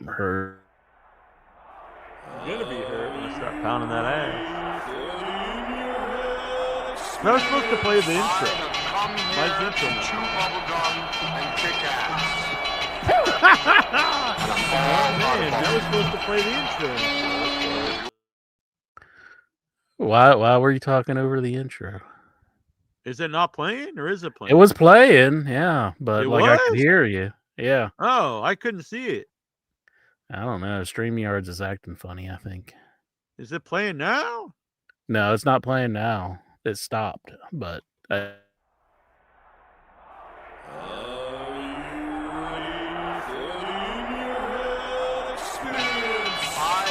hurt. You're gonna be hurt when you start pounding that ass. I was supposed to play the intro. Mine's the intro now. Chew bubblegum and kick ass. Oh man, I was supposed to play the intro. Why were you talking over the intro? Is it not playing or is it playing? It was playing, yeah, but It I could was? hear you. Yeah. Oh, I couldn't see it. I don't know. StreamYards is acting funny, I think. Is it playing now? No, it's not playing now. It stopped, but I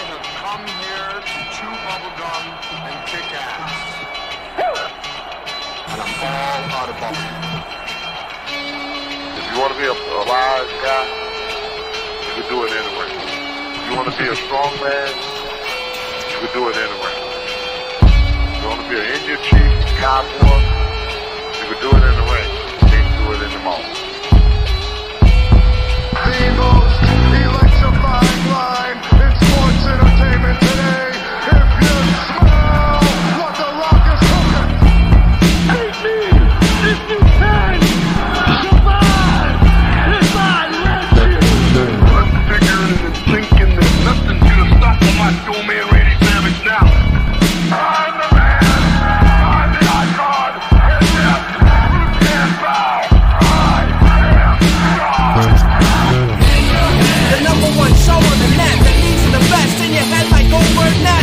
have come here to chew bubblegum and kick ass. And I'm all out of bubblegum. If you want to be a wise guy, you can do it anyway. If you want to be a strong man, you can do it anyway. If you want to be an Indian chief, cowboy, you can do it in the ring. You can do it in the mall. The most electrifying line in sports entertainment today. If you smell what the Rock is cooking. Take me if you can. Survive if I let you. I'm figuring and thinking that nothing's gonna stop the Macho Man Randy Savage now. I'm the man. I'm the icon. And yes, you can't bow. I am God. The number one show on the net that leads to the best in your head like Goldberg Net.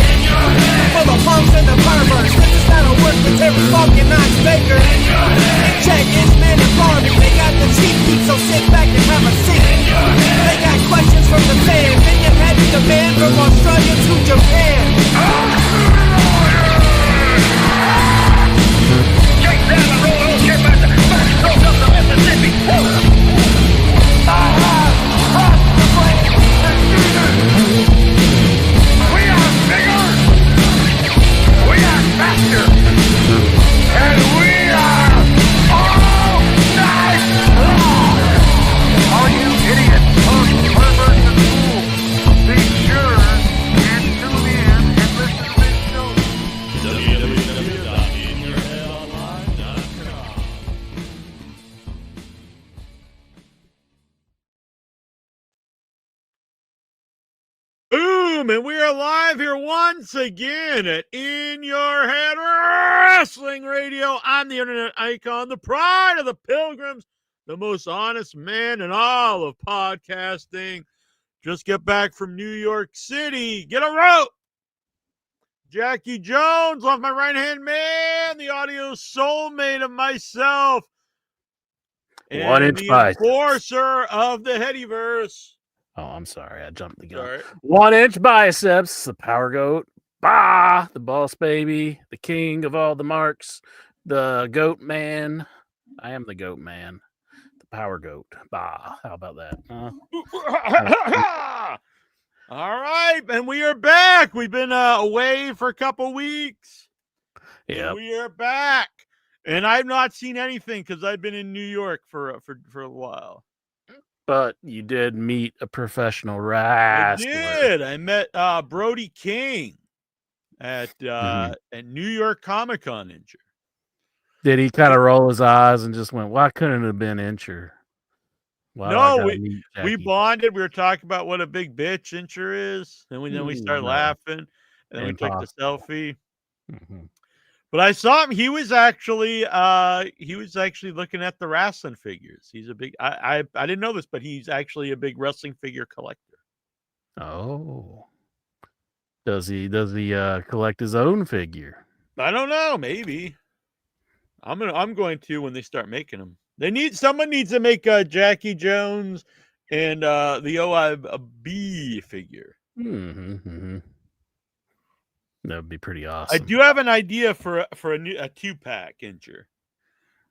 For the punks and the perverts, this is not a work with Terry Funk and Knox Baker. Check Isman and Barbie, they got the cheap heat, so sit back and have a seat. They got questions from the fans, in your head to the band from Australia to Japan. Shake down the road, old shit, man. Back stroke up the Mississippi. We are bigger, we are faster, and we are all night long. All you idiots, punks, perverts, and fools, be sure and tune in and listen to this show. www.inyourheadonline.com. Boom! And we are live here once again at In Your Head Wrestling Radio. I'm the internet icon, the pride of the pilgrims, the most honest man in all of podcasting. Just get back from New York City. Get a rope! Jackie Jones, off my right-hand man, the audio soulmate of myself, and 1 inch the biceps. enforcer of the Headyverse. Oh, I'm sorry, I jumped the gun. Sorry. 1 inch biceps, the power goat, bah, the boss baby, the king of all the marks, the goat man. I am the goat man, the power goat. Bah, how about that? All right, and we are back. We've been away for a couple weeks. Yeah, We are back, and I've not seen anything because I've been in New York for a while. but you did meet a professional I wrestler. did. I met Brody King at New York Comic Con in June. Did he kind of roll his eyes and just went, "Why couldn't it have been Incher?" Why do I No, gotta meet we Jackie?" bonded. We were talking about what a big bitch Incher is. And we started no. laughing. And then we took the selfie. Mhm. But I saw him. He was actually looking at the wrestling figures. He's a big I didn't know this, but he's actually a big wrestling figure collector. Oh, does he collect his own figure? I don't know, maybe. I'm going to when they start making them. Someone needs to make Jackie Jones and the OIB figure. Mm-hmm. That would be pretty awesome. I do have an idea for a 2-pack Incher.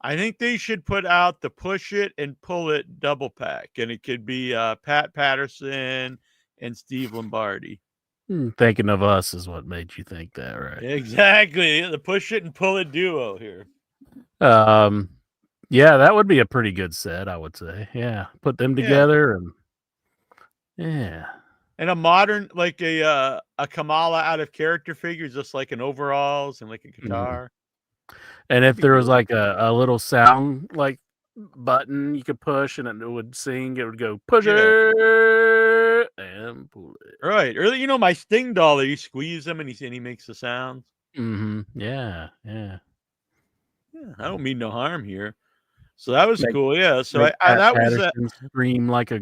I think they should put out the push it and pull it double pack, and it could be Pat Patterson and Steve Lombardi. Thinking of us is what made you think that, right? Exactly, the push it and pull it duo here. Yeah, that would be a pretty good set, I would say. Yeah, put them together and yeah. And a modern, like a Kamala out of character figure, just like in overalls and like a guitar. And That'd if be there was cool. like a little sound like button you could push and it would sing, it would go push Yeah. it and pull it. Right. Or my Sting doll there, you squeeze him and he makes the sounds. Yeah. Yeah, I don't mean no harm here. So that was Make cool. Yeah. So make I Pat that was Patterson scream like a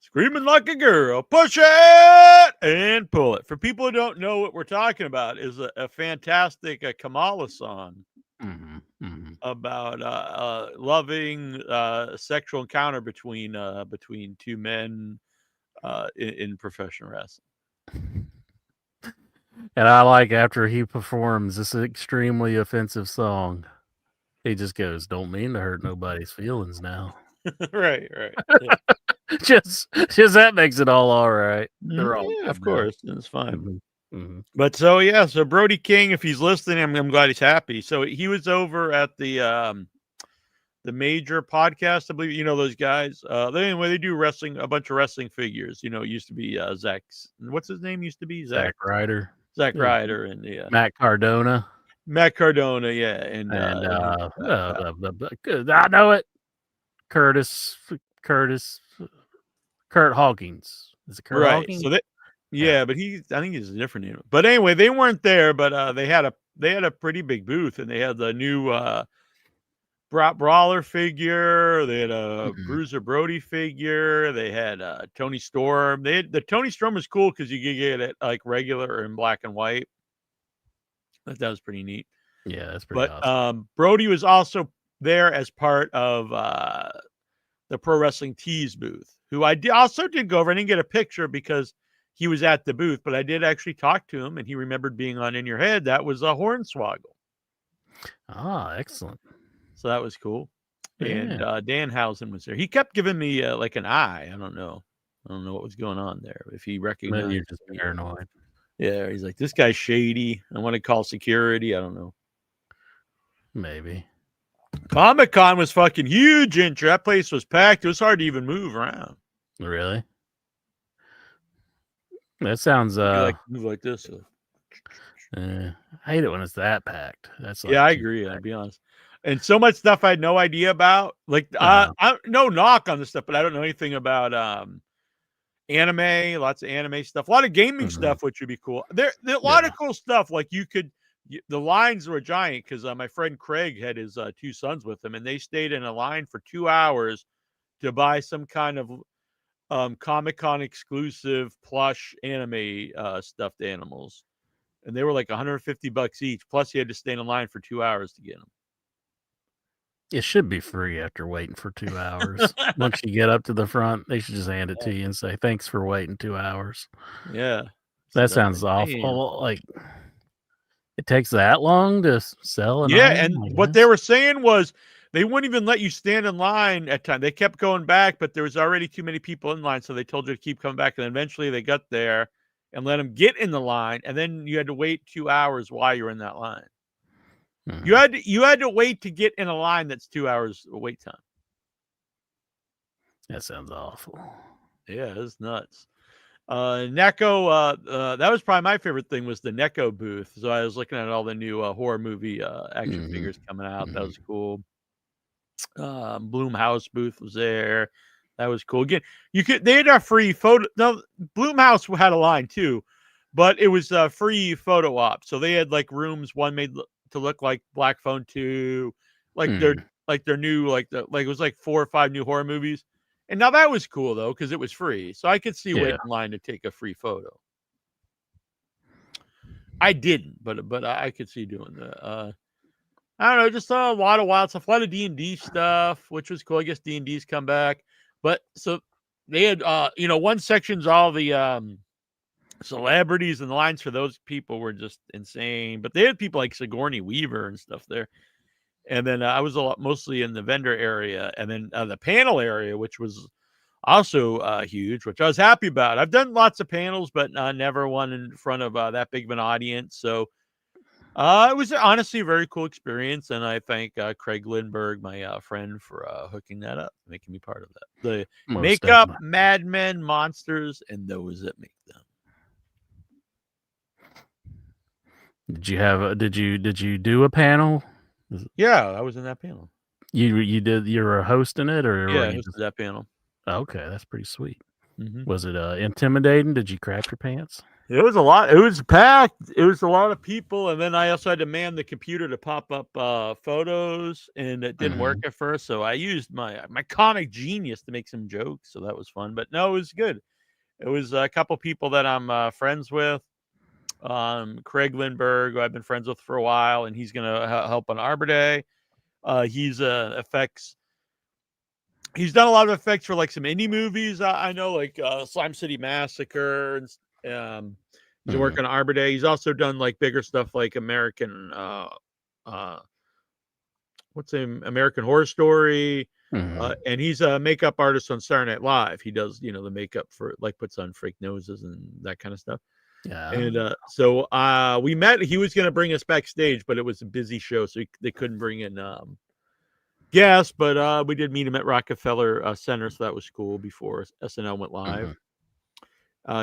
screaming like a girl, push it and pull it. For people who don't know what we're talking about, is a fantastic Kamala song about loving sexual encounter between two men in professional wrestling. And I like after he performs this extremely offensive song, he just goes, "Don't mean to hurt nobody's feelings now." Right. Yeah. just that makes it all right. They're all Yeah, good of now. course, it's fine. Mhm. But so Brody King, if he's listening, I'm glad he's happy. So he was over at the major podcast, I believe. You know those guys. They do wrestling, a bunch of wrestling figures. It used to be Zach's. What's his name? Used to be Zack Ryder. Zack Yeah. Ryder and Matt Cardona. Matt Cardona, yeah, and I know it. Kurt Hawkins. Is it Kurt right. Hawkins? So they, yeah, but I think he's a different name. But anyway, they weren't there, but they had a pretty big booth, and they had the new Brawler figure. They had a Bruiser Brody figure. They had Tony Storm. The Tony Storm was cool because you could get it like regular or in black and white. That was pretty neat. Yeah, that's pretty But awesome. Brody was also there as part of the Pro Wrestling Tees booth, who I also did go over. I didn't get a picture because he was at the booth, but I did actually talk to him, and he remembered being on In Your Head. That was a Hornswoggle. Ah, excellent. So that was cool. And Yeah. Danhausen was there. He kept giving me like an eye. I don't know what was going on there. If he recognized Maybe you're just me. paranoid. Yeah, he's like, this guy's shady. I want to call security. I don't know. Maybe. Comic-Con was fucking huge, Incher. That place was packed. It was hard to even move around. Really? That sounds You like move like this. I hate it when it's that packed. That's like Yeah, I agree. I'll be honest. And so much stuff I had no idea about. Like, I no knock on this stuff, but I don't know anything about anime. Lots of anime stuff. A lot of gaming stuff, which would be cool. There a lot of cool stuff. Like the lines were giant because my friend Craig had his two sons with him, and they stayed in a line for 2 hours to buy some kind of Comic-Con exclusive plush anime stuffed animals. And they were like $150 each. Plus, you had to stay in a line for 2 hours to get them. It should be free after waiting for 2 hours. Once you get up to the front, they should just hand it to you and say, "Thanks for waiting 2 hours." Yeah. That sounds awful. Like, it takes that long to sell an item? And what they were saying was they wouldn't even let you stand in line at time. They kept going back, but there was already too many people in line, so they told you to keep coming back. And eventually they got there and let them get in the line, and then you had to wait 2 hours while you're in that line. You had to wait to get in a line that's 2 hours wait time. That sounds awful. Yeah, it's nuts. Neko, that was probably my favorite thing was the Neko booth. So I was looking at all the new horror movie action figures coming out. That was cool. Bloomhouse booth was there. That was cool. Again, they had a free photo. No, Bloomhouse had a line too, but it was a free photo op. So they had like rooms, one made to look like Black Phone 2, like their new it was like 4 or 5 new horror movies. And now that was cool though, because it was free. So I could see waiting in line to take a free photo. I didn't, but I could see doing that. I don't know, just a lot of wild stuff, a lot of D&D stuff, which was cool. I guess D&D's come back. But so they had one section's all the celebrities, and the lines for those people were just insane. But they had people like Sigourney Weaver and stuff there. And then I was mostly in the vendor area, and then the panel area, which was also huge, which I was happy about. I've done lots of panels, but never one in front of that big of an audience. So It was honestly a very cool experience, and I thank Craig Lindbergh, my friend, for hooking that up, making me part of that. The Most makeup, definitely. madmen, monsters, and those that make them. Did you have a, did you do a panel? Yeah, I was in that panel. You did, you were hosting it, or Yeah, were I you hosted just that panel. okay? That's pretty sweet. Mhm. Was it intimidating? Did you crap your pants? It was a lot. It was packed. It was a lot of people, and then I also had to man the computer to pop up photos, and it didn't work at first. So I used my comic genius to make some jokes. So that was fun. But no, it was good. It was a couple people that I'm friends with. Craig Lindbergh, who I've been friends with for a while, and he's gonna help on Arbor Day. He's effects. He's done a lot of effects for like some indie movies. I know, like Slime City Massacre, and he's working on Arbor Day. He's also done like bigger stuff like American what's name American Horror Story. And he's a makeup artist on Saturday Night Live. He does, the makeup for like puts on fake noses and that kind of stuff. Yeah. And so we met. He was going to bring us backstage, but it was a busy show, so they couldn't bring in guests. But we did meet him at Rockefeller Center, so that was cool before SNL went live.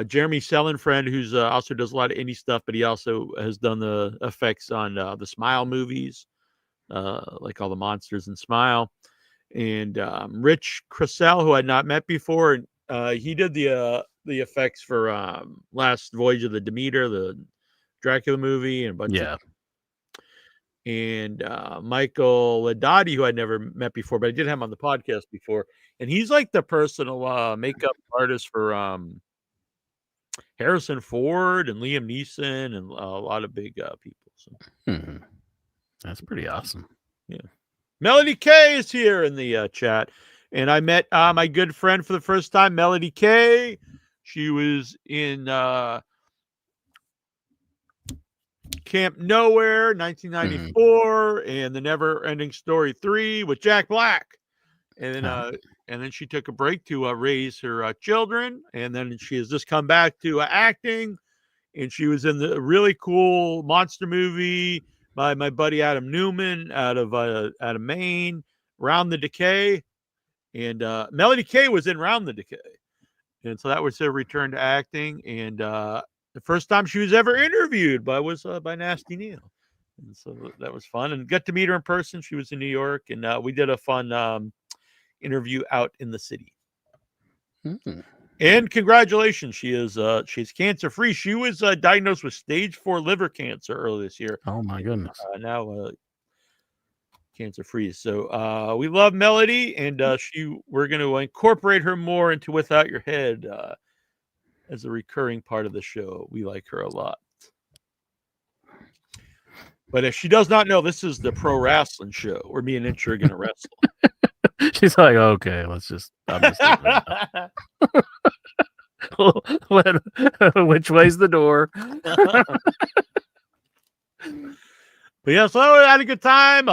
Jeremy Sellenfriend, who's also does a lot of indie stuff, but he also has done the effects on the Smile movies, like all the monsters in Smile. And Rich Cressell, who I'd not met before, and he did the effects for Last Voyage of the Demeter, the Dracula movie, and a bunch of. And Michael Ladati, who I'd never met before, but I did have him on the podcast before, and he's like the personal makeup artist for Harrison Ford and Liam Neeson and a lot of big people. So. That's pretty awesome. Yeah. Melody K is here in the chat, and I met my good friend for the first time, Melody K. She was in Camp Nowhere, 1994, and The Never Ending Story 3 with Jack Black. And then she took a break to raise her children, and then she has just come back to acting, and she was in the really cool monster movie by my buddy Adam Newman out of Maine, Round the Decay. And Melody K was in Round the Decay. And so that was her return to acting. And the first time she was ever interviewed was by Nasty Neil. And so that was fun. And got to meet her in person. She was in New York. And we did a fun interview out in the city. And congratulations, she's cancer free. She was diagnosed with stage 4 liver cancer earlier this year. Oh my goodness! Now cancer free. So we love Melody, and we're going to incorporate her more into Without Your Head as a recurring part of the show. We like her a lot. But if she does not know, this is the pro wrestling show where me and Inch are going to wrestle. She's like, okay, I'm just which way's the door? But yeah, so I had a good time.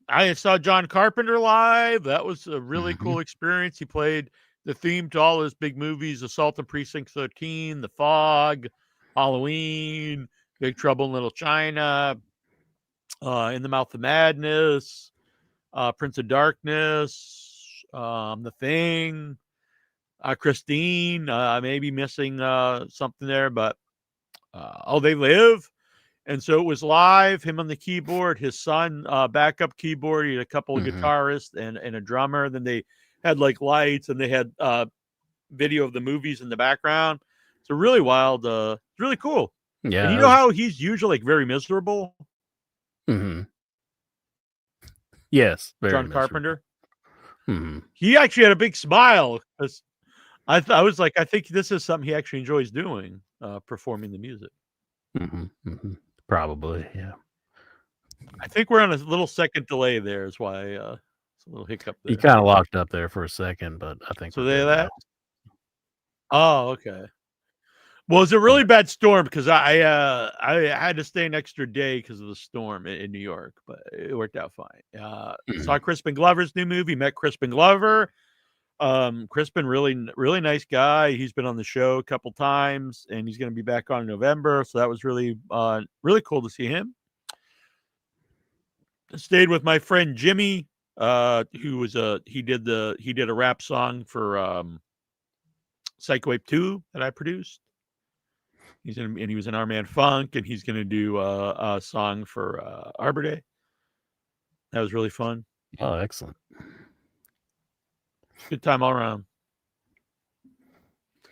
I saw John Carpenter live. That was a really cool experience. He played the theme to all his big movies: Assault on Precinct 13, The Fog, Halloween, Big Trouble in Little China, In the Mouth of Madness, Prince of Darkness, The Thing, Christine. Maybe missing something there, but They Live. And so it was live, him on the keyboard, his son backup keyboard, he had a couple of guitarists and a drummer. Then they had like lights, and they had video of the movies in the background. So really wild, really cool. Yeah. And you know how he's usually like very miserable? Yes, John Carpenter. Mm-hmm. He actually had a big smile because I was like, I think this is something he actually enjoys doing, performing the music. Probably, yeah. I think we're on a little second delay there, is why it's a little hiccup there. You kind of locked up there for a second, but I think so. They that. Oh, okay. Well, it was a really bad storm because I had to stay an extra day because of the storm in New York, but it worked out fine. Saw Crispin Glover's new movie, met Crispin Glover. Crispin, really nice guy. He's been on the show a couple times, and he's going to be back on in November. So that was really cool to see him. Stayed with my friend Jimmy, who was he did a rap song for Psycho Ape 2 that I produced. He was in Our Man Funk, and he's going to do a song for Arbor Day. That was really fun. Oh, excellent. Good time all around.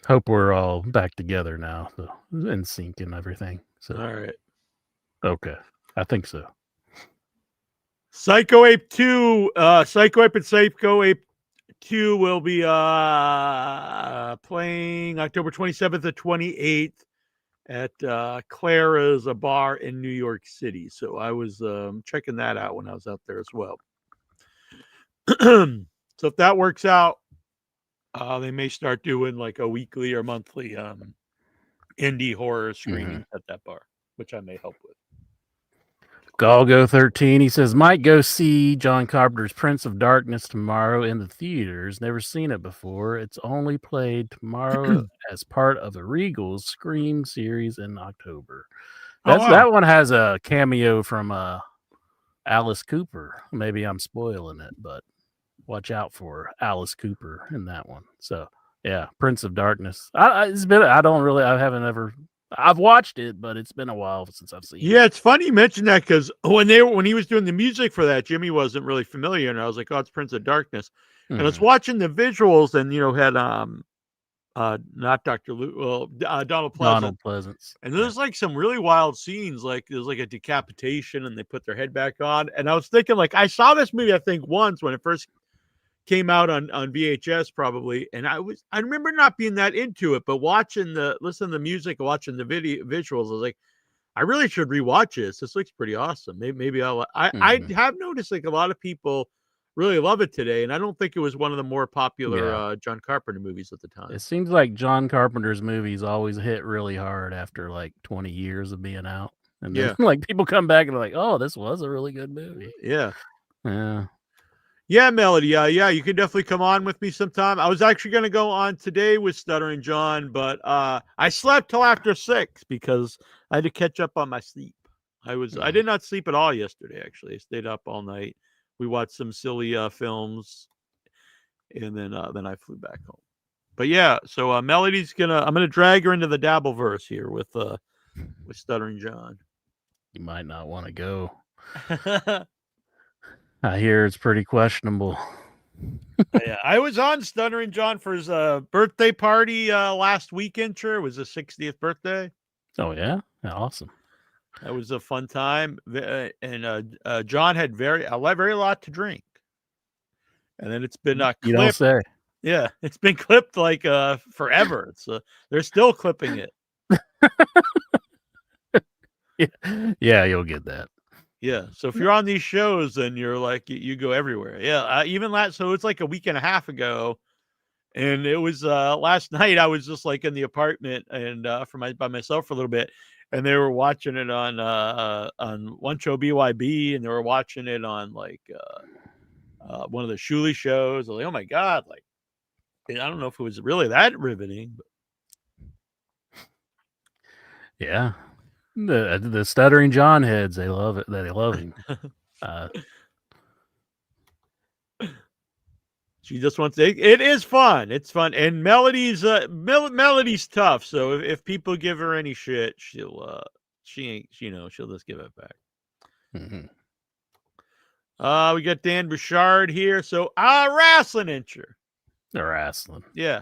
Hope we're all back together now, so in sync and everything. So All right. okay, I think so. Psycho Ape 2, Psycho Ape and Psycho Ape 2 will be playing October 27th to 28th at Clara's, a bar in New York City. So I was checking that out when I was out there as well. So if that works out, they may start doing like a weekly or monthly indie horror screening at that bar, which I may help with. Galgo13, he says, might go see John Carpenter's Prince of Darkness tomorrow in the theaters. Never seen it before. It's only played tomorrow as part of the Regal's Scream series in October. That one has a cameo from Alice Cooper. Maybe I'm spoiling it, but watch out for Alice Cooper in that one. So yeah, Prince of Darkness. I've watched it, but it's been a while since I've seen it. Yeah, it's funny you mentioned that because when he was doing the music for that, Jimmy wasn't really familiar, and I was like, "Oh, it's Prince of Darkness." And I was watching the visuals, and had not Dr. Donald Pleasance. And there's like some really wild scenes, like there's like a decapitation, and they put their head back on. And I was thinking, like, I saw this movie, I think, once when it first came out on VHS probably, and I remember not being that into it, but listening to the music, watching the visuals, I was like, I really should rewatch this. This looks pretty awesome. Maybe I have noticed like a lot of people really love it today, and I don't think it was one of the more popular John Carpenter movies at the time. It seems like John Carpenter's movies always hit really hard after like 20 years of being out, and then like people come back and are like, oh, this was a really good movie. Yeah, Melody. Yeah, you can definitely come on with me sometime. I was actually going to go on today with Stuttering John, but I slept till after 6 because I had to catch up on my sleep. I did not sleep at all yesterday, actually. I stayed up all night. We watched some silly films, and then I flew back home. But yeah, so Melody's I'm gonna drag her into the Dabbleverse here with Stuttering John. You might not want to go. I hear it's pretty questionable. Yeah, I was on Stuttering John for his birthday party last weekend. Sure, it was his 60th birthday. Oh yeah, awesome. That was a fun time, and John had very a lot to drink, and then it's been clipped. You don't say. Yeah, it's been clipped like forever. They're still clipping it. Yeah, you'll get that. Yeah, so if you're on these shows, then you're like you go everywhere. Yeah, even so it's like a week and a half ago, and it was last night. I was just like in the apartment and by myself for a little bit, and they were watching it on one show BYB, and they were watching it on like one of the Shuley shows. I was like, oh my god, like I don't know if it was really that riveting. But... Yeah. The Stuttering John heads, they love it. They love him. She just wants to. It is fun. It's fun, and Melody's tough. So if people give her any shit, she'll just give it back. We got Dan Bouchard here. So wrestling incher. Wrestling. Yeah.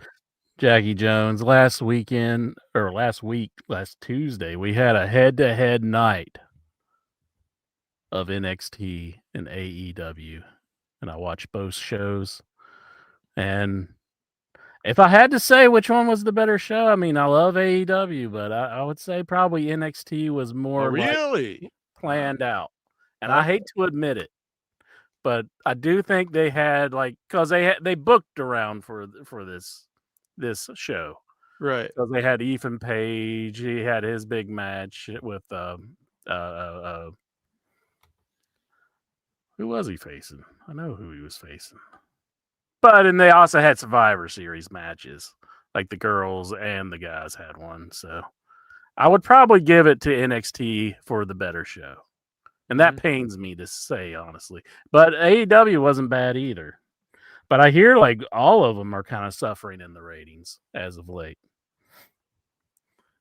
Jackie Jones, last Tuesday, we had a head-to-head night of NXT and AEW, and I watched both shows. And if I had to say which one was the better show, I mean, I love AEW, but I would say probably NXT was more really planned out. And I hate to admit it, but I do think they had because they booked around for this show, right? So they had Ethan Page. He had his big match with who was he facing? I know who he was facing. and they also had Survivor Series matches. Like the girls and the guys had one. So I would probably give it to NXT for the better show. And that pains me to say, honestly. But AEW wasn't bad either. But I hear like all of them are kind of suffering in the ratings as of late.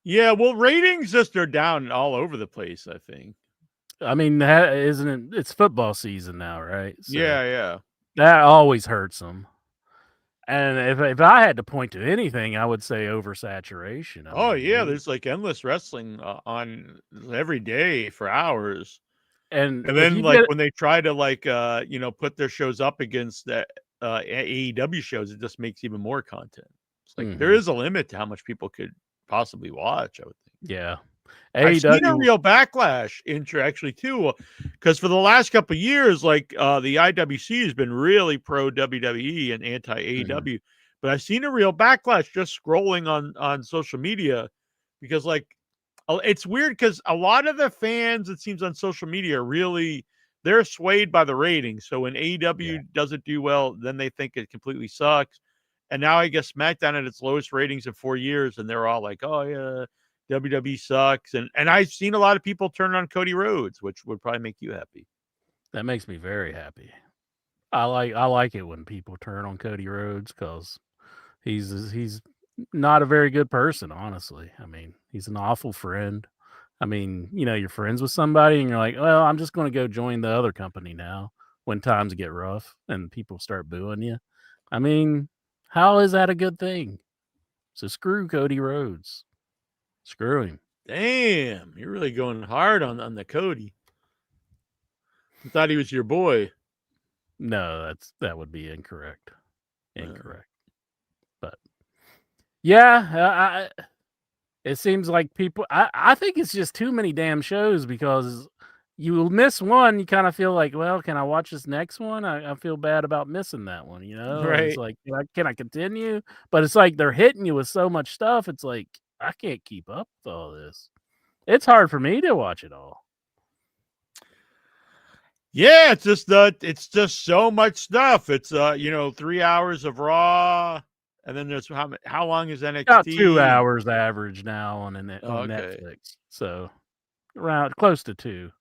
Yeah, well, ratings just are down all over the place, I think. I mean, isn't it? It's football season now, right? So Yeah. that always hurts them. And if I had to point to anything, I would say oversaturation. Oh, yeah, there's like endless wrestling on every day for hours. And then like when they try to like put their shows up against the AEW shows, it just makes even more content. It's like there is a limit to how much people could possibly watch, I would think. Yeah. I've seen a real backlash actually too, because for the last couple of years, like the IWC has been really pro WWE and anti AEW, but I've seen a real backlash just scrolling on social media, because like it's weird because a lot of the fans, it seems, on social media they're swayed by the ratings. So when AEW doesn't do well, then they think it completely sucks. And now I guess SmackDown at its lowest ratings in 4 years, and they're all like, "Oh yeah, WWE sucks." And I've seen a lot of people turn on Cody Rhodes, which would probably make you happy. That makes me very happy. I like it when people turn on Cody Rhodes because he's not a very good person, honestly. I mean, he's an awful friend. I mean, you're friends with somebody and you're like, well, I'm just going to go join the other company now when times get rough and people start booing you. I mean, how is that a good thing? So screw Cody Rhodes. Screw him. Damn, you're really going hard on the Cody. I thought he was your boy. No, that would be incorrect. But yeah, it seems like people. I think it's just too many damn shows, because you miss one, you kind of feel like, well, can I watch this next one? I feel bad about missing that one. Right? It's like, can I continue? But it's like they're hitting you with so much stuff. It's like I can't keep up with all this. It's hard for me to watch it all. Yeah, it's just so much stuff. It's 3 hours of Raw, and then there's how long is NXT? About 2 hours average now on Netflix. So around close to 2.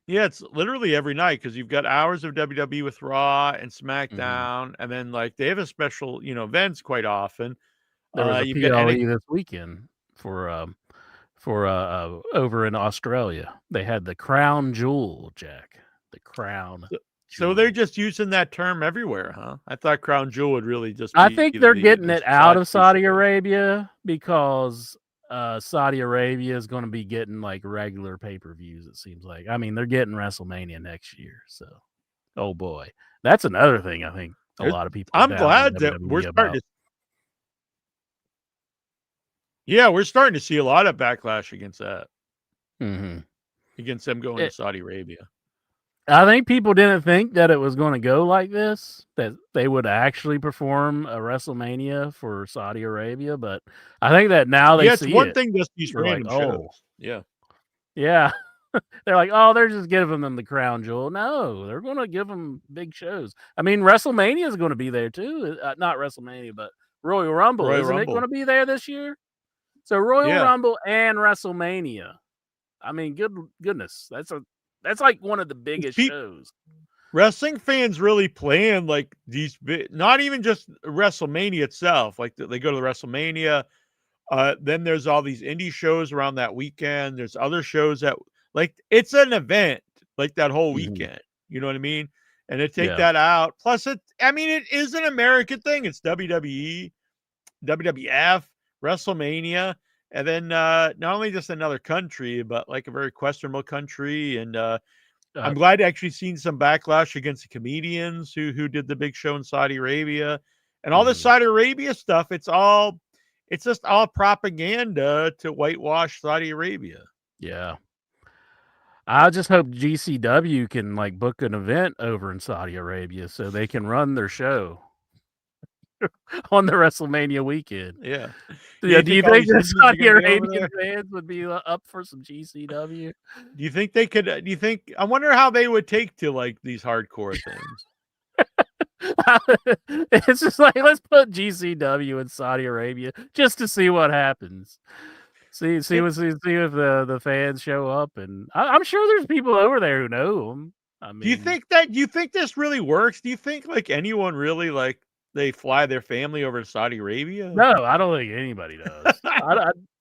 Yeah, it's literally every night, because you've got hours of WWE with Raw and SmackDown, and then like they have a special events quite often. There was a PLE this weekend for over in Australia. They had the Crown Jewel, Jack. The Crown. So they're just using that term everywhere, huh? I thought Crown Jewel would really just I think they're getting it out of Saudi Arabia, because Saudi Arabia is going to be getting like regular pay-per-views, it seems like. I mean, they're getting WrestleMania next year, so oh boy. That's another thing I think a lot of people I'm glad that we're starting to. Yeah, we're starting to see a lot of backlash against that. Against them going to Saudi Arabia. I think people didn't think that it was going to go like this, that they would actually perform a WrestleMania for Saudi Arabia. But I think that now they see it's one thing just these random shows. Yeah. They're like, oh, they're just giving them the crown jewel. No, they're going to give them big shows. I mean, WrestleMania is going to be there too. Not WrestleMania, but Royal Rumble. Isn't it going to be there this year? So Royal Rumble and WrestleMania. I mean, goodness, that's like one of the biggest shows. Wrestling fans really plan like these, not even just WrestleMania itself. Like they go to the WrestleMania. Then there's all these indie shows around that weekend. There's other shows that like it's an event like that whole weekend. You know what I mean? And they take that out. Plus, it is an American thing. It's WWE, WWF, WrestleMania. And then not only just another country, but like a very questionable country. And I'm glad to actually seen some backlash against the comedians who did the big show in Saudi Arabia. And all this Saudi Arabia stuff, it's just all propaganda to whitewash Saudi Arabia. Yeah. I just hope GCW can like book an event over in Saudi Arabia so they can run their show on the WrestleMania weekend. Yeah. Do you think the Saudi Arabian fans would be up for some GCW? Do you think they could? I wonder how they would take to like these hardcore things. It's just like, let's put GCW in Saudi Arabia just to see what happens. See if the fans show up, and I'm sure there's people over there who know them. I mean, Do you think this really works? Do you think like anyone really like they fly their family over to Saudi Arabia? no, I don't think anybody does.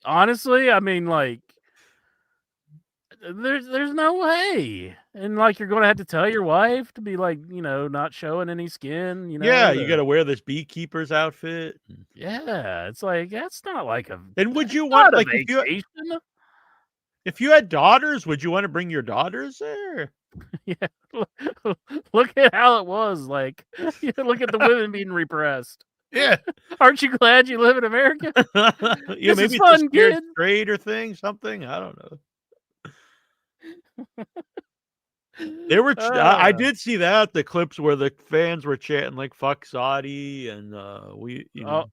Honestly, I mean, like, there's no way, and like you're gonna have to tell your wife to be like, not showing any skin. Yeah, you got to wear this beekeeper's outfit. Yeah, it's like that's not like a. And would you It's want not a like vacation? if you had daughters, would you want to bring your daughters there? Yeah, look at how it was. Like, look at the women being repressed. Yeah. Aren't you glad you live in America? Yeah, This is maybe fun, it's a scared kid. straight or thing, something. I don't know. They were. I did see that the clips where the fans were chanting like "fuck Saudi" and Oh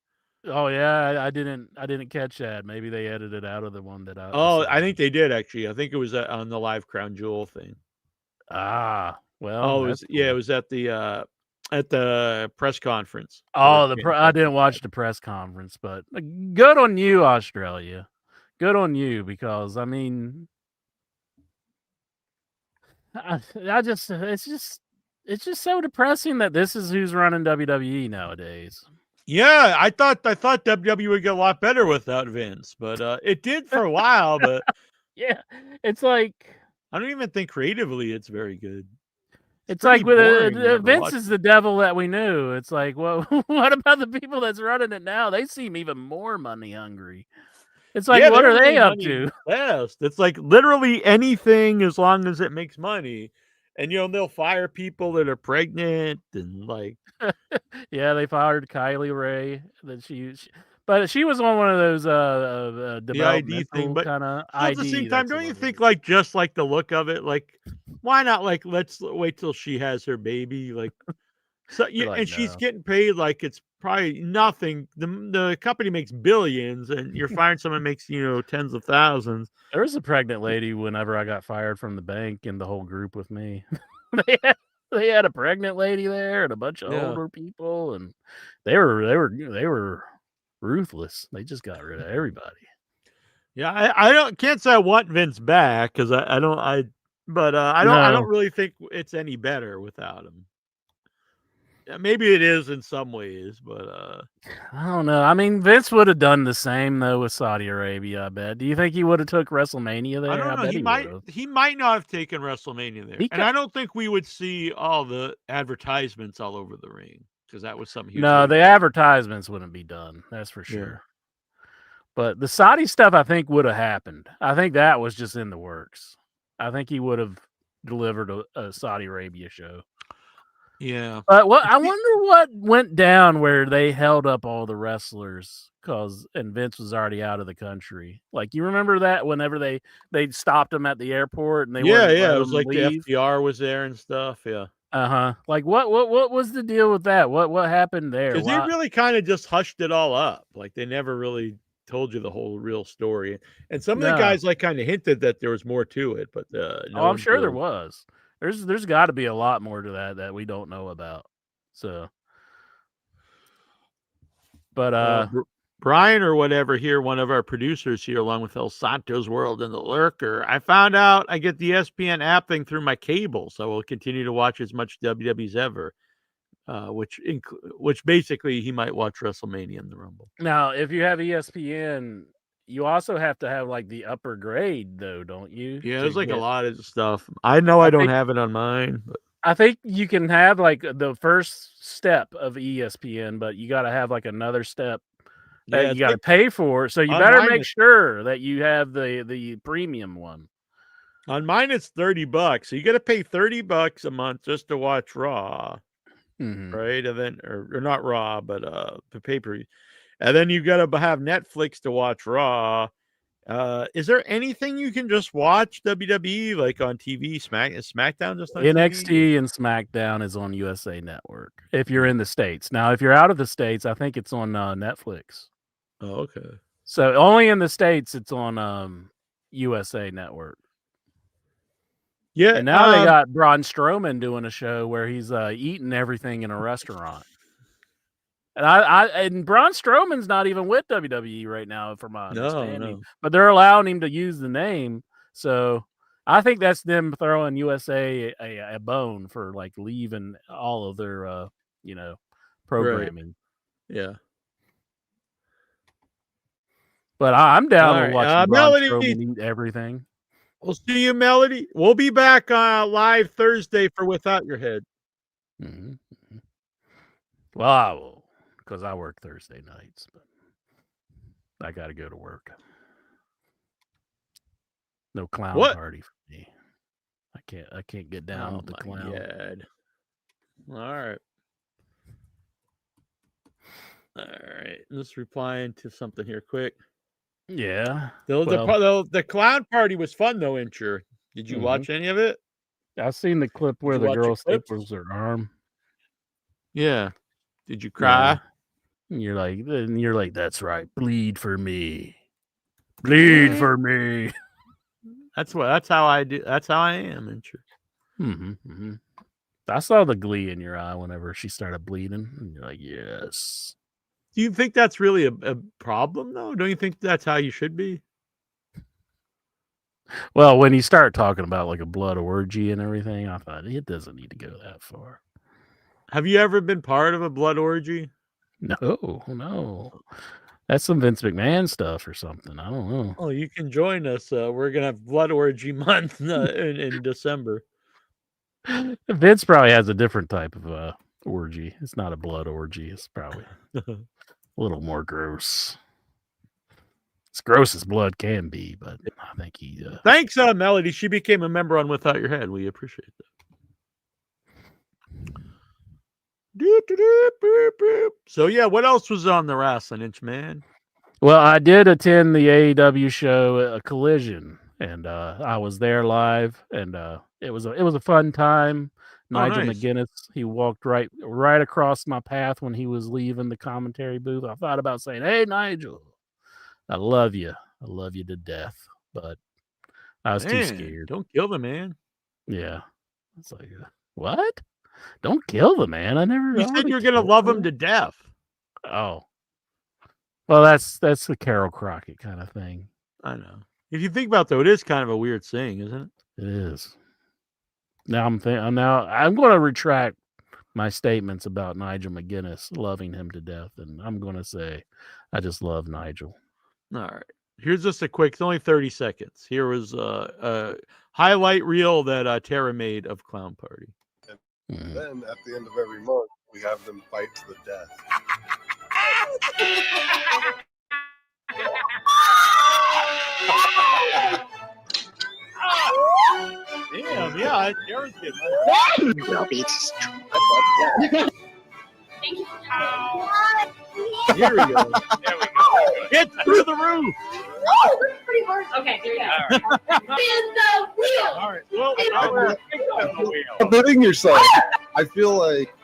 yeah, I didn't catch that. Maybe they edited out of the one that I. Oh, I think they did actually. I think it was on the live Crown Jewel thing. Ah, well. Oh, it that's was it cool. was at the press conference. Oh, I didn't watch the press conference, but good on you, Australia. Good on you, because I mean, I just it's just so depressing that this is who's running WWE nowadays. Yeah, I thought WWE would get a lot better without Vince, but it did for a while. But Yeah, it's like I don't even think creatively it's very good. it's pretty like with boring whenever Vince watching. is the devil that we knew. It's like, well, what about the people that's running it now? They seem even more money hungry. It's like, Yeah, what they're are they really up money to? obsessed. It's like literally anything as long as it makes money. And they'll fire people that are pregnant and like Yeah, they fired Kylie Ray. But she was on one of those the ID thing. developmental But kind of still at the ID. same time, That's don't what you it think is. like just like the look of it, like why not like let's wait till she has her baby? Like so yeah, They're like, and she's no. getting paid like it's probably nothing. The company makes billions and you're firing someone who makes, tens of thousands. There was a pregnant lady whenever I got fired from the bank in the whole group with me. They had a pregnant lady there and a bunch of Yeah. older people, and they were ruthless. They just got rid of everybody. Yeah, I can't say I want Vince back because I don't No. really think it's any better without him. Yeah, maybe it is in some ways, but I don't know. I mean, Vince would have done the same though with Saudi Arabia. I bet. Do you think he would have took WrestleMania there? I don't I know. bet he would have. He might not have taken WrestleMania there, and I don't think we would see all the advertisements all over the ring because that was something he was. No, the advertisements wouldn't be done. That's for sure. But the Saudi stuff, I think, would have happened. I think that was just in the works. I think he would have delivered a Saudi Arabia show. Yeah. But I wonder what went down where they held up all the wrestlers and Vince was already out of the country. Like, you remember that whenever they stopped him at the airport and they wouldn't let It was him like leave? the FDR was there and stuff. Yeah. Like what was the deal with that? What happened there? Because they really kind of just hushed it all up. Like they never really told you the whole real story. And some of the guys like kind of hinted that there was more to it, but no, I'm sure there was. There's got to be a lot more to that we don't know about. So, but Brian or whatever here, one of our producers here, along with El Santos World and the Lurker, I found out I get the ESPN app thing through my cable, so we'll continue to watch as much WWE as ever. Which basically he might watch WrestleMania and the Rumble. Now, if you have ESPN, you also have to have like the upper grade, though, don't you? Yeah, there's like a lot of stuff. I know I don't have it on mine. But I think you can have like the first step of ESPN, but you got to have like another step that you got to pay for. So you better make sure that you have the premium one. On mine, it's $30. So you got to pay $30 a month just to watch Raw. Mm-hmm. Right, and then or not Raw, but the pay-per-view, and then you got to have Netflix to watch Raw. Is there anything you can just watch WWE like on TV? SmackDown just on NXT TV? and SmackDown is on USA Network. If you're in the States, now if you're out of the States, I think it's on Netflix. Oh, okay. So only in the States it's on USA Network. Yeah. And now they got Braun Strowman doing a show where he's eating everything in a restaurant. And Braun Strowman's not even with WWE right now, from my understanding. No. But they're allowing him to use the name. So I think that's them throwing USA a bone for like leaving all of their programming. Right. Yeah. But I'm down All with right. watching Braun Melody, Strowman eat everything. we'll see you, Melody. We'll be back live Thursday for Without Your Head. Mm-hmm. Well, I will, because I work Thursday nights, but I got to go to work. No clown party for me. I can't get down with the clown. God. All right. Just replying to something here quick. Yeah. The clown party was fun though, Incher. Did you watch any of it? I've seen the clip where the girl staples her arm. Yeah. Did you cry? Yeah. And you're like, that's right. Bleed for me. Bleed for me. That's how I do. That's how I am, Incher. Mm-hmm. I saw the glee in your eye whenever she started bleeding. And you're like, yes. Do you think that's really a problem, though? Don't you think that's how you should be? Well, when you start talking about like a blood orgy and everything, I thought it doesn't need to go that far. Have you ever been part of a blood orgy? No. That's some Vince McMahon stuff or something. I don't know. Oh, you can join us. We're going to have blood orgy month in December. Vince probably has a different type of orgy. It's not a blood orgy. It's probably a little more gross. As gross as blood can be, but I think he... Thanks, Melody. She became a member on Without Your Head. We appreciate that. So, yeah, what else was on the Wrestling Inch, man? Well, I did attend the AEW show, Collision, and I was there live, and it was a fun time. Nigel McGuinness, he walked right across my path when he was leaving the commentary booth. I thought about saying, "Hey, Nigel, I love you to death," but I was too scared. Don't kill the man. Yeah, it's like, what? Don't kill the man. I never. You said you're gonna love him to death. Oh, well, that's the Carol Crockett kind of thing. I know. If you think about it, though, it is kind of a weird saying, isn't it? It is. Now I'm going to retract my statements about Nigel McGuinness loving him to death, and I'm going to say I just love Nigel. All right. Here's just a quick. It's only 30 seconds. Here was a highlight reel that Tara made of Clown Party. And then at the end of every month, we have them fight to the death. Damn, yeah, Tara's good. Thank you. Here we go. There we go. Hit through the roof. Oh, that's pretty hard. Okay, here we go. Spin the wheel. All right. Well, Stop hitting yourself. I feel like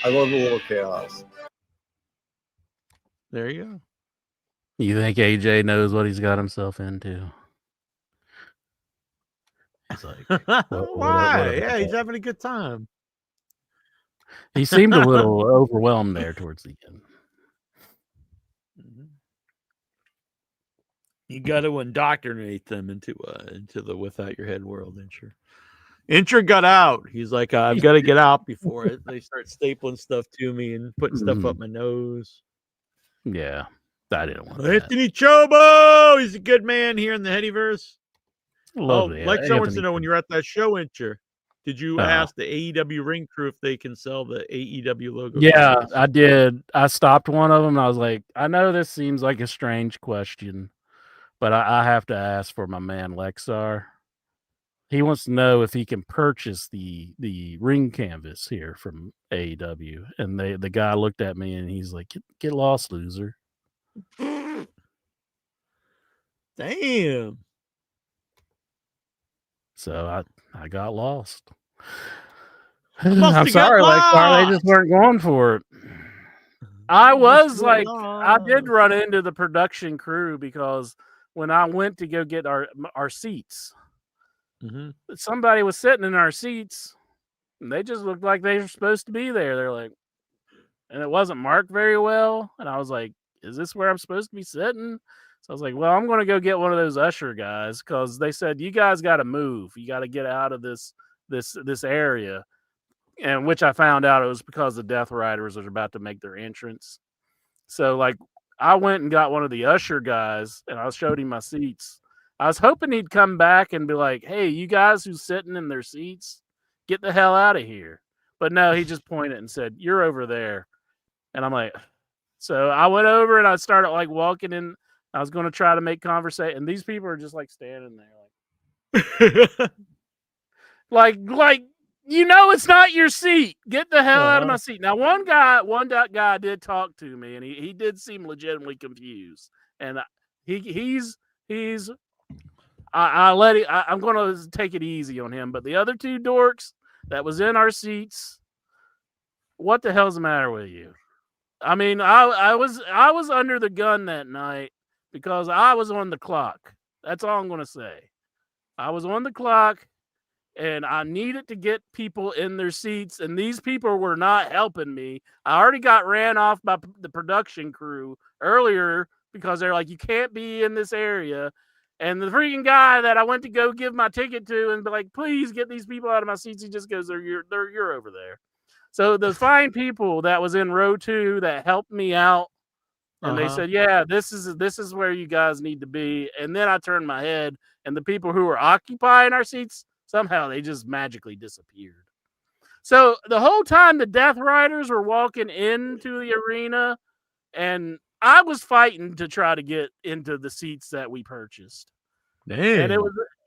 I love a little chaos. there you go. You think AJ knows what he's got himself into? He's like, Why? Yeah, he's having a good time. He seemed a little overwhelmed there towards the end. You got to indoctrinate them into the Without Your Head world, Incher. Incher got out. He's like, I've got to get out before they start stapling stuff to me and putting stuff up my nose. Yeah, I didn't want that. Anthony Chobo, he's a good man here in the Headyverse. Lovely. Like someone to know when you're at that show, Incher, did you ask the AEW ring crew if they can sell the AEW logo? Yeah, I did. I stopped one of them. And I was like, I know this seems like a strange question, but I have to ask for my man Lexar. He wants to know if he can purchase the ring canvas here from AEW. And the guy looked at me and he's like, get lost, loser. Damn. So I got lost. Must I'm have sorry, got Lexar. They just weren't going for it. I was have like, got I did run into the production crew because when I went to go get our seats, somebody was sitting in our seats, and they just looked like they were supposed to be there. They're like, and it wasn't marked very well. And I was like, is this where I'm supposed to be sitting? So I was like, well, I'm going to go get one of those usher guys, because they said, you guys got to move. You got to get out of this area. And which I found out it was because the Death Riders were about to make their entrance. So like, I went and got one of the usher guys, and I showed him my seats. I was hoping he'd come back and be like, hey, you guys who's sitting in their seats, get the hell out of here. But no, he just pointed and said, you're over there. And I'm like, so I went over and I started like walking in. I was going to try to make conversation. And these people are just like standing there. Like, it's not your seat. Get the hell out of my seat. Now, one guy did talk to me, and he did seem legitimately confused. And I'm going to take it easy on him. But the other two dorks that was in our seats, what the hell's the matter with you? I mean, I was under the gun that night because I was on the clock. That's all I'm going to say. I was on the clock, and I needed to get people in their seats, and these people were not helping me. I already got ran off by the production crew earlier because they're like, you can't be in this area. And the freaking guy that I went to go give my ticket to and be like, please get these people out of my seats, he just goes, you're over there. So the fine people that was in row 2 that helped me out, and they said, yeah, this is where you guys need to be. And then I turned my head, and the people who were occupying our seats, somehow they just magically disappeared. So the whole time the Death Riders were walking into the arena, and I was fighting to try to get into the seats that we purchased. Damn.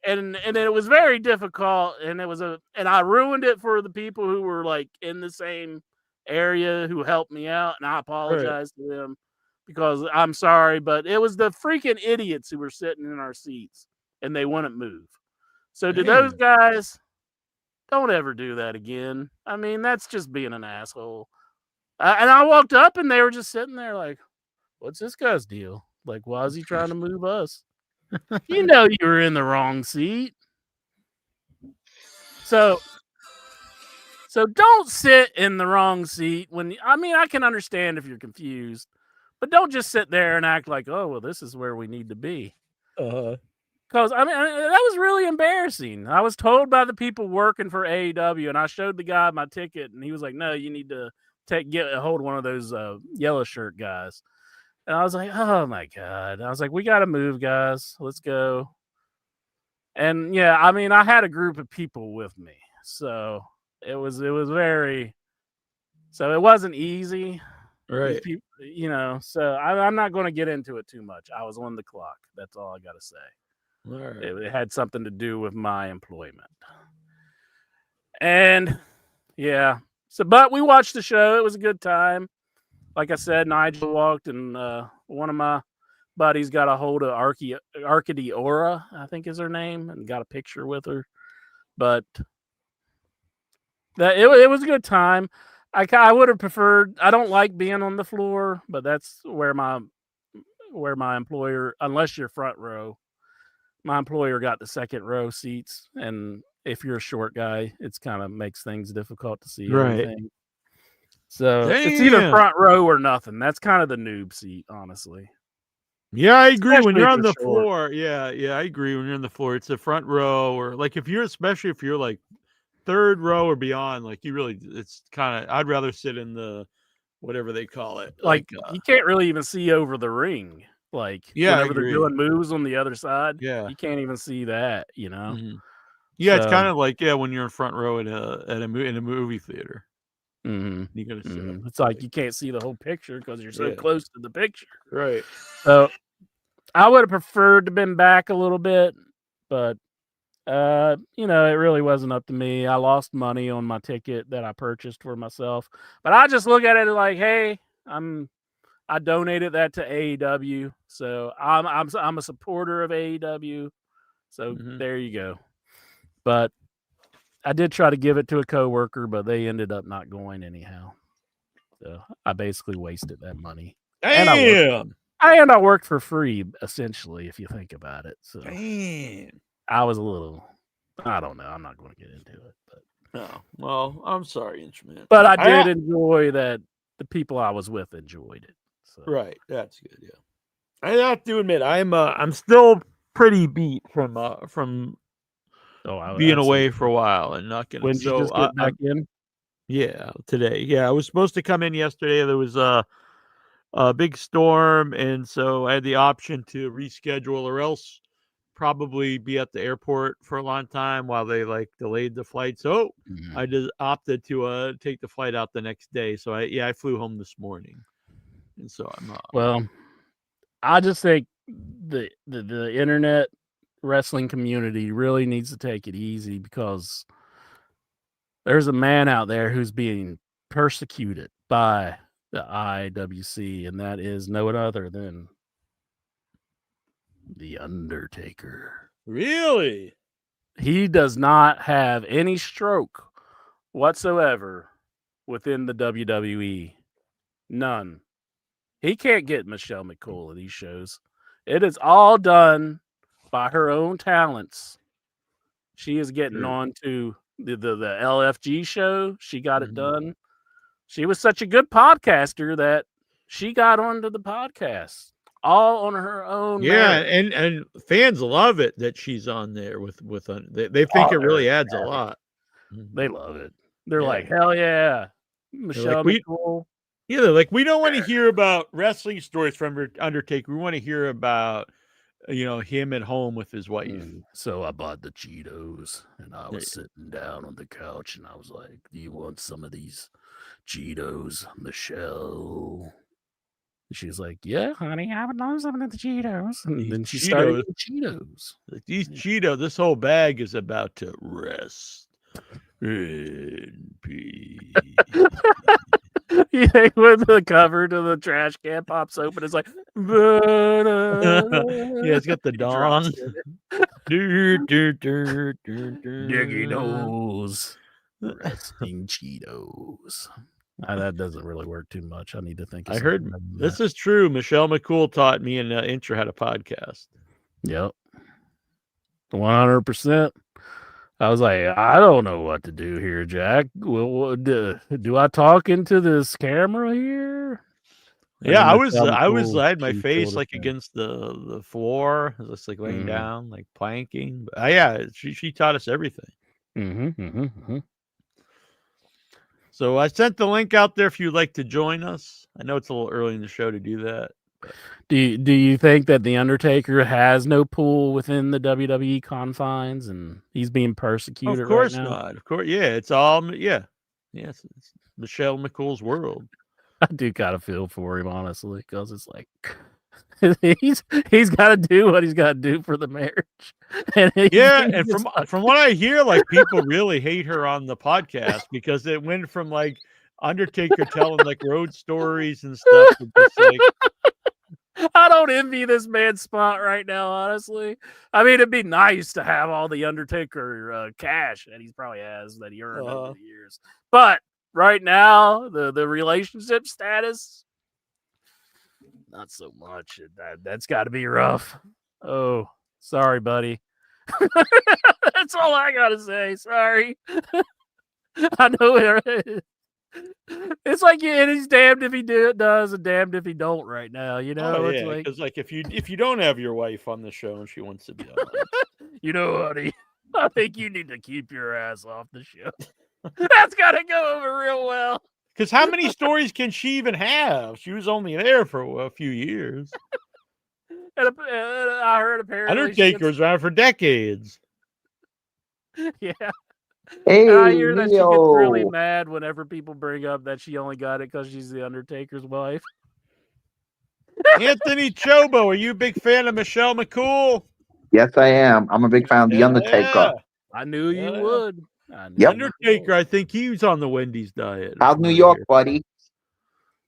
And it was very difficult, and I ruined it for the people who were like in the same area who helped me out, and I apologize to them because I'm sorry, but it was the freaking idiots who were sitting in our seats and they wouldn't move. So to those guys, don't ever do that again. I mean, that's just being an asshole. And I walked up and they were just sitting there like, what's this guy's deal? Like, why is he trying to move us? You know you were in the wrong seat. So don't sit in the wrong seat I can understand if you're confused, but don't just sit there and act like, oh, well, this is where we need to be. Because, that was really embarrassing. I was told by the people working for AEW, and I showed the guy my ticket, and he was like, no, you need to get a hold of one of those yellow shirt guys. And I was like, oh, my God. I was like, we got to move, guys. Let's go. And, yeah, I had a group of people with me. So it was very – so it wasn't easy. Right. People, so I'm not going to get into it too much. I was on the clock. That's all I got to say. Right. It had something to do with my employment. And yeah, but we watched the show. It was a good time. Like I said, Nigel walked, and one of my buddies got a hold of Arcady Aura, I think is her name, and got a picture with her. But it was a good time. I would have preferred. I don't like being on the floor, but that's where my employer, unless you're front row. My employer got the second row seats, and if you're a short guy, it's kind of makes things difficult to see everything. So it's either front row or nothing. That's kind of the noob seat, honestly. Yeah, I agree. Especially when you're if on the you're short. floor, yeah, I agree. When you're on the floor, it's the front row, or like especially if you're like third row or beyond, like it's kind of. I'd rather sit in the whatever they call it. Like you can't really even see over the ring. Like, whenever they're doing moves on the other side, you can't even see that, Mm-hmm. Yeah, it's kind of like when you're in front row in a movie theater. Mm-hmm. You gotta sit up. It's like you can't see the whole picture because you're so close to the picture. Right. So I would have preferred to have been back a little bit, but it really wasn't up to me. I lost money on my ticket that I purchased for myself, but I just look at it like, hey, I donated that to AEW, so I'm a supporter of AEW. So there you go. But I did try to give it to a coworker, but they ended up not going anyhow. So I basically wasted that money. Damn. And I worked for free, essentially, if you think about it. So damn. I was a little I don't know. I'm not going to get into it, but Oh, well, I'm sorry, Inchman. I did enjoy that. The people I was with enjoyed it. So. Right, that's good. Yeah, I have to admit, I'm still pretty beat from being away for a while and not getting. When did you just get back in? Yeah, today. Yeah, I was supposed to come in yesterday. There was a big storm, and so I had the option to reschedule or else probably be at the airport for a long time while they delayed the flight. So I just opted to take the flight out the next day. So I flew home this morning, and so I'm well. I just think the internet wrestling community really needs to take it easy because there's a man out there who's being persecuted by the IWC, and that is no other than The Undertaker. Really? He does not have any stroke whatsoever within the WWE. None. He can't get Michelle McCool at these shows. It is all done by her own talents. She is getting on to the LFG show. She got it done. She was such a good podcaster that she got onto the podcast all on her own. Yeah, merit. and fans love it that she's on there with they think it really adds a lot. They love it. They're like, hell yeah, Michelle McCool. Yeah, they're like, we don't want to hear about wrestling stories from Undertaker. We want to hear about, him at home with his wife. So I bought the Cheetos, and I was sitting down on the couch, and I was like, do you want some of these Cheetos, Michelle? And she was like, yeah, honey, I would love some of the Cheetos. And then she started eating Cheetos. Like, these Cheetos, this whole bag is about to rest in peace. You think when the cover to the trash can pops open, it's like, yeah, it's got the dawn. Diggy nose. Resting Cheetos. That doesn't really work too much. I need to think of I heard this is true. Michelle McCool taught me in intro how to podcast. Yep. 100%. I was like, I don't know what to do here, Jack. Well, do I talk into this camera here? Yeah, I had my face against the floor, just laying down, planking. But yeah, she taught us everything. So I sent the link out there if you'd like to join us. I know it's a little early in the show to do that. Do you think that The Undertaker has no pull within the WWE confines and he's being persecuted Of course right now? not. Of course, yeah. It's all it's Michelle McCool's world. I do kind of feel for him, honestly, because it's like he's got to do what he's got to do for the marriage. And from what I hear, people really hate her on the podcast because it went from Undertaker telling road stories and stuff to just I don't envy this man's spot right now, honestly. I mean, it'd be nice to have all the Undertaker cash that he probably has that he earned over the years. But right now, the relationship status, not so much. That's got to be rough. Oh, sorry, buddy. That's all I got to say. Sorry. I know it. It's like he's damned if he does and damned if he don't right now. It's like if you don't have your wife on the show and she wants to be on, honey, I think you need to keep your ass off the show. That's got to go over real well. Because how many stories can she even have? She was only there for a few years. And I heard apparently Undertaker was around for decades. Yeah. Hey, I hear that she gets really mad whenever people bring up that she only got it because she's the Undertaker's wife. Anthony Chobo, are you a big fan of Michelle McCool? Yes, I am. I'm a big fan of The Undertaker. Yeah. I knew you would. Yep. Undertaker, I think he was on the Wendy's diet. How's New York, buddy?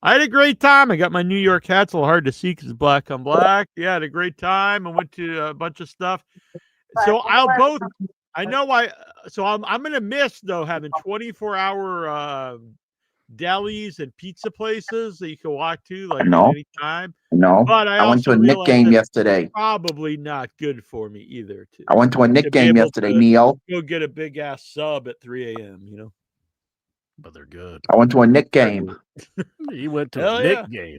I had a great time. I got my New York hat. It's a little hard to see because it's black on black. Yeah, I had a great time. I went to a bunch of stuff. So I'm going to miss, though, having 24-hour delis and pizza places that you can walk to like No. at any time. No. But I went to also a Nick realized game that yesterday. probably not good for me either. I went to a Nick be game able yesterday, to Neil. go get a big ass sub at 3 a.m. You know. But they're good. I went to a Nick game. He went to Hell a Nick yeah. game.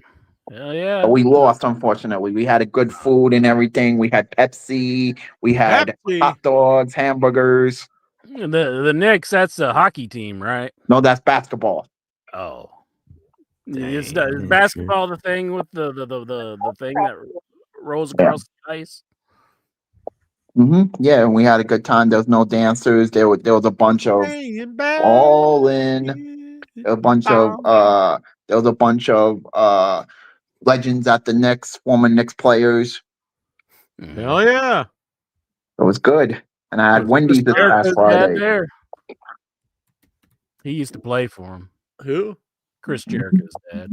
Hell yeah. But we lost, unfortunately. We had a good food and everything. We had Pepsi. We had Pepsi. hot dogs, hamburgers. The Knicks, that's a hockey team, right? No, that's basketball. Oh. Is Dang. basketball the thing with the thing that rolls across the ice? Yeah, and we had a good time. There was no dancers. There was a bunch of all in. There was a bunch of legends at the Knicks, former Knicks players. Hell yeah. It was good. And I had Was Wendy's this Chris past Jericho's dad Friday. there? He used to play for him. Who? Chris Jericho's dad.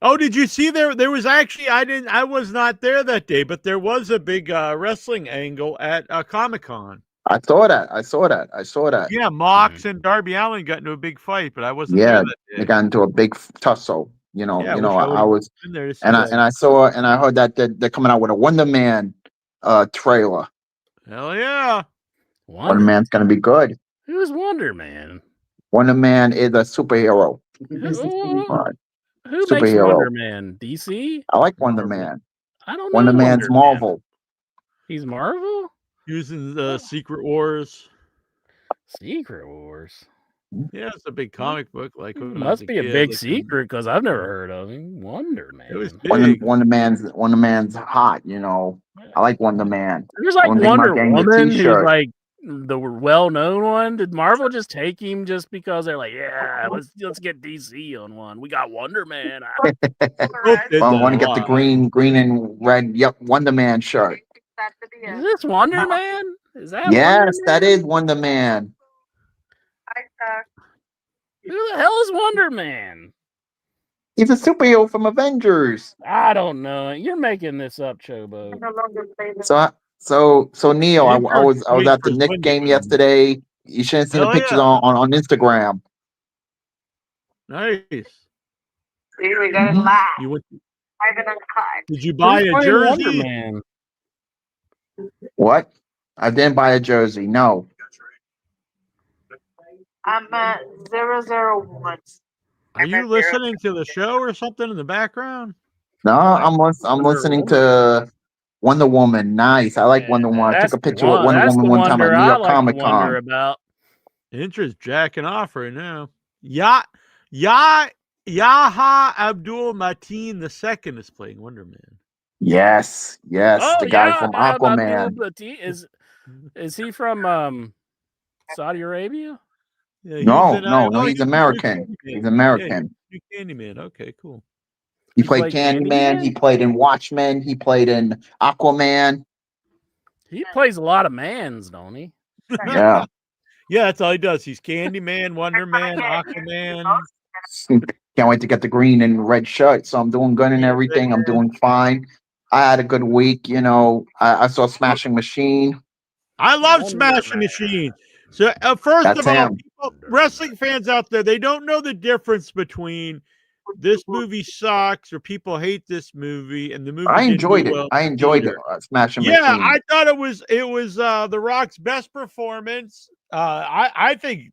Oh, did you see there was actually I was not there that day, but there was a big wrestling angle at Comic-Con. I saw that. Yeah, Mox and Darby Allin got into a big fight, but I wasn't there Yeah, that day. they got into a big tussle. Yeah, I was in there to see and that. I heard that they're coming out with a Wonder Man trailer. Hell yeah. Wonder Man's gonna be good. Who's Wonder Man? Wonder Man is a superhero. Who makes Superhero. Wonder Man? DC? I like Wonder Man. I don't know. Wonder Man's Man. Marvel. He's Marvel? Using the Secret Wars. Secret Wars. Yeah, it's a big comic book. Like when I was Must be a kid, big like, secret because I've never heard of him. Wonder Man. It was big. Wonder Man's hot. I like Wonder Man. There's like Only thing Wonder about getting the Woman who's t-shirt. like the well-known one. Did Marvel just take him just because they're like, yeah, let's get DC on one? We got Wonder Man. Both did I that want a to get the lot. green and red. Yep, Wonder Man shirt. Is this Wonder Man? Is that Yes, Wonder that Man? is Wonder Man. Who the hell is Wonder Man? He's a superhero from Avengers. I don't know. You're making this up, Chobo. So Neil, I was Wait at for the Nick Wendy game to come. yesterday. You should have seen the Hell pictures yeah. on Instagram. Nice. See, we got it live. You went, Live and uncut. did you buy Who's a playing Wonder jersey? Man? What? I didn't buy a jersey. No. I'm at 001. Are you listening to the show or something in the background? No, I'm listening to Wonder Woman. Nice. I like Wonder Woman. I took a picture with Wonder That's Woman the one time at wonder New I York like to Comic wonder Con. about. Intra's jacking off right now. Yaha Abdul Mateen II is playing Wonder Man. Yes, the guy from Abdul Aquaman. Latif. Is he from Saudi Arabia? Yeah, No, he's American. He's American. Candyman. Okay, cool. He He played played Candyman. Candyman? He played in Watchmen. He played in Aquaman. He plays a lot of mans, don't he? Yeah. Yeah, that's all he does. He's Candyman, Wonder Man, Aquaman. Can't wait to get the green and red shirt. So I'm doing good and everything. I'm doing fine. I had a good week. I saw Smashing Machine. I love Wonder Smashing Man. Machine. So first That's of all, him. people, wrestling fans out there, they don't know the difference between this movie sucks or people hate this movie and the movie. I didn't enjoyed do it. well I in enjoyed theater. Smashing Yeah, Machine. I thought it was The Rock's best performance. I think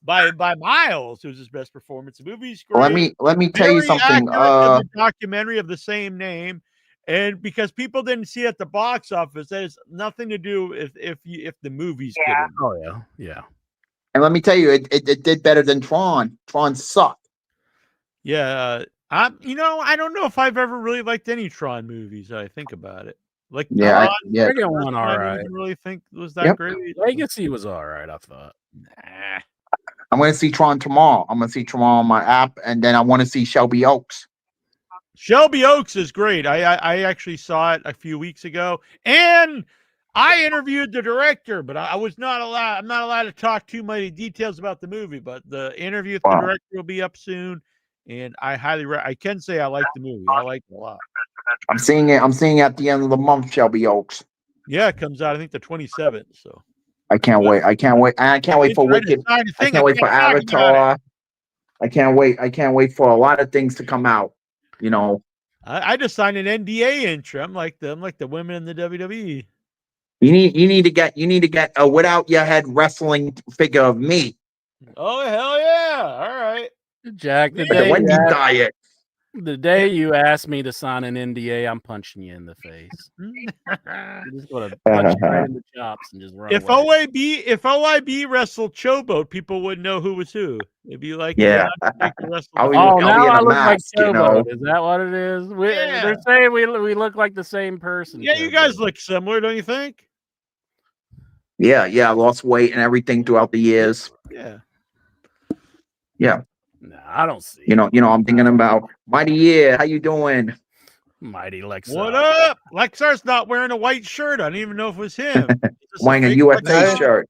by miles it was his best performance. The movie's great. Let me tell you Very something. accurate to the documentary of the same name. And because people didn't see it at the box office, that has nothing to do if the movie's good. Oh yeah. And let me tell you, it did better than Tron. Tron sucked. Yeah, I don't know if I've ever really liked any Tron movies. I think about it. Like Yeah, Tron, Second one, all I right. didn't really think was that Yep. great. Legacy was all right, I thought. Nah. I'm going to see Tron tomorrow. I'm going to see Tron on my app, and then I want to see Shelby Oaks. Shelby Oaks is great. I actually saw it a few weeks ago, and I interviewed the director, but I was not allowed. I'm not allowed to talk too many details about the movie. But the interview with the director will be up soon, and I I can say I like the movie. I like it a lot. I'm seeing it at the end of the month, Shelby Oaks. Yeah, it comes out I think the 27th. So I can't wait. I can't wait. I can't wait for Wicked. I can't wait for Avatar. I can't wait. I can't wait for a lot of things to come out. You know, I just signed an NDA intro. I'm like the women in the WWE. you need to get a without your head wrestling figure of me. Oh hell yeah! All right, Jack, The Wendy diet. the day you asked me to sign an NDA, I'm punching you in the face. I'm just gonna punch you right in the chops and just run if away. OIB wrestled Showboat, people wouldn't know who was who. It'd be like Yeah. I'll be Oh, in now a I look mask, like you know. Showboat. Is that what it is? They're saying we look like the same person. Yeah, you guys look similar, don't you think? Yeah, I lost weight and everything throughout the years. Yeah. Yeah. No, I don't see. You know, I'm thinking about Mighty Year. How you doing? Mighty Lexar. What up? Lexar's not wearing a white shirt. I don't even know if it was him. Wearing a USA shirt.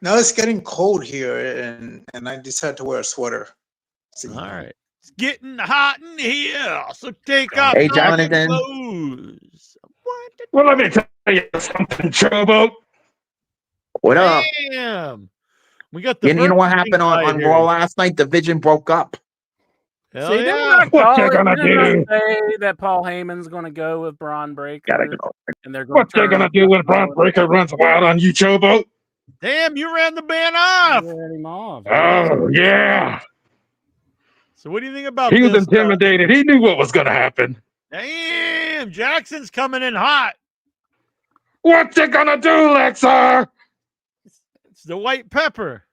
Now it's getting cold here, and I decided to wear a sweater. All right. It's getting hot in here, so take off Hey, your Jonathan. clothes. Well, let me tell you something, Showboat. What up? Damn. We got the You know what Burger happened King on guy here. Raw last night? Division broke up. Hell See, yeah. What you gonna do? Say that Paul Heyman's going to go with Braun Breaker. Gotta go. And they're going What you gonna do when Braun Breaker runs wild on you, Showboat? Damn, you ran the man off. Oh, yeah. So what do you think about He was this? intimidated. He knew what was gonna happen. Damn, Jackson's coming in hot. What you gonna do, Lexar? It's the white pepper.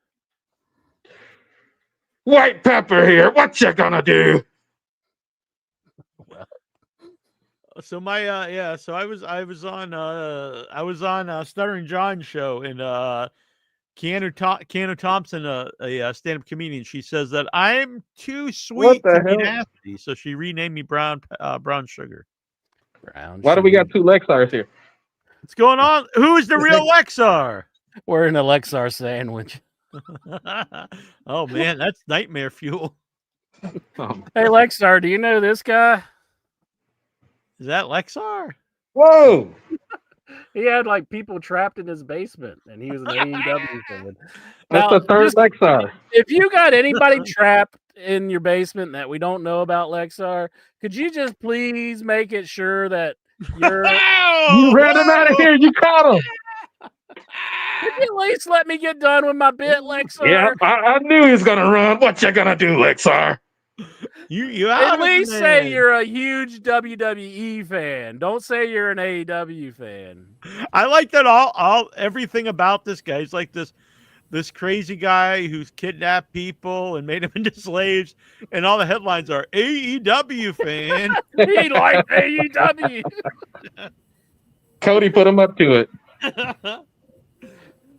White pepper here. What you gonna do? So my so I was on Stuttering John's show, and Keanu Thompson, a stand-up comedian, she says that I'm too sweet to be nasty, so she renamed me Brown Sugar. Why do we got two Lexars here? What's going on? Who is the real Lexar? We're an Lexar sandwich. Oh man, that's nightmare fuel. Hey Lexar, do you know this guy? Is that Lexar? Whoa! He had like people trapped in his basement, and he was an AEW fan. That's the third Lexar. If you got anybody trapped in your basement that we don't know about, Lexar, could you just please make it sure that you're You ran him out of here. You caught him. Could you at least let me get done with my bit, Lexar? Yeah, I knew he was gonna run. What you gonna do, Lexar? You at least say you're a huge WWE fan. Don't say you're an AEW fan. I like that all everything about this guy. He's like this crazy guy who's kidnapped people and made them into slaves, and all the headlines are AEW fan. He liked AEW. Cody put him up to it.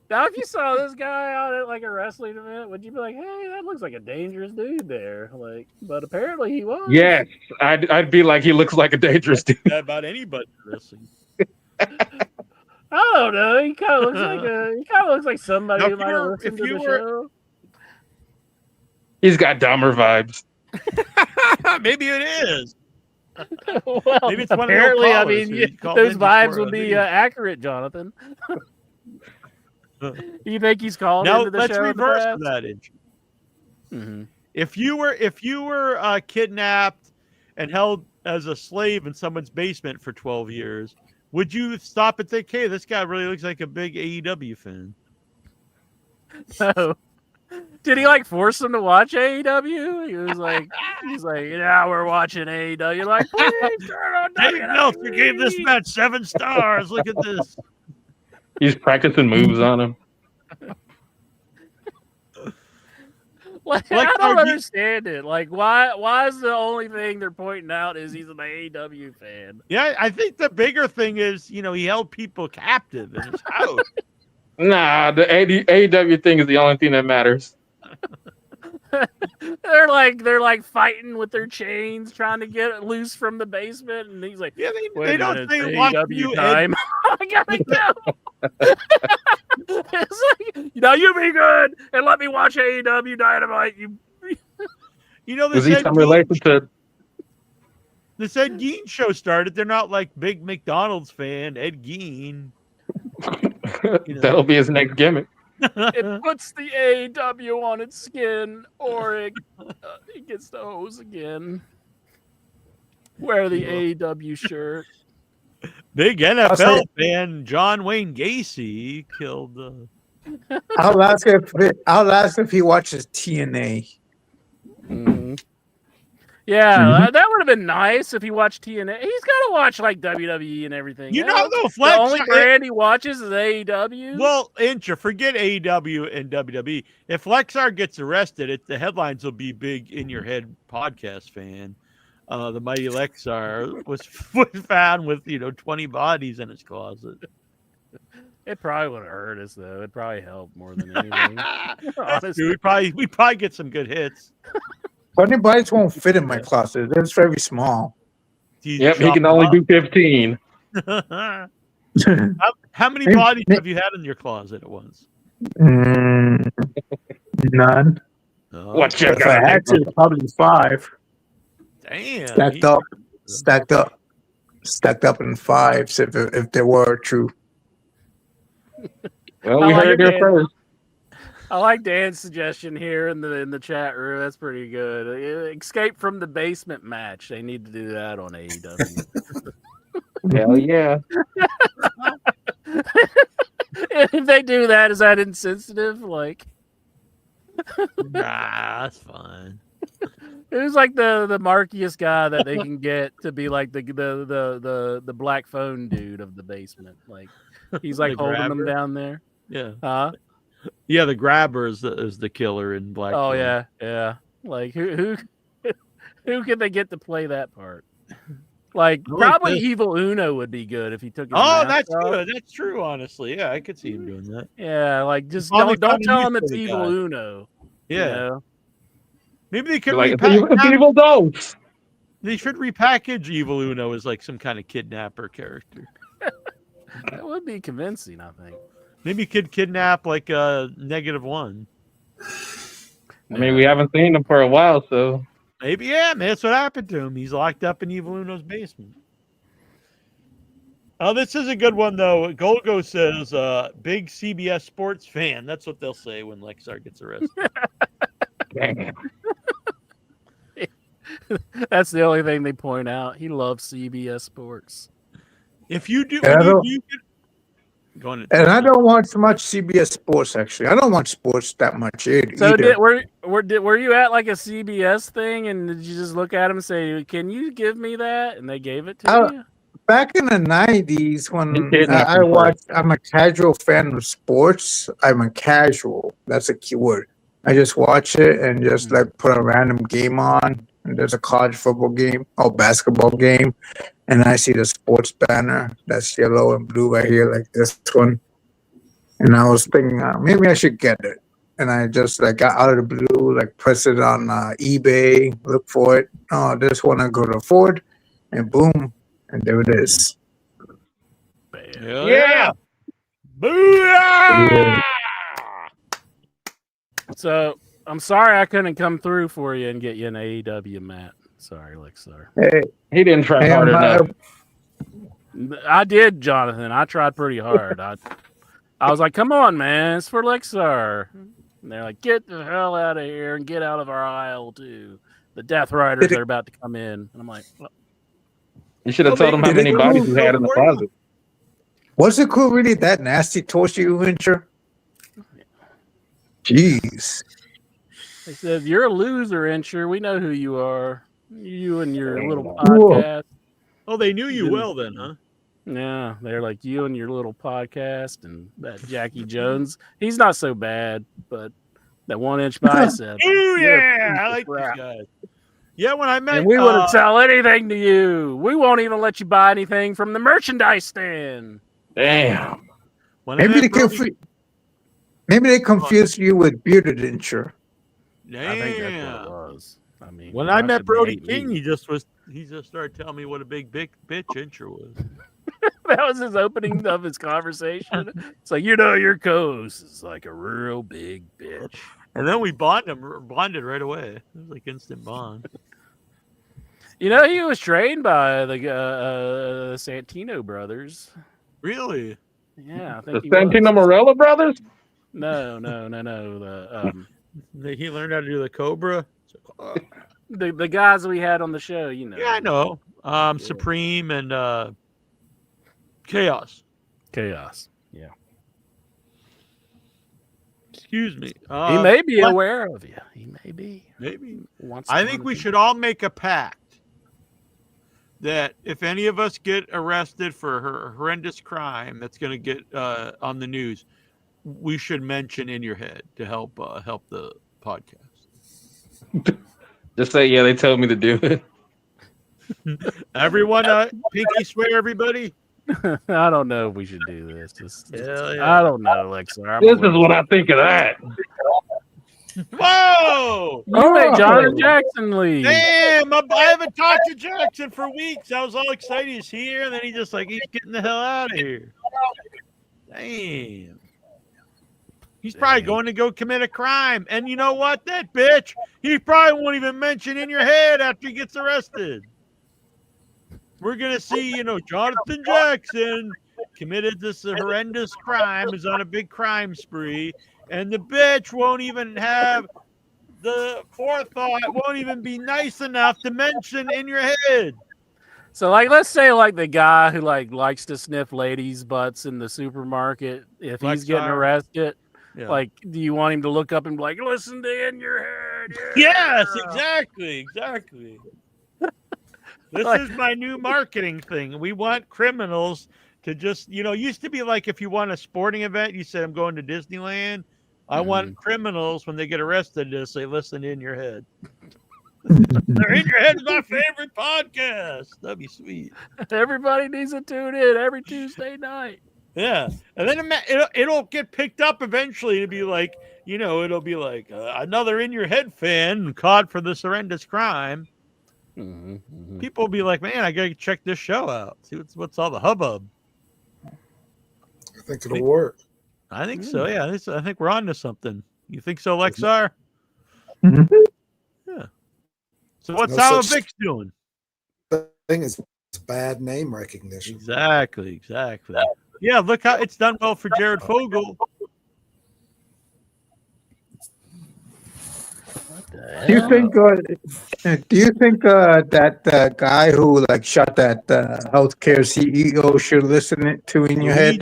Now, if you saw this guy out at like a wrestling event, would you be like, "Hey, that looks like a dangerous dude there"? Like, but apparently he was. Yes, I'd be like, he looks like a dangerous dude. About anybody wrestling. I don't know. He kind of looks like somebody Now, who might have listened to the show. He's got Dahmer vibes. Maybe it is. Well, Maybe it's one of the apparently, I callers mean, who called those in vibes before, would be maybe. accurate, Jonathan. You think he's called Now into the let's show? reverse that. Mm-hmm. If you were kidnapped and held as a slave in someone's basement for 12 years, would you stop and think, "Hey, this guy really looks like a big AEW fan"? No. Did he like force him to watch AEW? He's like, yeah, we're watching AEW. You're like, please turn on Dave WWE. Meltzer gave this match 7 stars. Look at this. He's practicing moves on him. Like, I don't understand it. Like, why is the only thing they're pointing out is he's an AEW fan? Yeah, I think the bigger thing is, he held people captive in his house. Nah, the AEW thing is the only thing that matters. They're like fighting with their chains, trying to get loose from the basement, and he's like, Yeah, "Wait they a don't minute, say it's watch AEW you time. I gotta go." It's like, you be good and let me watch AEW Dynamite. Was he some relation to? This Ed Gein show started. They're not like big McDonald's fan, Ed Gein. That'll be his next gimmick. It puts the AEW on its skin, or it gets the O's again. Wear the AEW shirt. Big NFL fan John Wayne Gacy killed. I'll ask if he watches TNA. Mm-hmm. Yeah, that would have been nice if he watched TNA. He's got to watch like WWE and everything. You know, though, the Flex, only brand he watches is AEW. Well, Incher, forget AEW and WWE. If Lexar gets arrested, the headlines will be big in your head. Podcast fan, the mighty Lexar was found with 20 bodies in his closet. It probably would have hurt us though. It probably helped more than anything. Honestly, we probably get some good hits. 20 bodies won't fit in my closet. It's very small. Yep, he can only do 15. How many bodies have you had in your closet at once? None. Oh. What you If I had to, probably 5. Damn. Stacked up in 5s if they were true. Well, we heard it here first. I like Dan's suggestion here in the chat room. That's pretty good. Escape from the basement match. They need to do that on AEW. Hell yeah. If they do that, is that insensitive? Like, nah, that's fine. Who's like the markiest guy that they can get to be like the black phone dude of the basement? Like, he's like holding them down there. Yeah. Huh? Yeah, the grabber is the killer in Black. Oh yeah. Like who can they get to play that part? Like probably Evil Uno would be good if he took his mask that's off. good. That's true, honestly. Yeah, I could see him doing that. Yeah, like just Probably don't tell kinda him it's used to the Evil guy. Uno. Yeah. You know? Maybe they could Like, it's evil dogs. They should repackage Evil Uno as like some kind of kidnapper character. That would be convincing, I think. Maybe you could kidnap like a -1. I mean, we haven't seen him for a while, so Maybe, man, that's what happened to him. He's locked up in Evil Uno's basement. Oh, this is a good one, though. Golgo says, big CBS sports fan. That's what they'll say when Lexar gets arrested. damn. That's the only thing they point out. He loves CBS Sports. If you do, go on. And I don't watch much CBS Sports, actually. I don't watch sports that much either. So were you at like a CBS thing, and did you just look at him and say, "Can you give me that?" And they gave it to you? Back in the 90s, when I watched, I'm a casual fan of sports. I'm a casual. That's a key word. I just watch it and just like put a random game on. And there's a college football game or basketball game. And I see the sports banner that's yellow and blue right here, like this one. And I was thinking, maybe I should get it. And I just like got out of the blue, like press it on eBay, look for it. Oh, I just want to go to Ford, and boom, and there it is. Yeah. Booyah! So I'm sorry I couldn't come through for you and get you an AEW mat. Sorry, Lexar. Hey, he didn't try hard enough. I did, Jonathan. I tried pretty hard. I was like, come on, man. It's for Lexar. And they're like, get the hell out of here and get out of our aisle, too. The Death Riders are about to come in. And I'm like, well, you should have told him how many bodies you had in the closet. Was it cool really that nasty towards you, Venture? Jeez. They said, you're a loser, Incher. We know who you are. You and your little podcast. Oh, they knew you well then, huh? Yeah, they're like you and your little podcast and that Jackie Jones. He's not so bad, but that 1-inch bicep. Oh, yeah. I like these guys. Yeah, when I met... And we wouldn't sell anything to you. We won't even let you buy anything from the merchandise stand. Damn. Maybe they confused you with Bearded Incher. Damn. I think that's what it was. I mean, when I met Brody King, he just started telling me what a big bitch Incher was. That was his opening of his conversation. It's like, your co-host is like a real big bitch. And then we bonded right away. It was like instant bond. He was trained by the Santino brothers. Really? Yeah, I The think he was. Santino Morella brothers? No. He learned how to do the Cobra. The guys we had on the show, you know. Yeah, I know. Supreme and Chaos. Chaos. Yeah. Excuse me. He may be aware of you. He may be. Maybe. Once I think we should all make a pact that if any of us get arrested for a horrendous crime that's going to get on the news, we should mention In Your Head to help the podcast. Just say, yeah, they told me to do it. Everyone, pinky swear, everybody. I don't know if we should do this. Hell yeah. I don't know, Lexar. This is what I think of that. Whoa! You made Jonathan Jackson leave. Damn, I haven't talked to Jackson for weeks. I was all excited he's here, and then he's getting the hell out of here. Damn. He's probably going to go commit a crime. And you know what? That bitch, he probably won't even mention In Your Head after he gets arrested. We're going to see, Jonathan Jackson committed this horrendous crime, is on a big crime spree, and the bitch won't even have the forethought, won't even be nice enough to mention In Your Head. So, let's say, the guy who, likes to sniff ladies' butts in the supermarket, if he's getting arrested, do you want him to look up and be like, listen to In Your Head? Yeah. Yes, exactly. This is my new marketing thing. We want criminals to just, used to be like if you want a sporting event, you said, I'm going to Disneyland. I want criminals, when they get arrested, to say, listen to In Your Head. In Your Head is my favorite podcast. That'd be sweet. Everybody needs to tune in every Tuesday night. Yeah. And then it'll get picked up eventually. It'll be like, another In Your Head fan caught for this horrendous crime. People will be like, man, I got to check this show out. See what's all the hubbub. I think it'll work. I think so, yeah. I think we're on to something. You think so, Lexar? Yeah. So what's Sal Vic's doing? Thing is bad name recognition. Exactly. Yeah, look how it's done well for Jared Fogle. Do you think that the guy who shot that healthcare CEO should listen to In Your Head?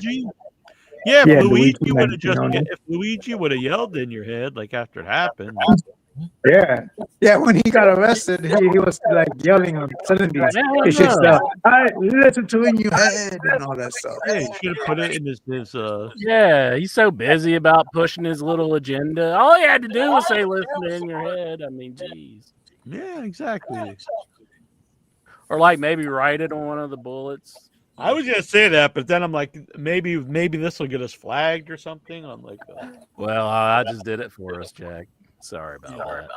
Yeah, if Luigi would have if Luigi would have yelled In Your Head after it happened. Yeah. When he got arrested, he was yelling on cylinders. He should say, "I listen to In Your Head" and all that stuff. Yeah, he should have put it in his. Yeah, he's so busy about pushing his little agenda. All he had to do was say, "Listen to In Your Head." I mean, geez. Yeah, exactly. Or maybe write it on one of the bullets. I was gonna say that, but then I'm like, maybe this will get us flagged or something. I'm like, well, I just did it for us, Jack. Sorry about that.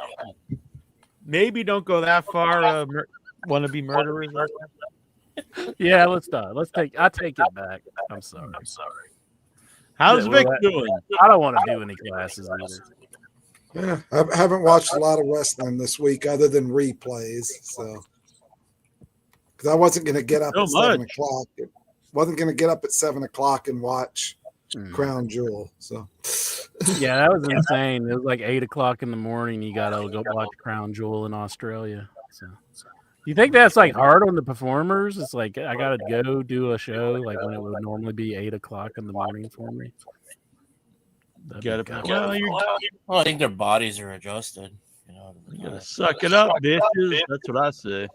Maybe don't go that far. Want to be murderers? Yeah, let's not. I take it back. I'm sorry. How's Vic doing? I don't want to do any classes either. Yeah, I haven't watched a lot of wrestling this week other than replays. So, because I wasn't going to get up at 7 o'clock. Wasn't going to get up at 7 o'clock and watch Crown Jewel. So, yeah, that was insane. It was 8 o'clock in the morning. You got to go watch Crown Jewel in Australia. So, you think that's hard on the performers? It's I got to go do a show when it would normally be 8 o'clock in the morning for me. I think their bodies are adjusted. You gotta suck it up, bitches. That's what I say.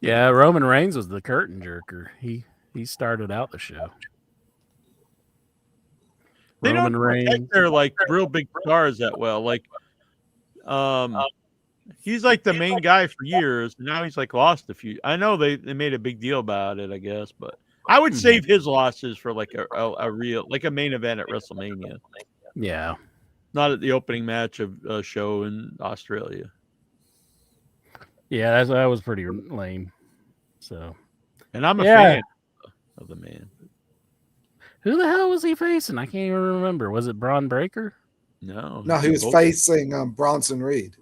Yeah, Roman Reigns was the curtain jerker. He started out the show. They don't protect their real big stars that well. He's the main guy for years. And now he's lost a few. I know they made a big deal about it, I guess, but I would save his losses for a real a main event at WrestleMania. Yeah, not at the opening match of a show in Australia. Yeah, that was pretty lame. So, and I'm a fan of the man. Who the hell was he facing? I can't even remember. Was it Braun Breaker? No, he was facing Bronson Reed.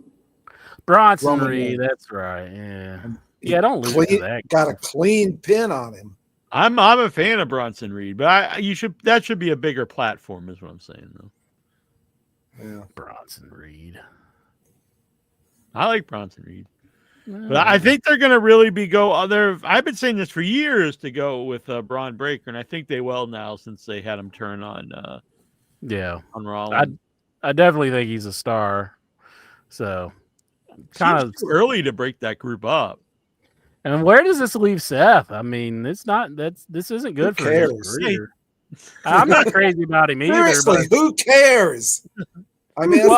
Bronson Reed, that's right. Yeah, don't lose to that. Got a clean pin on him. I'm a fan of Bronson Reed, but that should be a bigger platform, is what I'm saying, though. Yeah, Bronson Reed. I like Bronson Reed. But I think they're going to really I've been saying this for years to go with Braun Breaker, and I think they will now since they had him turn on on Rollins. I definitely think he's a star. So kind of too early to break that group up. And where does this leave Seth? I mean, this isn't good for his career. I'm not crazy about him either. Seriously, who cares? I mean,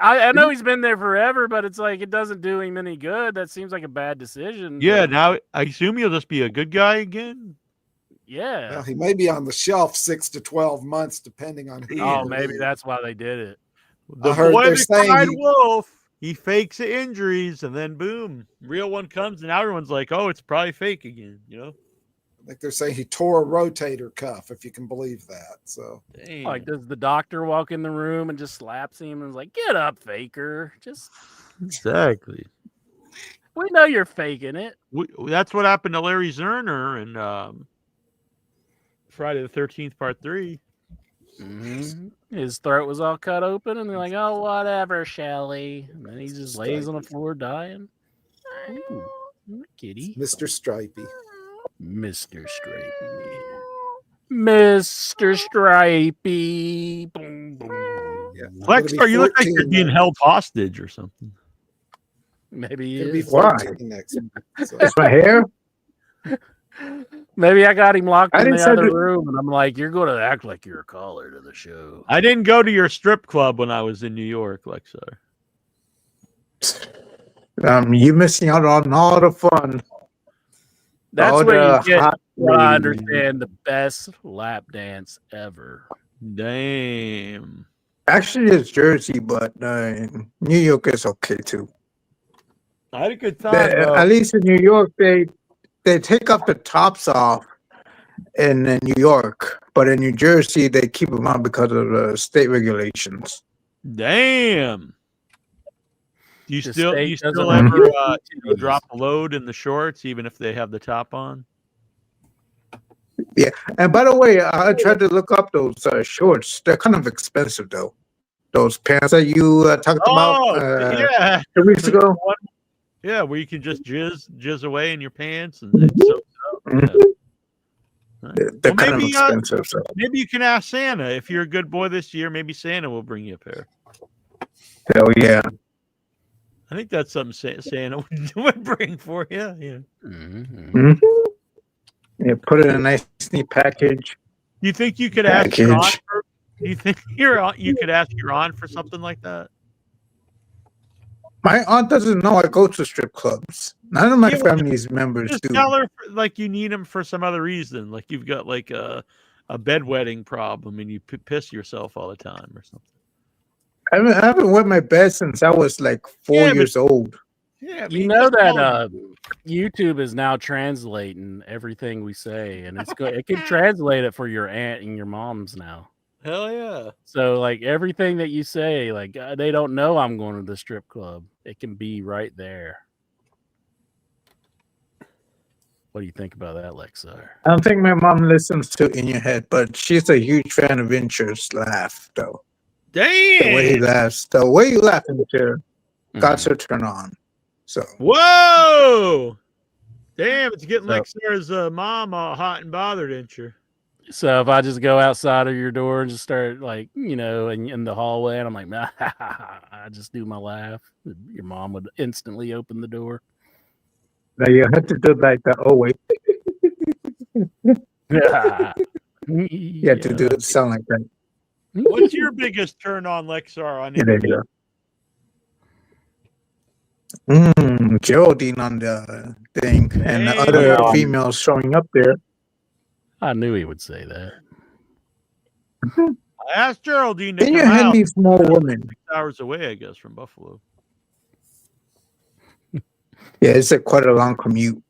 I know he's been there forever, but it's like it doesn't do him any good. That seems like a bad decision. Yeah, now I assume he'll just be a good guy again. Yeah. Well, he may be on the shelf 6 to 12 months, depending on who. Oh, maybe that's why they did it. The boy that cried wolf, he fakes the injuries, and then boom, real one comes, and now everyone's like, "Oh, it's probably fake again," you know. Like they're saying he tore a rotator cuff, if you can believe that. So, like, does the doctor walk in the room and just slaps him and is like, "Get up, faker"? Just exactly. We know you're faking it. That's what happened to Larry Zerner in Friday the 13th, Part 3. Mm-hmm. His throat was all cut open, and they're like, "Oh, whatever, Shelly." And then he just lays on the floor dying. Ooh, kitty, Mr. Stripey. Mr. Stripey. Mr. Stripey. Boom, boom. Yeah. Lexar, you look like you're being held hostage or something. Maybe It'll he be is. Why? next week, so. It's my hair. Maybe I got him locked I in didn't the say other that- room, and I'm like, "You're going to act like you're a caller to the show." I didn't go to your strip club when I was in New York, Lexar. You're missing out on all the fun. That's all where you the get, hot what I ladies. understand, the best lap dance ever. Damn. Actually, it's Jersey, but New York is okay too. I had a good time. though. At least in New York, they take off the tops off in New York, but in New Jersey, they keep them on because of the state regulations. Damn. Do you The still state doesn't ever have drop a load in the shorts, even if they have the top on? Yeah, and by the way, I tried to look up those shorts. They're kind of expensive, though. Those pants that you talked about yeah. 2 weeks ago. Yeah, where you can just jizz away in your pants and it's so Mhm. They're kind of expensive. So. Maybe you can ask Santa if you're a good boy this year. Maybe Santa will bring you a pair. Hell yeah. I think that's something Santa would bring for you. Yeah. Mm-hmm. Yeah, put it in a nice, neat package. Do you think you could ask your aunt for? Do you think you could ask your aunt for something like that? My aunt doesn't know I go to strip clubs. None of my family's members Just do. tell her like you need them for some other reason, like you've got like a bedwetting problem and you piss yourself all the time or something. I haven't wet my bed since I was like 4 years old. Yeah, You know that YouTube is now translating everything we say, and it can translate it for your aunt and your mom's now. Hell yeah! So like everything that you say, like they don't know I'm going to the strip club. It can be right there. What do you think about that, Lexar? I don't think my mom listens to In Your Head, but she's a huge fan of Incher's laugh, though. Damn! The way he laughs, the way you laugh, Incher, got her turn on. So. Whoa! Damn, it's getting Lexar's mom all hot and bothered, ain't you? So if I just go outside of your door and just start like, in the hallway, and I'm like, I just do my laugh, your mom would instantly open the door. Now you have to do like that. Oh wait. You have to do it sound like that. What's your biggest turn on, Lexar? On There you go. Geraldine on the thing, and the other females showing up there. I knew he would say that. I asked Geraldine to In come Your Head out. needs more women. 6 hours away, I guess, from Buffalo. Yeah, it's quite a long commute.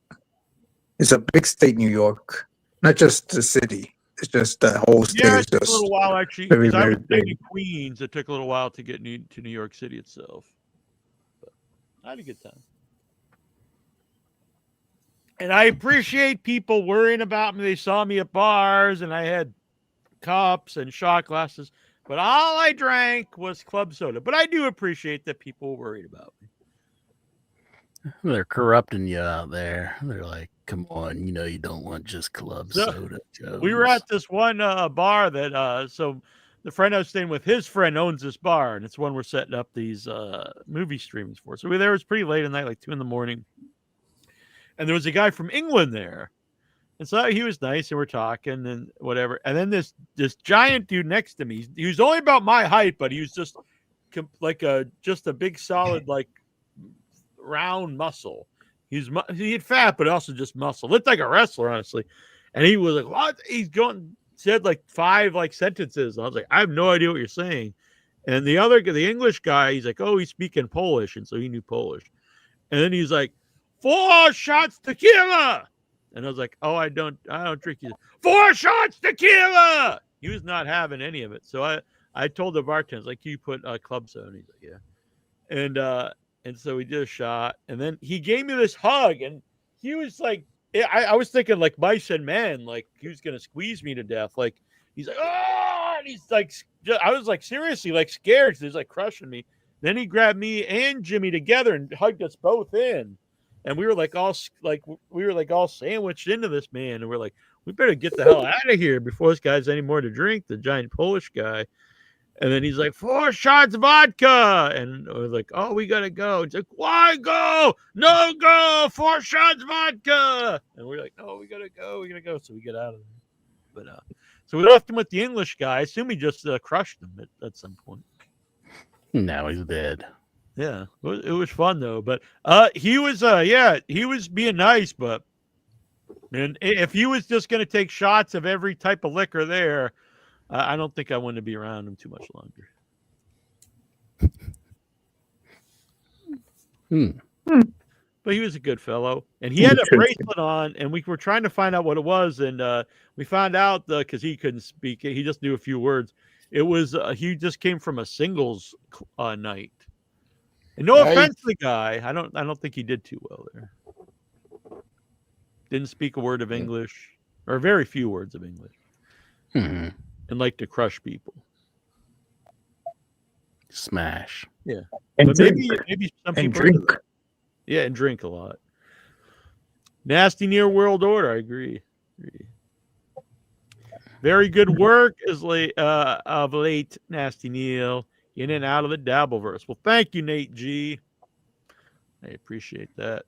It's a big state, New York. Not just the city. It's just the whole state. Yeah, is it took just a little while actually. very, Because I very was staying big. in Queens, it took a little while to get to New York City itself. But I had a good time. And I appreciate people worrying about me. They saw me at bars and I had cups and shot glasses, but all I drank was club soda. But I do appreciate that people were worried about me. They're corrupting you out there. They're like, come on, you don't want just club soda, Jones. We were at this one bar that, so the friend I was staying with, his friend owns this bar, and it's one we're setting up these movie streams for. So we were there. It was pretty late at night, like 2 a.m. And there was a guy from England there. And so he was nice, and we're talking and whatever. And then this giant dude next to me, he was only about my height, but he was just like a big, solid, like round muscle. He had fat, but also just muscle. Looked like a wrestler, honestly. And he was like, what? He's said like 5 like sentences. I was like, I have no idea what you're saying. And the English guy, he's like, oh, he's speaking Polish. And so he knew Polish. And then he's like, 4 shots tequila. And I was like, oh, I don't drink. 4 shots tequila. He was not having any of it. So I told the bartender, like, you put club soda. And he's like, yeah. And so we did a shot. And then he gave me this hug. And he was like, I was thinking like mice and men, like he was going to squeeze me to death. Like, he's like, oh, and he's like, I was like, seriously, like scared. He's like crushing me. Then he grabbed me and Jimmy together and hugged us both in. And we were like all sandwiched into this man. And we're like, we better get the hell out of here before this guy's any more to drink, the giant Polish guy. And then he's like, 4 shots vodka. And we're like, oh, we got to go. He's like, why go? No go. 4 shots vodka. And we're like, no, we got to go. We got to go. So we get out of there. But so we left him with the English guy. I assume he just crushed him at some point. Now he's dead. Yeah, it was fun though. But he was he was being nice. But man, if he was just going to take shots of every type of liquor there, I don't think I want to be around him too much longer. But he was a good fellow, and he had a bracelet on, and we were trying to find out what it was, and we found out because he couldn't speak it. He just knew a few words. It was he just came from a singles night. And no offense to the guy, I don't think he did too well there. Didn't speak a word of English, or very few words of English, and liked to crush people. Smash. Yeah, and but drink. maybe some And people drink. Yeah, and drink a lot. Nasty near world order. I agree. Very good work of late, Nasty Neil. In and out of the Dabbleverse. Well, thank you, Nate G. I appreciate that.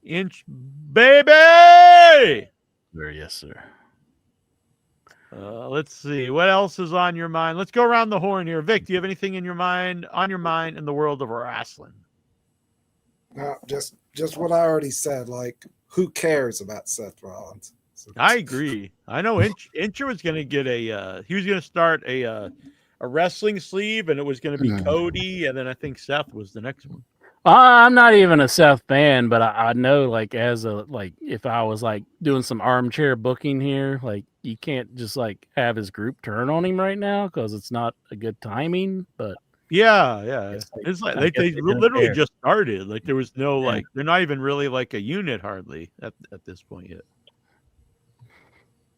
Inch baby. Yes, sir. Let's see. What else is on your mind? Let's go around the horn here. Vic, do you have anything on your mind in the world of wrestling? No, just what I already said. Like, who cares about Seth Rollins? So, I agree. I know Incher was going to get he was going to start a wrestling sleeve, and it was going to be Cody, and then I think Seth was the next one. I'm not even a Seth fan, but I know, like, if I was like doing some armchair booking here, like, you can't just like have his group turn on him right now because it's not a good timing. But yeah, it's like they literally just started. Like, there was no like, they're not even really like a unit hardly at this point yet.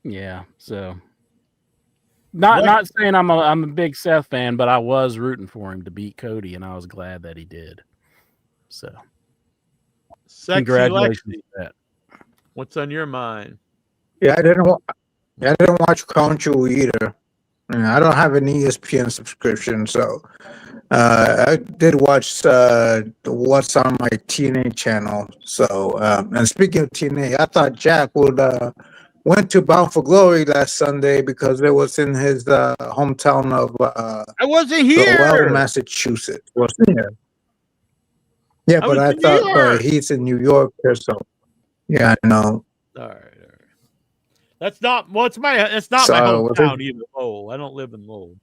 Yeah, so not saying I'm a big Seth fan, but I was rooting for him to beat Cody, and I was glad that he did. So, congratulations to that. What's on your mind? Yeah, I didn't watch Crunchyroll either. I don't have an ESPN subscription, so I did watch what's on my TNA channel. So, and speaking of TNA, I thought Jack would went to Bound for Glory last Sunday because it was in his hometown of I wasn't here, Lowell, Massachusetts. Wasn't here. Yeah, but I thought he's in New York or so. Yeah, I know. All right. That's not my hometown either. Lowell. I don't live in Lowell.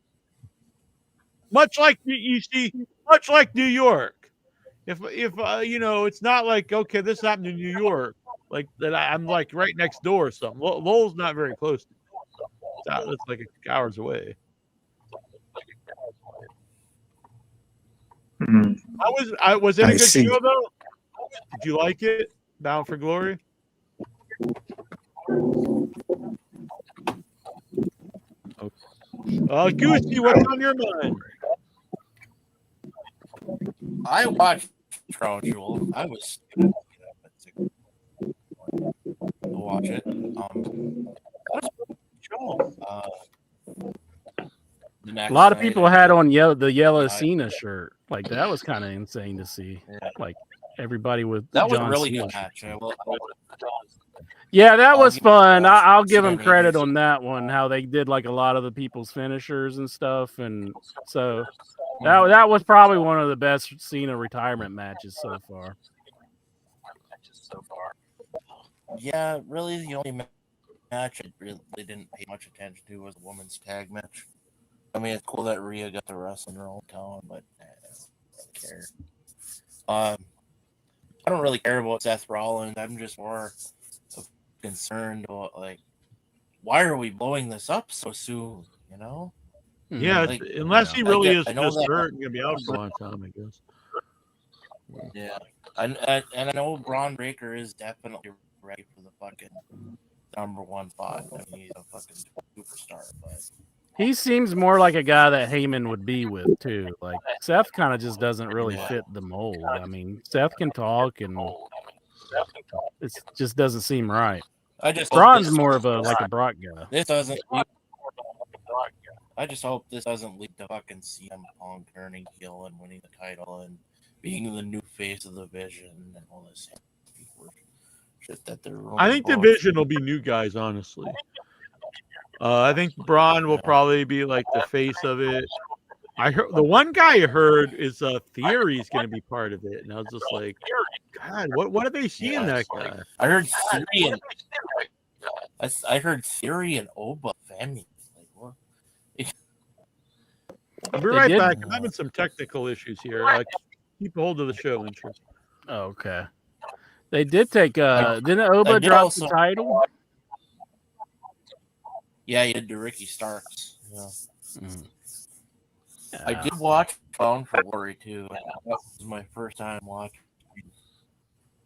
Much like you see, much like New York. If it's not like, okay, this happened in New York, like that I'm like right next door or something. Lowell's not very close to me. It's like hours away. Mm-hmm. Was it a good show though? Did you like it? Bound for Glory? Goosey, what's on your mind? I watched Crown Jewel. I was stupid to watch it. That was a good show. The A next lot of night, people I had did- on the yellow I- Cena shirt. Like that was kind of insane to see. Yeah. Like everybody with That was a John really Cena good shirts. match. Yeah, that I'll was give fun. that. I'll give them Cena credit needs- on that one. How they did like a lot of the people's finishers and stuff, and so that was probably one of the best Cena retirement matches so far. Yeah, really, the only match I really didn't pay much attention to was the women's tag match. I mean, it's cool that Rhea got to wrestle in her own town, but I don't care. I don't really care about Seth Rollins. I'm just more concerned about, like, why are we blowing this up so soon, you know? Yeah, Like, unless he really is I know just that- hurt and going to be out for a long time, I guess. Yeah. And I know Braun Breaker is definitely ready for the fucking #1 spot. I mean, he's a fucking superstar, but He seems more like a guy that Heyman would be with too. Like Seth kind of just doesn't really fit the mold. I mean, Seth can talk, and it just doesn't seem right. I just Braun's more of a Brock guy. This doesn't. I just hope this doesn't lead to fucking CM Punk turning heel and winning the title and being the new face of the Vision and all this shit that they're. I think the Vision will be new guys, honestly. I think Braun will probably be like the face of it. I heard the one guy I heard is Theory's going to be part of it, and I was just like, God, what do they see in that guy? I heard Theory and I heard Theory and Oba family. Like what? I'll be right back. I'm having some technical issues here. Keep a hold of the show, interest. Oh, okay. They did take. Didn't Oba drop the title? Yeah, he did to Ricky Starks. Yeah. I did watch Bound for Glory too. That was my first time watching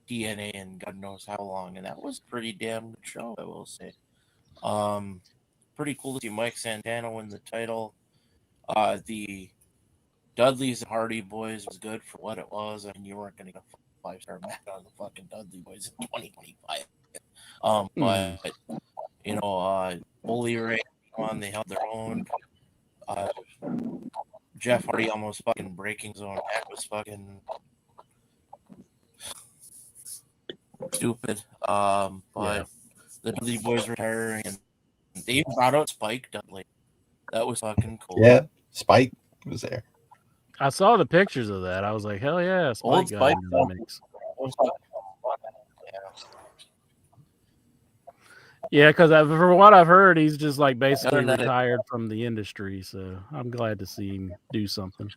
TNA in God knows how long, and that was a pretty damn good show, I will say. Pretty cool to see Mike Santana win the title. The Dudleys and Hardy Boys was good for what it was. I mean, you weren't going to get a 5-star match on the fucking Dudley Boys in 2025. But you know, Bully Ray on, they held their own. Jeff Hardy almost fucking breaking his own neck was fucking stupid. But the Dudley Boys retiring, and they even brought out Spike Dudley. That was fucking cool. Yeah, Spike was there. I saw the pictures of that. I was like, hell yeah, Old Spike Spike. got in the mix. Yeah, because for what I've heard, he's just like basically retired from the industry. So I'm glad to see him do something.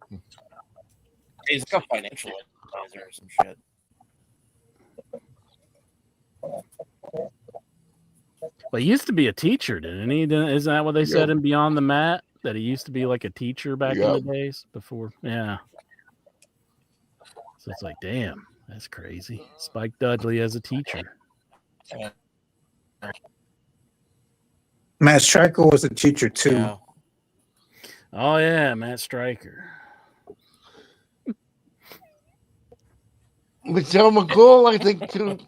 He's like a financial advisor or some shit. But he used to be a teacher, didn't he? Isn't that what they said in Beyond the Mat? That he used to be like a teacher back in the days before? Yeah. So it's like, damn, that's crazy. Spike Dudley as a teacher. Matt Striker was a teacher too. Yeah. Oh yeah, Matt Striker. Michelle McCool, I think too.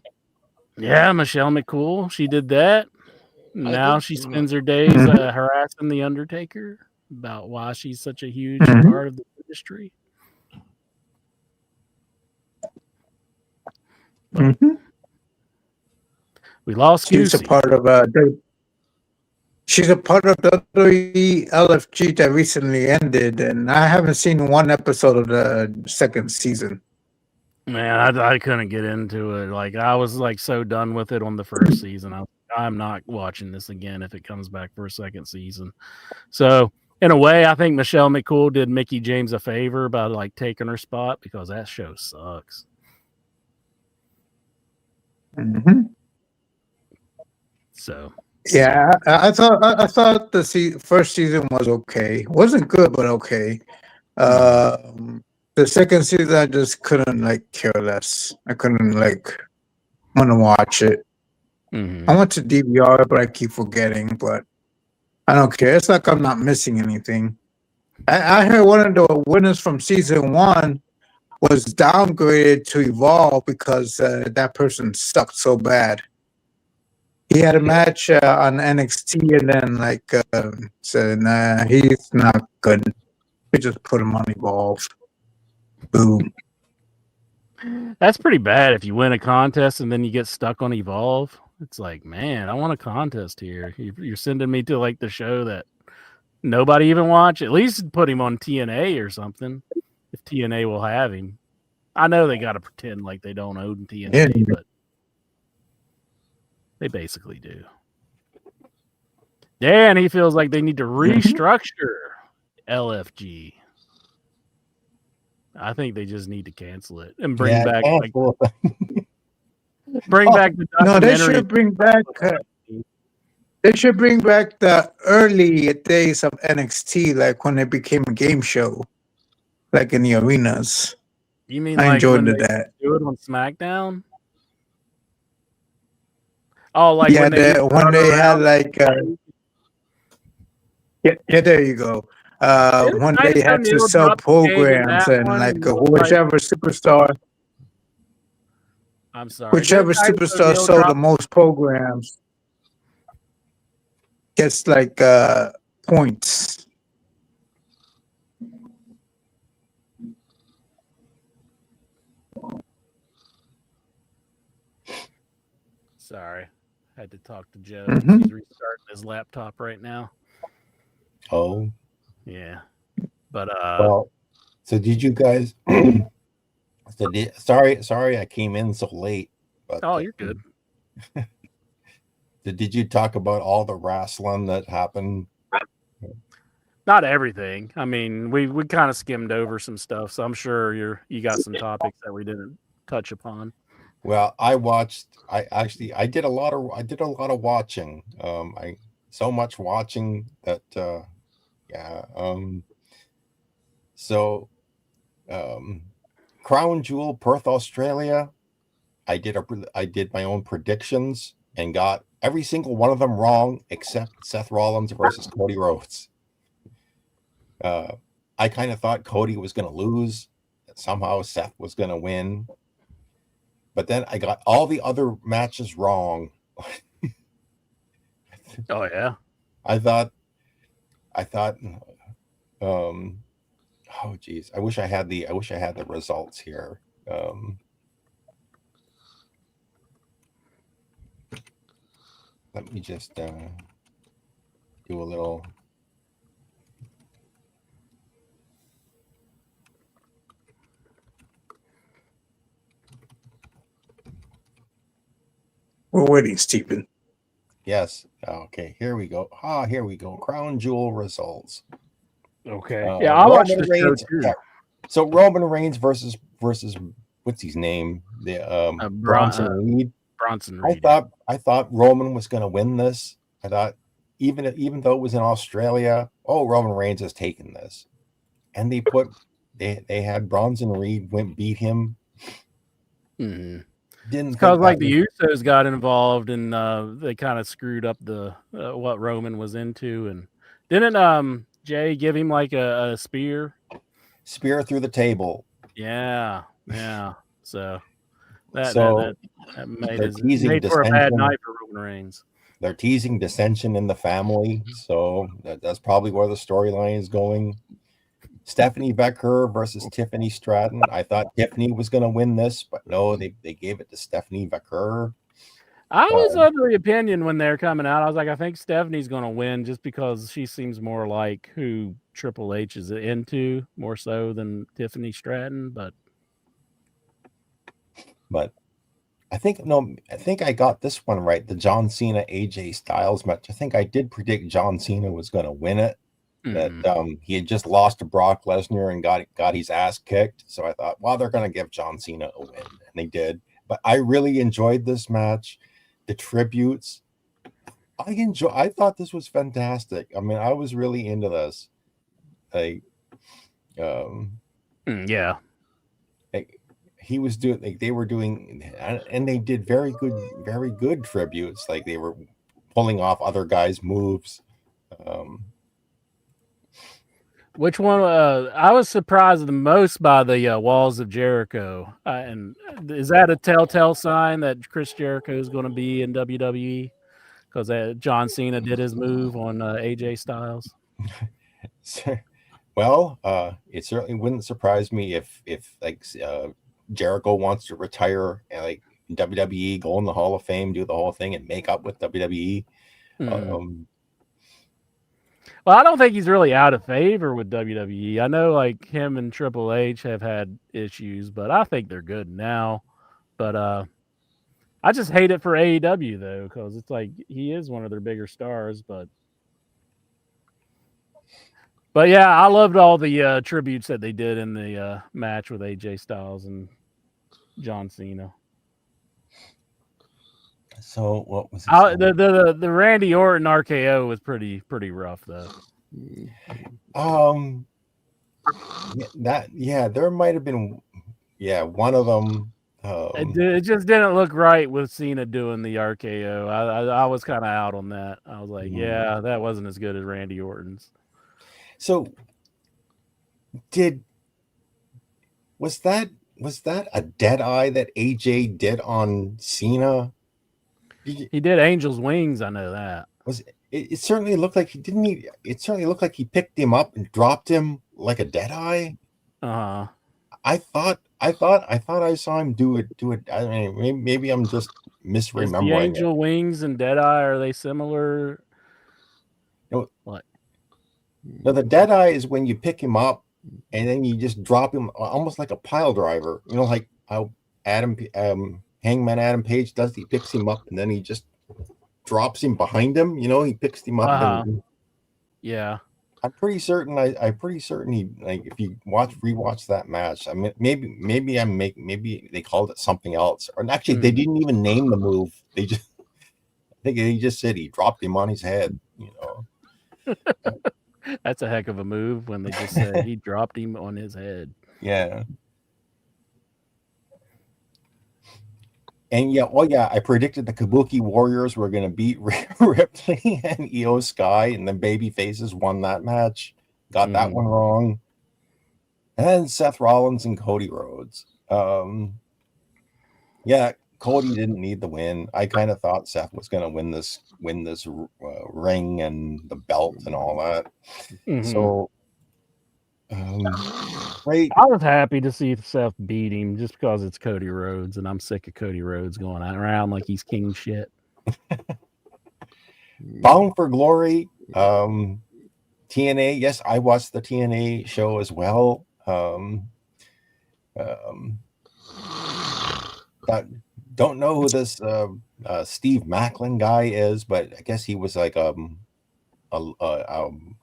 Yeah, Michelle McCool. She did that. Now she spends her days harassing the Undertaker about why she's such a huge part of the industry. We lost. She's a part of she's a part of the LFG that recently ended, and I haven't seen one episode of the second season. Man, I couldn't get into it. Like I was like so done with it on the first season. I'm not watching this again if it comes back for a second season. So in a way, I think Michelle McCool did Mickey James a favor by like taking her spot because that show sucks. So yeah, I thought the first season was okay. Wasn't good, but okay. The second season, I just couldn't like care less. I couldn't like want to watch it. Mhm. I want to DVR it, but I keep forgetting. But I don't care. It's like I'm not missing anything. I heard one of the winners from season 1 was downgraded to Evolve because that person sucked so bad. He had a match on NXT, and then said, "Nah, he's not good." We just put him on Evolve. Boom. That's pretty bad if you win a contest and then you get stuck on Evolve. It's like, man, I want a contest here. You're sending me to like the show that nobody even watch. At least put him on TNA or something. If TNA will have him, I know they got to pretend like they don't own TNA, Yeah. but they basically do. Yeah, and he feels like they need to restructure LFG. I think they just need to cancel it and bring back like bring back the No, they documentary. should bring back. They should bring back the early days of NXT, like when it became a game show, like in the arenas. You mean I like enjoyed when they that. do it on SmackDown? Oh, like Yeah, when they when they had like yeah, there you go. When they had to sell programs and like whichever superstar, I'm sorry, whichever didn't Titus superstar O'Neil sold drop- the most programs gets like points. Sorry, had to talk to Joe. Mhm. He's restarting his laptop right now. Oh, Yeah, but well. So did you guys? Sorry, I came in so late. But oh, you're good. Did you talk about all the wrestling that happened? Not everything. I mean, we kind of skimmed over some stuff, so I'm sure you got some topics that we didn't touch upon. Well, I did a lot of watching. I so much watching that so Crown Jewel, Perth, Australia. I did my own predictions and got every single one of them wrong except Seth Rollins versus Cody Rhodes. I kind of thought Cody was going to lose. Somehow Seth was going to win. But then I got all the other matches wrong. Oh yeah. I thought oh geez. I wish I had the results here. Let me just do a little. We're waiting, Stephen. Yes. Okay. Here we go. Here we go. Crown Jewel results. Okay. Yeah, I watched the show Reigns, too. yeah. So Roman Reigns versus what's his name? The Bronson Reed. Bronson Reed. I thought Roman was going to win this. I thought even though it was in Australia, Roman Reigns has taken this, and they had Bronson Reed beat him. Mm-hmm. Didn't because like the Usos got involved and they kind of screwed up the what Roman was into, and didn't Jay give him like a spear through the table? Yeah. So that made for a bad night for Roman Reigns. They're teasing dissension in the family, so that's probably where the storyline is going. Stephanie Becker versus Tiffany Stratton. I thought Tiffany was going to win this, but no, they gave it to Stephanie Becker. I was of the opinion when they're coming out, I was like, I think Stephanie's going to win just because she seems more like who Triple H is into, more so than Tiffany Stratton. But I think I got this one right. The John Cena AJ Styles match. I think I did predict John Cena was going to win it. That he had just lost to Brock Lesnar and got his ass kicked. So I thought, well, they're going to give John Cena a win, and they did. But I really enjoyed this match. The tributes, I thought this was fantastic. I mean, I was really into this. he was doing, like, they were doing, and they did very good tributes. Like, they were pulling off other guys' moves. Which one? I was surprised the most by the Walls of Jericho. And is that a telltale sign that Chris Jericho is going to be in WWE? Because John Cena did his move on AJ Styles. Well, it certainly wouldn't surprise me if like Jericho wants to retire and like WWE, go in the Hall of Fame, do the whole thing, and make up with WWE. Well, I don't think he's really out of favor with WWE. I know like him and Triple H have had issues, but I think they're good now. But I just hate it for AEW though, because it's like he is one of their bigger stars. But yeah, I loved all the tributes that they did in the match with AJ Styles and John Cena. So what was the Randy Orton RKO was pretty rough though. There might have been one of them. It just didn't look right with Cena doing the RKO. I was kind of out on that. I was like, yeah, that wasn't as good as Randy Orton's. So was that a dead eye that AJ did on Cena? He did Angel's Wings. I know that. It certainly looked like it certainly looked like he picked him up and dropped him like a dead eye. I thought I saw him do it. I mean, maybe I'm just misremembering. The Angel Wings and Deadeye, are they similar? What? No, the Deadeye is when you pick him up and then you just drop him almost like a pile driver. You know, like how Hangman Adam Page does. He picks him up and then he just drops him behind him. You know, he picks him up. Yeah. I'm pretty certain. I'm pretty certain he, like, if you rewatch that match. I mean, maybe they called it something else, or actually they didn't even name the move. I think he just said he dropped him on his head. You know, that's a heck of a move when they just said he dropped him on his head. Yeah. And I predicted the Kabuki Warriors were going to beat Ripley and Io Sky, and the baby faces won that match. Got that one wrong. And then Seth Rollins and Cody Rhodes. Cody didn't need the win. I kind of thought Seth was going to win this ring and the belt and all that. So. Great. I was happy to see Seth beat him just because it's Cody Rhodes, and I'm sick of Cody Rhodes going around like he's king shit. Bound for Glory, TNA. Yes, I watched the TNA show as well. Don't know who this Steve Macklin guy is, but I guess he was like a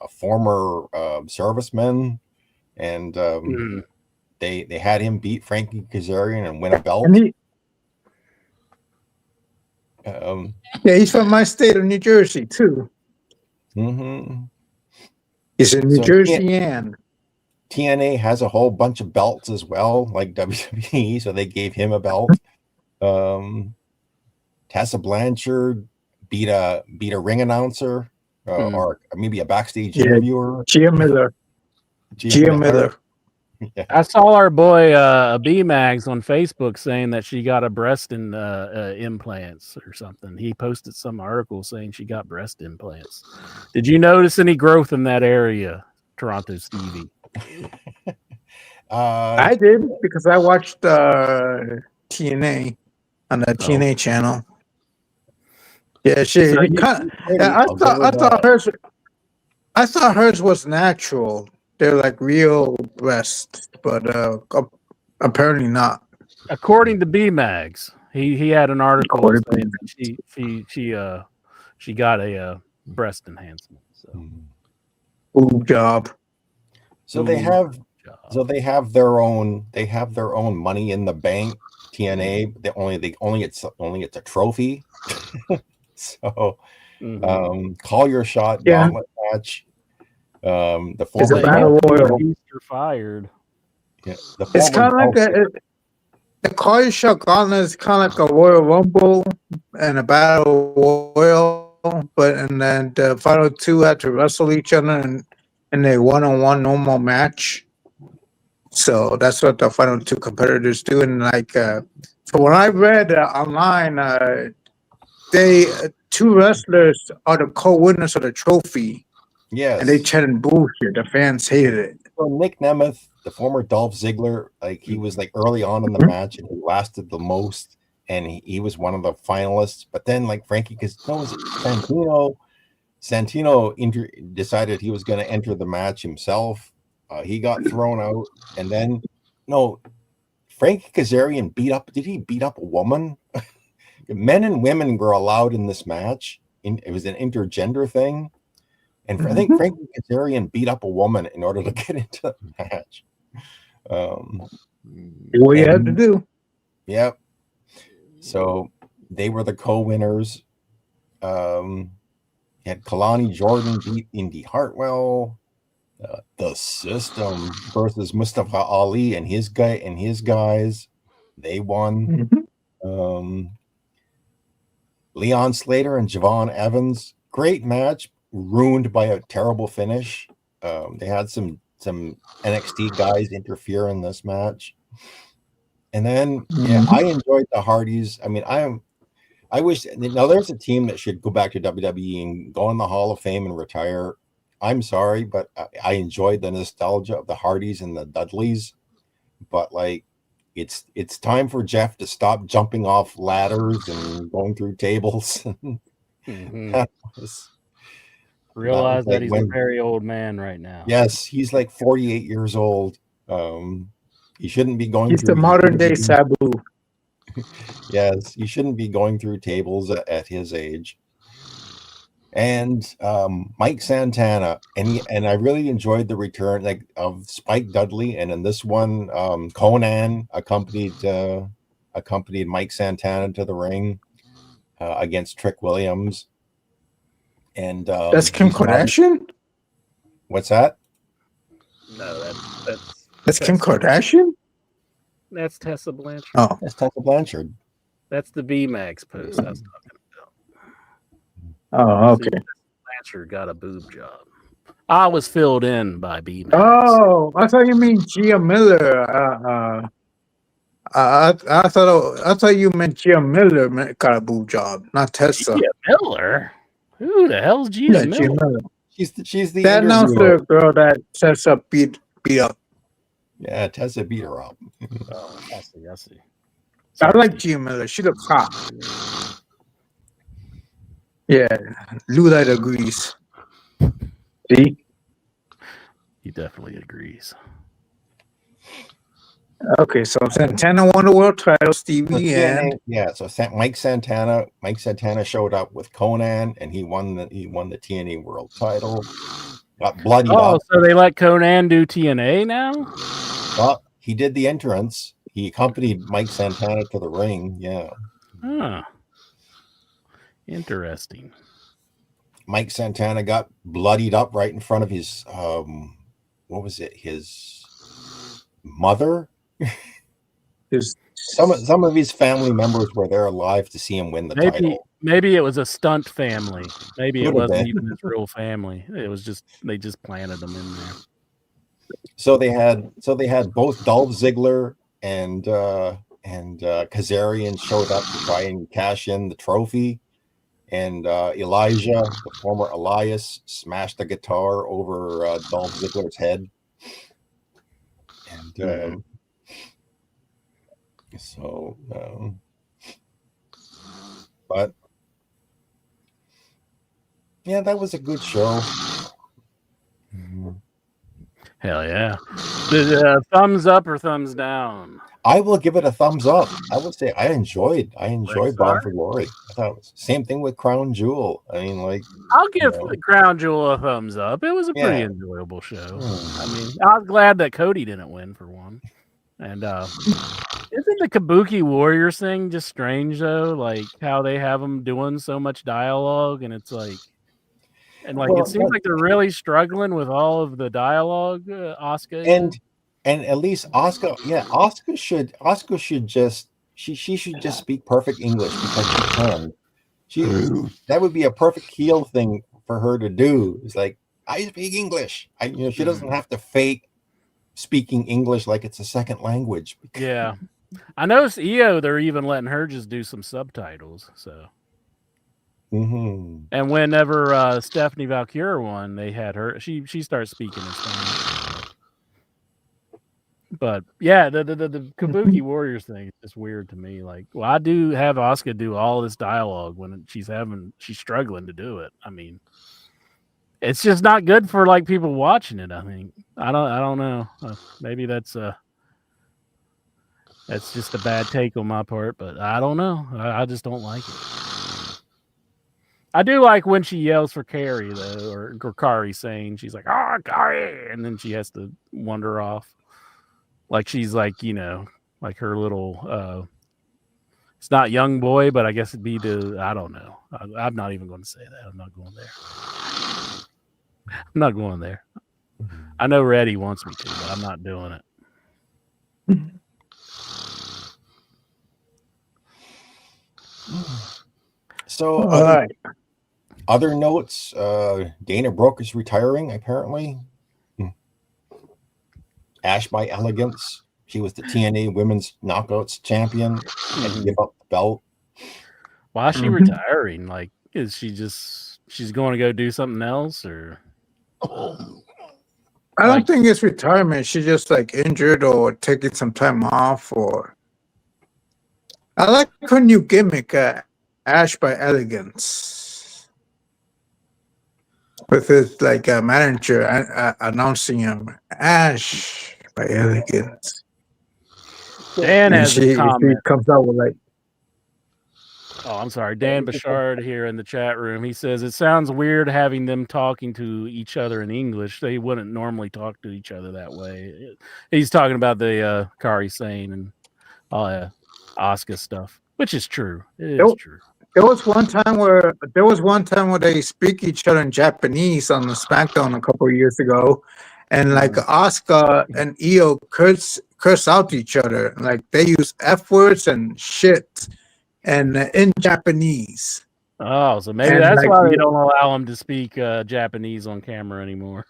former serviceman. And they had him beat Frankie Kazarian and win a belt. He's from my state of New Jersey too. He's in New Jersey, and TNA has a whole bunch of belts as well, like WWE. So they gave him a belt. Tessa Blanchard beat a ring announcer or maybe a backstage interviewer. Gia Miller. Yeah. I saw our boy B-Mags on Facebook saying that she got a breast implants or something. He posted some article saying she got breast implants. Did you notice any growth in that area, Toronto Stevie? I did, because I watched TNA on the TNA channel. Yeah, I thought hers was natural. They're like real breasts, but apparently not. According to B-Mags, he had an article saying that she got a breast enhancement. So, ooh, job. So they have their own money in the bank. TNA, it's a trophy. So call your shot gauntlet match. The former battle royal. You're fired. Yeah, it's kind of like The Cardi Shot Gauntlet is kind of like a Royal Rumble and a Battle Royal, and then the final two had to wrestle each other in a one-on-one normal match. So that's what the final two competitors do. And so when I read online, they two wrestlers are the co-winners of the trophy. Yes. And they chatted bullshit. The fans hated it. So Nick Nemeth, the former Dolph Ziggler, he was early on in the match and he lasted the most, and he was one of the finalists. But then Frankie, because Santino decided he was going to enter the match himself. He got thrown out, and then Frankie Kazarian Did he beat up a woman? Men and women were allowed in this match. It was an intergender thing. And I think Frankie Kazarian beat up a woman in order to get into the match. What you had to do. Yep. So they were the co-winners. You had Kalani Jordan beat Indy Hartwell. The System versus Mustafa Ali and his guys. They won. Leon Slater and Javon Evans. Great match. Ruined by a terrible finish. They had some NXT guys interfere in this match, and then I enjoyed the Hardys. I mean, I wish there's a team that should go back to WWE and go in the Hall of Fame and retire. I'm sorry, but I enjoyed the nostalgia of the Hardys and the Dudleys, but it's time for Jeff to stop jumping off ladders and going through tables. Realize that he's a very old man right now. Yes, he's 48 years old. He shouldn't be going. He's the modern day Sabu. Yes, he shouldn't be going through tables at his age. And Mike Santana, and I really enjoyed the return of Spike Dudley, and in this one, Conan accompanied Mike Santana to the ring against Trick Williams. And that's Kim Kardashian? What's that? No, that's Kim Kardashian? That's Tessa Blanchard. Oh, that's Tessa Blanchard. That's the VMAX post I was talking about. Oh, okay. Blanchard got a boob job. I was filled in by BMAX. Oh, I thought you mean Gia Miller. I thought you meant Gia Miller got a boob job, not Tessa. Gia Miller? Who the hell's Gia Miller? She's the that announcer girl that Tessa beat up. Yeah, Tessa beat her up. Oh, I see. I like Gia Miller. She looks hot. Yeah, Ludite agrees. See? He definitely agrees. Okay, so Santana won the world title, Stevie, and so Mike Santana showed up with Conan, and he won the TNA world title. Got bloodied up. Oh, so they let Conan do TNA now? Well, he did the entrance. He accompanied Mike Santana to the ring. Yeah. Huh. Interesting. Mike Santana got bloodied up right in front of his his mother. Some of his family members were there alive to see him win the title. Maybe it was a stunt family. Maybe it wasn't even his real family. It was just they just planted them in there. So they had both Dolph Ziggler and Kazarian showed up to try and cash in the trophy. And Elijah, the former Elias, smashed the guitar over Dolph Ziggler's head. And but yeah, that was a good show. Hell yeah. Thumbs up or thumbs down? I will give it a thumbs up. I would say I enjoyed Bound for Glory. I thought it was same thing with Crown Jewel. I mean, I'll give Crown Jewel a thumbs up. It was a pretty enjoyable show. I mean, I was glad that Cody didn't win for one. And isn't the Kabuki Warriors thing just strange though? Like how they have them doing so much dialogue, and it's like, it seems like they're really struggling with all of the dialogue. Asuka and And at least Oscar should just she should just speak perfect English because she can. That would be a perfect heel thing for her to do. It's like, I speak English. She doesn't have to fake speaking English like it's a second language. Yeah. I noticed EO, they're even letting her just do some subtitles. So, Mm-hmm. and whenever Stephanie Valkyrie won, they had her. She started speaking in Spanish. But yeah, the Kabuki Warriors thing is just weird to me. Like, well, I do have Asuka do all this dialogue when she's struggling to do it. I mean, it's just not good for like people watching it. I think I don't know. Maybe that's just a bad take on my part, but I don't know. I just don't like it. I do like when she yells for Carrie though, or Kari saying she's like, "Oh, Kari," and then she has to wander off. Like she's like, like her little it's not young boy, but I guess it'd be I don't know. I'm not even going to say that. I'm not going there. I'm not going there. I know Reddy wants me to, but I'm not doing it. So other notes, Dana Brooke is retiring apparently. Ash by Elegance. She was the TNA Women's Knockouts champion and give up the belt. Why is she retiring? Like, is she's going to go do something else, or? I don't think it's retirement. She's just like injured or taking some time off. Or I like her new gimmick, Ash by Elegance, with his like manager announcing him, Ash by Elegance. Dan has a comment. She comes out with like, oh, I'm sorry, Dan Bouchard here in the chat room. He says it sounds weird having them talking to each other in English. They wouldn't normally talk to each other that way. He's talking about the Kari Sane and Asuka stuff, which is true. It is true. There was one time where they speak each other in Japanese on the SmackDown a couple of years ago, and like Asuka and Io curse out each other. Like they use F words and shit, and in Japanese. Oh, so maybe that's why they don't allow them to speak Japanese on camera anymore.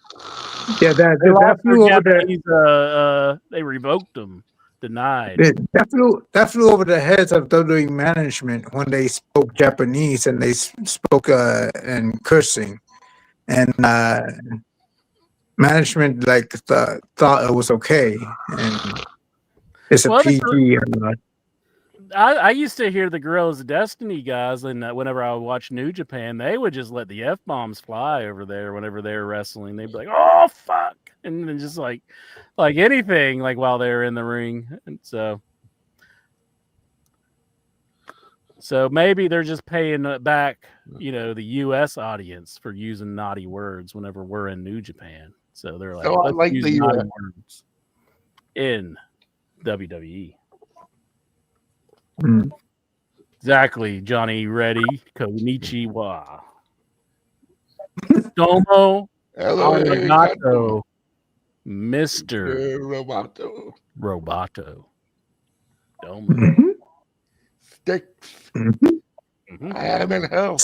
Yeah, that flew over there. They revoked them. Denied. That flew over the heads of WWE management when they spoke Japanese and they spoke in cursing, and management like thought it was okay, and it's a PG. I used to hear the Guerrillas of Destiny guys, and whenever I would watch New Japan, they would just let the F-bombs fly over there whenever they were wrestling. They'd be like, "Oh fuck," and then just like anything, like while they were in the ring. And so maybe they're just paying back, the U.S. audience for using naughty words whenever we're in New Japan. So they're like, let's use naughty words in WWE. Exactly, Johnny Reddy. Konnichiwa. Domo Arigato, Mr. Roboto. Domo. Sticks. I am in hell.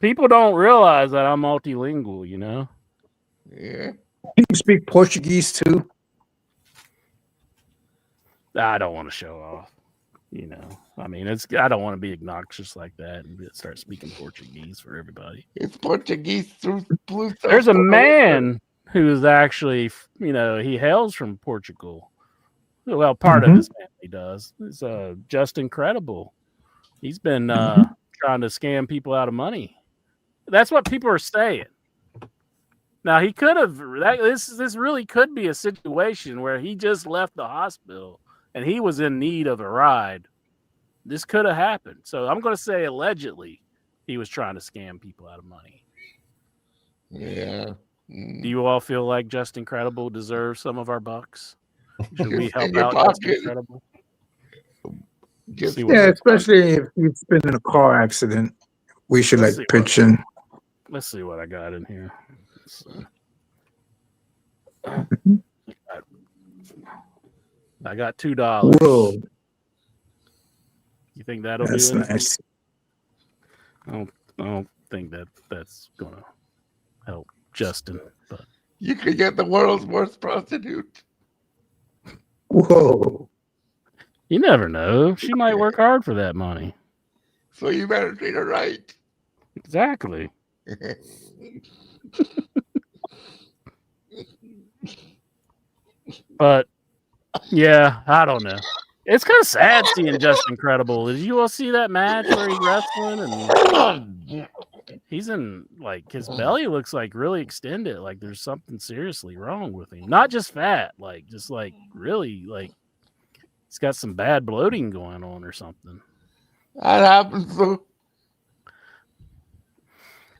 People don't realize that I'm multilingual, Yeah. You speak Portuguese too? I don't want to show off. I mean, I don't want to be obnoxious like that and start speaking Portuguese for everybody. It's Portuguese through blue. There's a man who's actually, he hails from Portugal. Well, part of his family does. It's just incredible. He's been trying to scam people out of money. That's what people are saying. Now he could have. This really could be a situation where he just left the hospital and he was in need of a ride. This could have happened. So I'm going to say allegedly he was trying to scam people out of money. Yeah. Do you all feel like Just Incredible deserves some of our bucks? Should we help out Just Incredible? Yeah, especially if he's been in a car accident. We should pitch in. Let's see what I got in here. I got $2. Whoa, You think that'll that's do it? nice. I don't think that's gonna help Justin. But You could get the world's worst prostitute. Whoa. you never know. She might work hard for that money. So you better treat her right. Exactly. But yeah, I don't know. It's kind of sad seeing Justin Credible. Did you all see that match where he's wrestling and he's in like his belly looks like really extended, like there's something seriously wrong with him. Not just fat, like just like really like he's got some bad bloating going on or something. That happens though.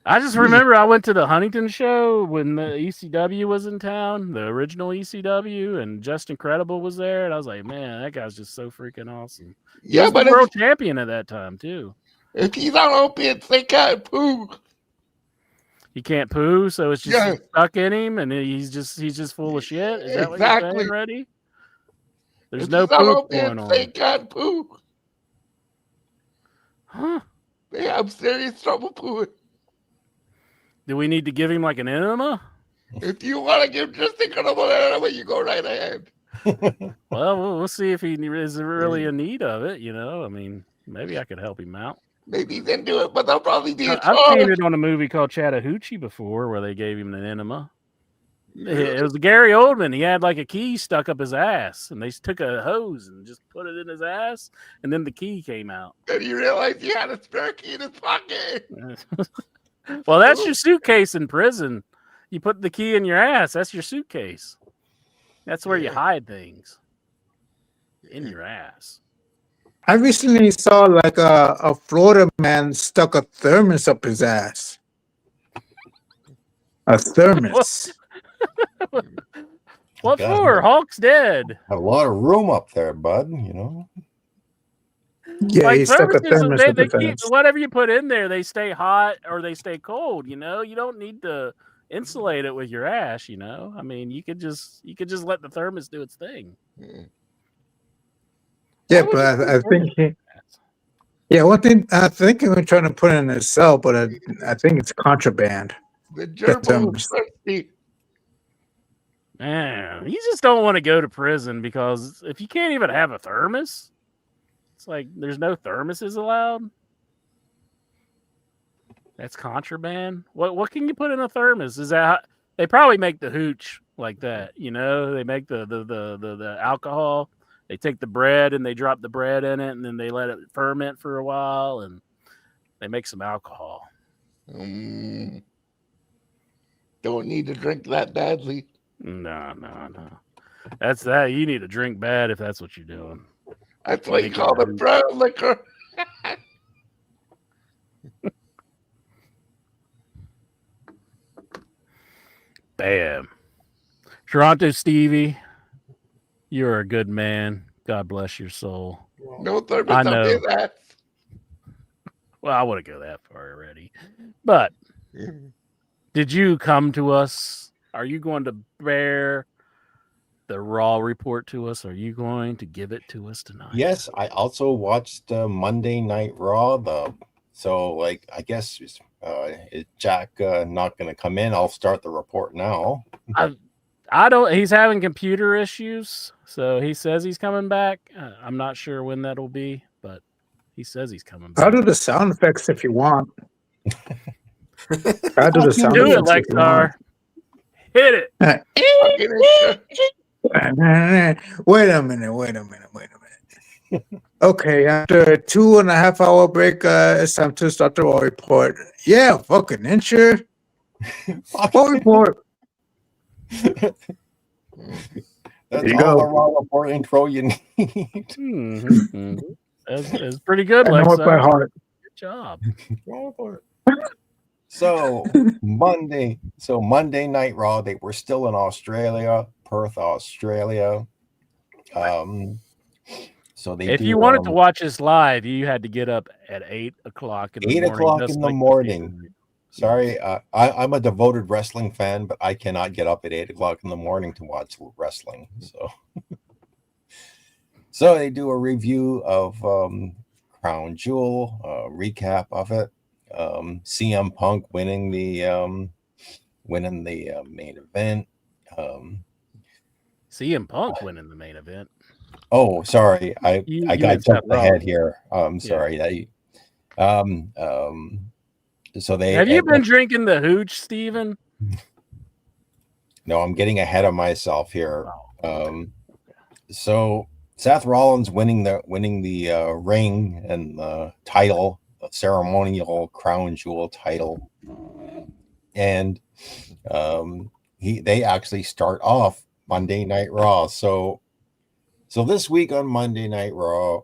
I just remember I went to the Huntington show when the ECW was in town, the original ECW, and Justin Credible was there, and I was like, man, that guy's just so freaking awesome. He was the world champion at that time too. If he's on opiates, they can't poo. He can't poo, so it's just stuck in him, and he's just full of shit. Is that what you're saying, Reddy? There's no poop going on. They can't poo. Huh? They have serious trouble pooing. Do we need to give him like an enema? If you want to give Justin Credible an enema, you go right ahead. Well, we'll see if he is really in need of it. You know, I mean, maybe I could help him out. Maybe he didn't do it, but they'll probably be. I've seen it on a movie called Chattahoochee before, where they gave him an enema. It was Gary Oldman. He had like a key stuck up his ass, and they took a hose and just put it in his ass, and then the key came out. And you realize he had a spare key in his pocket. Well, that's your suitcase in prison. You put the key in your ass. That's your suitcase. That's where you hide things. In your ass. I recently saw like a Florida man stuck a thermos up his ass. A thermos. What for? Hulk's dead. A lot of room up there, bud. You know. Yeah, like he stuck a thermos up his keep, ass. whatever you put in there, they stay hot or they stay cold. You know, you don't need to insulate it with your ass. You know, I mean, you could just let the thermos do its thing. Yeah, but I think one thing I think he was trying to put it in his cell, but I think it's contraband. The gerbil is thirsty. Man, you just don't want to go to prison because if you can't even have a thermos, it's like there's no thermoses allowed. That's contraband. What can you put in a thermos? Is that they probably make the hooch like that? You know, they make the alcohol. They take the bread and they drop the bread in it, and then they let it ferment for a while, and they make some alcohol. Don't need to drink that badly. No. That's that. You need to drink bad if that's what you're doing. That's what you call the brown liquor. Bam. Toronto Stevie, you're a good man. God bless your soul. No thermos I up know. his ass. Well, I wouldn't go that far already. But did you come to us? Are you going to bear the Raw report to us? Are you going to give it to us tonight? Yes, I also watched Monday Night Raw. I guess is Jack not going to come in? I'll start the report now. I don't. He's having computer issues, so he says he's coming back. I'm not sure when that'll be, but he says he's coming back. I'll do the sound effects if you want. I'll do the sound do it, effects. Lexar. Hit it. Wait a minute. Okay, after a 2.5 hour break, it's time to start the Raw report. Yeah, fucking insure. Raw report. That's There you all go. the Raw report intro you need. That's pretty good, I know it by Lexar. heart. Good job. Raw report. So Monday Night Raw, they were still in Australia, Perth, Australia. So they If you wanted to watch us live, you had to get up at 8 o'clock in the 8 morning. o'clock just in the like morning. Sorry, I'm a devoted wrestling fan, but I cannot get up at 8 o'clock in the morning to watch wrestling. So So they do a review of Crown Jewel, recap of it. CM Punk winning the main event. CM Punk winning the main event. Oh, sorry, I You got meant Seth jumped ahead Rollins. here. Sorry. So they have you been drinking the hooch, Steven? No, I'm getting ahead of myself here. So Seth Rollins winning the ring and the title, the ceremonial crown jewel title, and they actually start off Monday Night Raw. So this week on Monday Night Raw,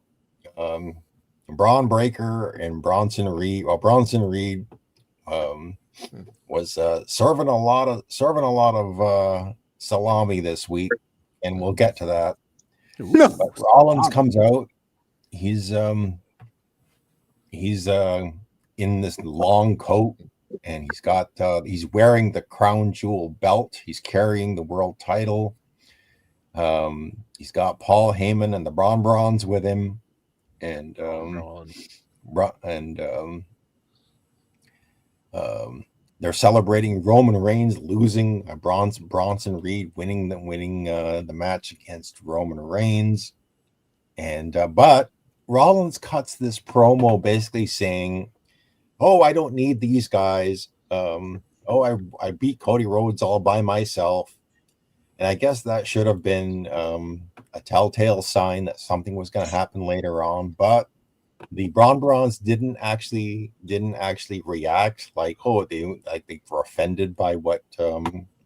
Braun Breaker and Bronson Reed. Well, Bronson Reed was serving a lot of salami this week, and we'll get to that. But Rollins comes out. He's in this long coat, and he's wearing the crown jewel belt. He's carrying the world title. He's got Paul Heyman and the Brawns with him, and they're celebrating Roman Reigns losing, Bronson Reed winning the match against Roman Reigns, and but Rollins cuts this promo basically saying, "Oh, I don't need these guys. I beat Cody Rhodes all by myself," and I guess that should have been a telltale sign that something was going to happen later on, but the Brawns didn't actually react like they were offended by what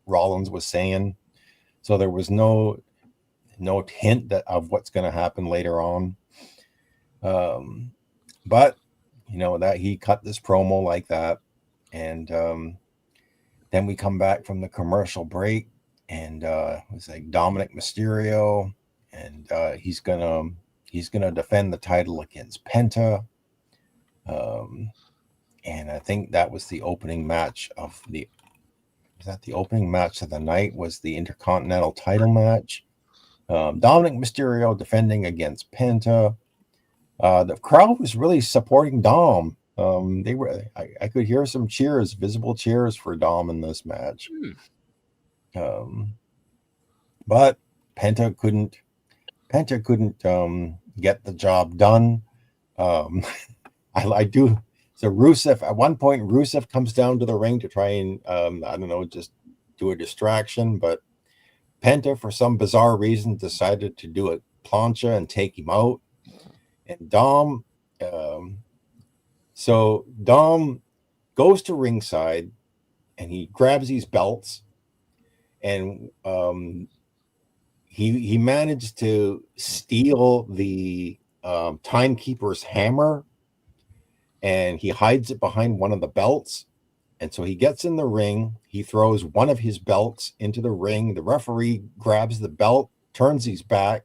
Rollins was saying. So there was no hint of what's going to happen later on. But that he cut this promo like that, and then we come back from the commercial break, and it was like Dominic Mysterio, and he's gonna defend the title against Penta, and I think that was the opening match of the. Was that the opening match of the night? Was the Intercontinental title match? Dominic Mysterio defending against Penta. The crowd was really supporting Dom. They were. I could hear some cheers, visible cheers for Dom in this match. But Penta couldn't get the job done. I do. So Rusev, at one point, Rusev comes down to the ring to try and just do a distraction, but Penta, for some bizarre reason, decided to do a plancha and take him out. And Dom, so Dom goes to ringside and he grabs these belts, and he managed to steal the timekeeper's hammer, and he hides it behind one of the belts. And so he gets in the ring, he throws one of his belts into the ring. The referee grabs the belt, turns his back.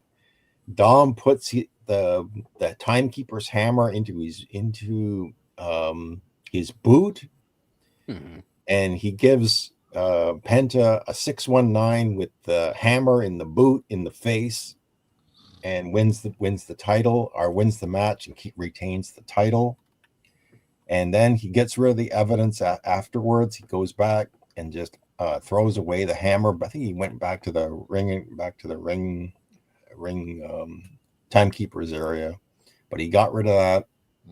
Dom puts the timekeeper's hammer into his boot, and he gives Penta a 619 with the hammer in the boot in the face, and wins the title, or wins the match, and retains the title. And then he gets rid of the evidence afterwards. He goes back and just throws away the hammer. But I think he went back to the ring timekeeper's area, but he got rid of that.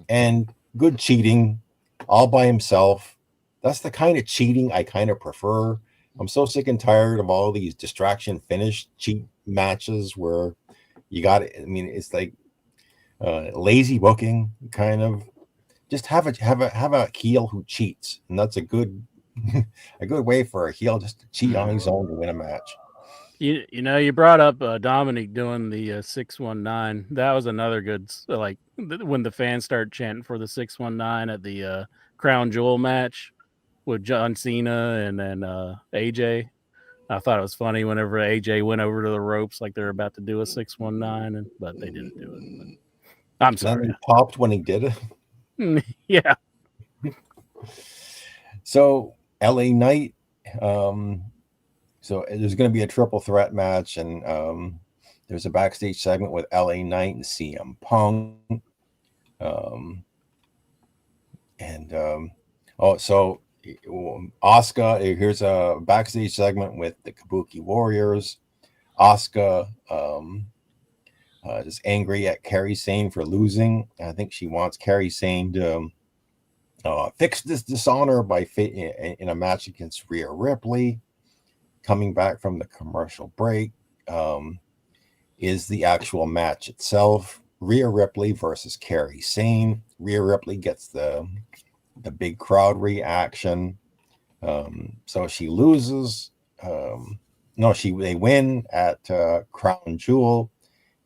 And good cheating all by himself. That's the kind of cheating I kind of prefer. I'm so sick and tired of all these distraction finish cheat matches where you got it. I mean, it's like lazy booking, kind of. Just have a heel who cheats, and that's a good way for a heel just to cheat on his own to win a match. You brought up Dominic doing the 619. That was another good, when the fans started chanting for the 619 at the Crown Jewel match with John Cena and then AJ. I thought it was funny whenever AJ went over to the ropes like they're about to do a 619, but they didn't do it. But I'm sorry. Then he popped when he did it. Yeah. So LA Knight. So there's going to be a triple threat match, and There's a backstage segment with LA Knight and CM Punk. So Asuka, here's a backstage segment with the Kabuki Warriors. Asuka is angry at Kairi Sane for losing. I think she wants Kairi Sane to fix this dishonor in a match against Rhea Ripley. Coming back from the commercial break is the actual match itself. Rhea Ripley versus Kairi Sane. Rhea Ripley gets the big crowd reaction. So she loses. They win at Crown Jewel.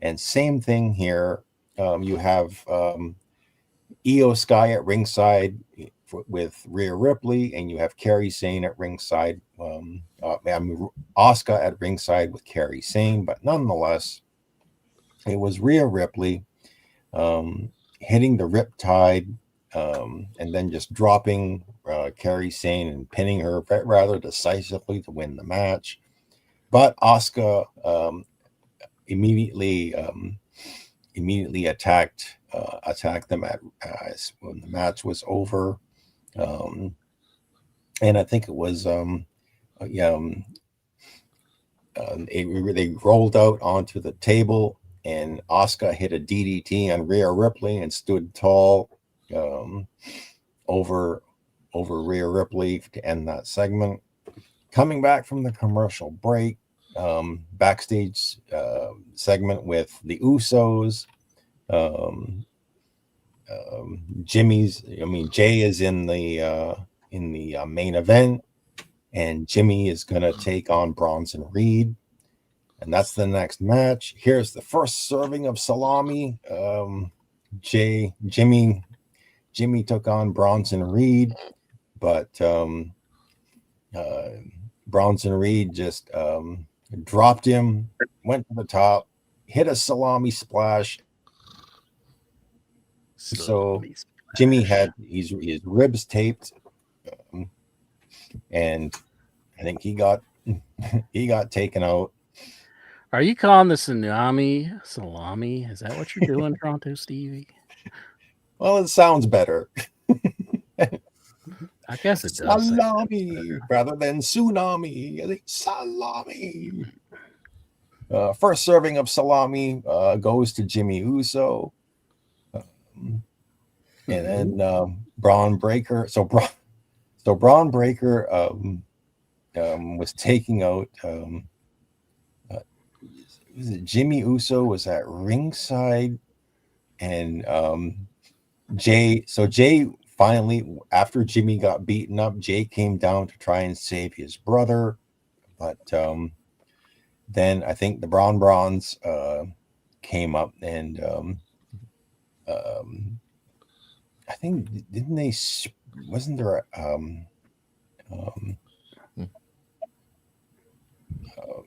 And same thing here. You have Io Sky at ringside with Rhea Ripley, and you have Kairi Sane at ringside. Asuka at ringside with Kairi Sane, but nonetheless, it was Rhea Ripley hitting the Riptide and then just dropping Kairi Sane and pinning her rather decisively to win the match. But Asuka immediately attacked them when the match was over, and I think it was they rolled out onto the table, and Asuka hit a DDT on Rhea Ripley and stood tall over Rhea Ripley to end that segment. Coming back from the commercial break, backstage segment with the Usos. Jay is in the main event, and Jimmy is gonna take on Bronson Reed, and that's the next match. Here's the first serving of salami. Jimmy took on Bronson Reed, but Bronson Reed just dropped him, went to the top, hit a salami splash. So Jimmy had his ribs taped, and I think he got taken out. Are you calling the salami? Is that what you're doing, Toronto Stevie? Well, it sounds better. I guess it does. Salami rather than tsunami. I think salami. First serving of salami goes to Jimmy Uso. And then Braun Breaker. So Braun Breaker was taking out. Was it Jimmy Uso was at ringside, and Jay. So Jay finally, after Jimmy got beaten up, Jay came down to try and save his brother, but then I think the Brawns came up and. I think wasn't there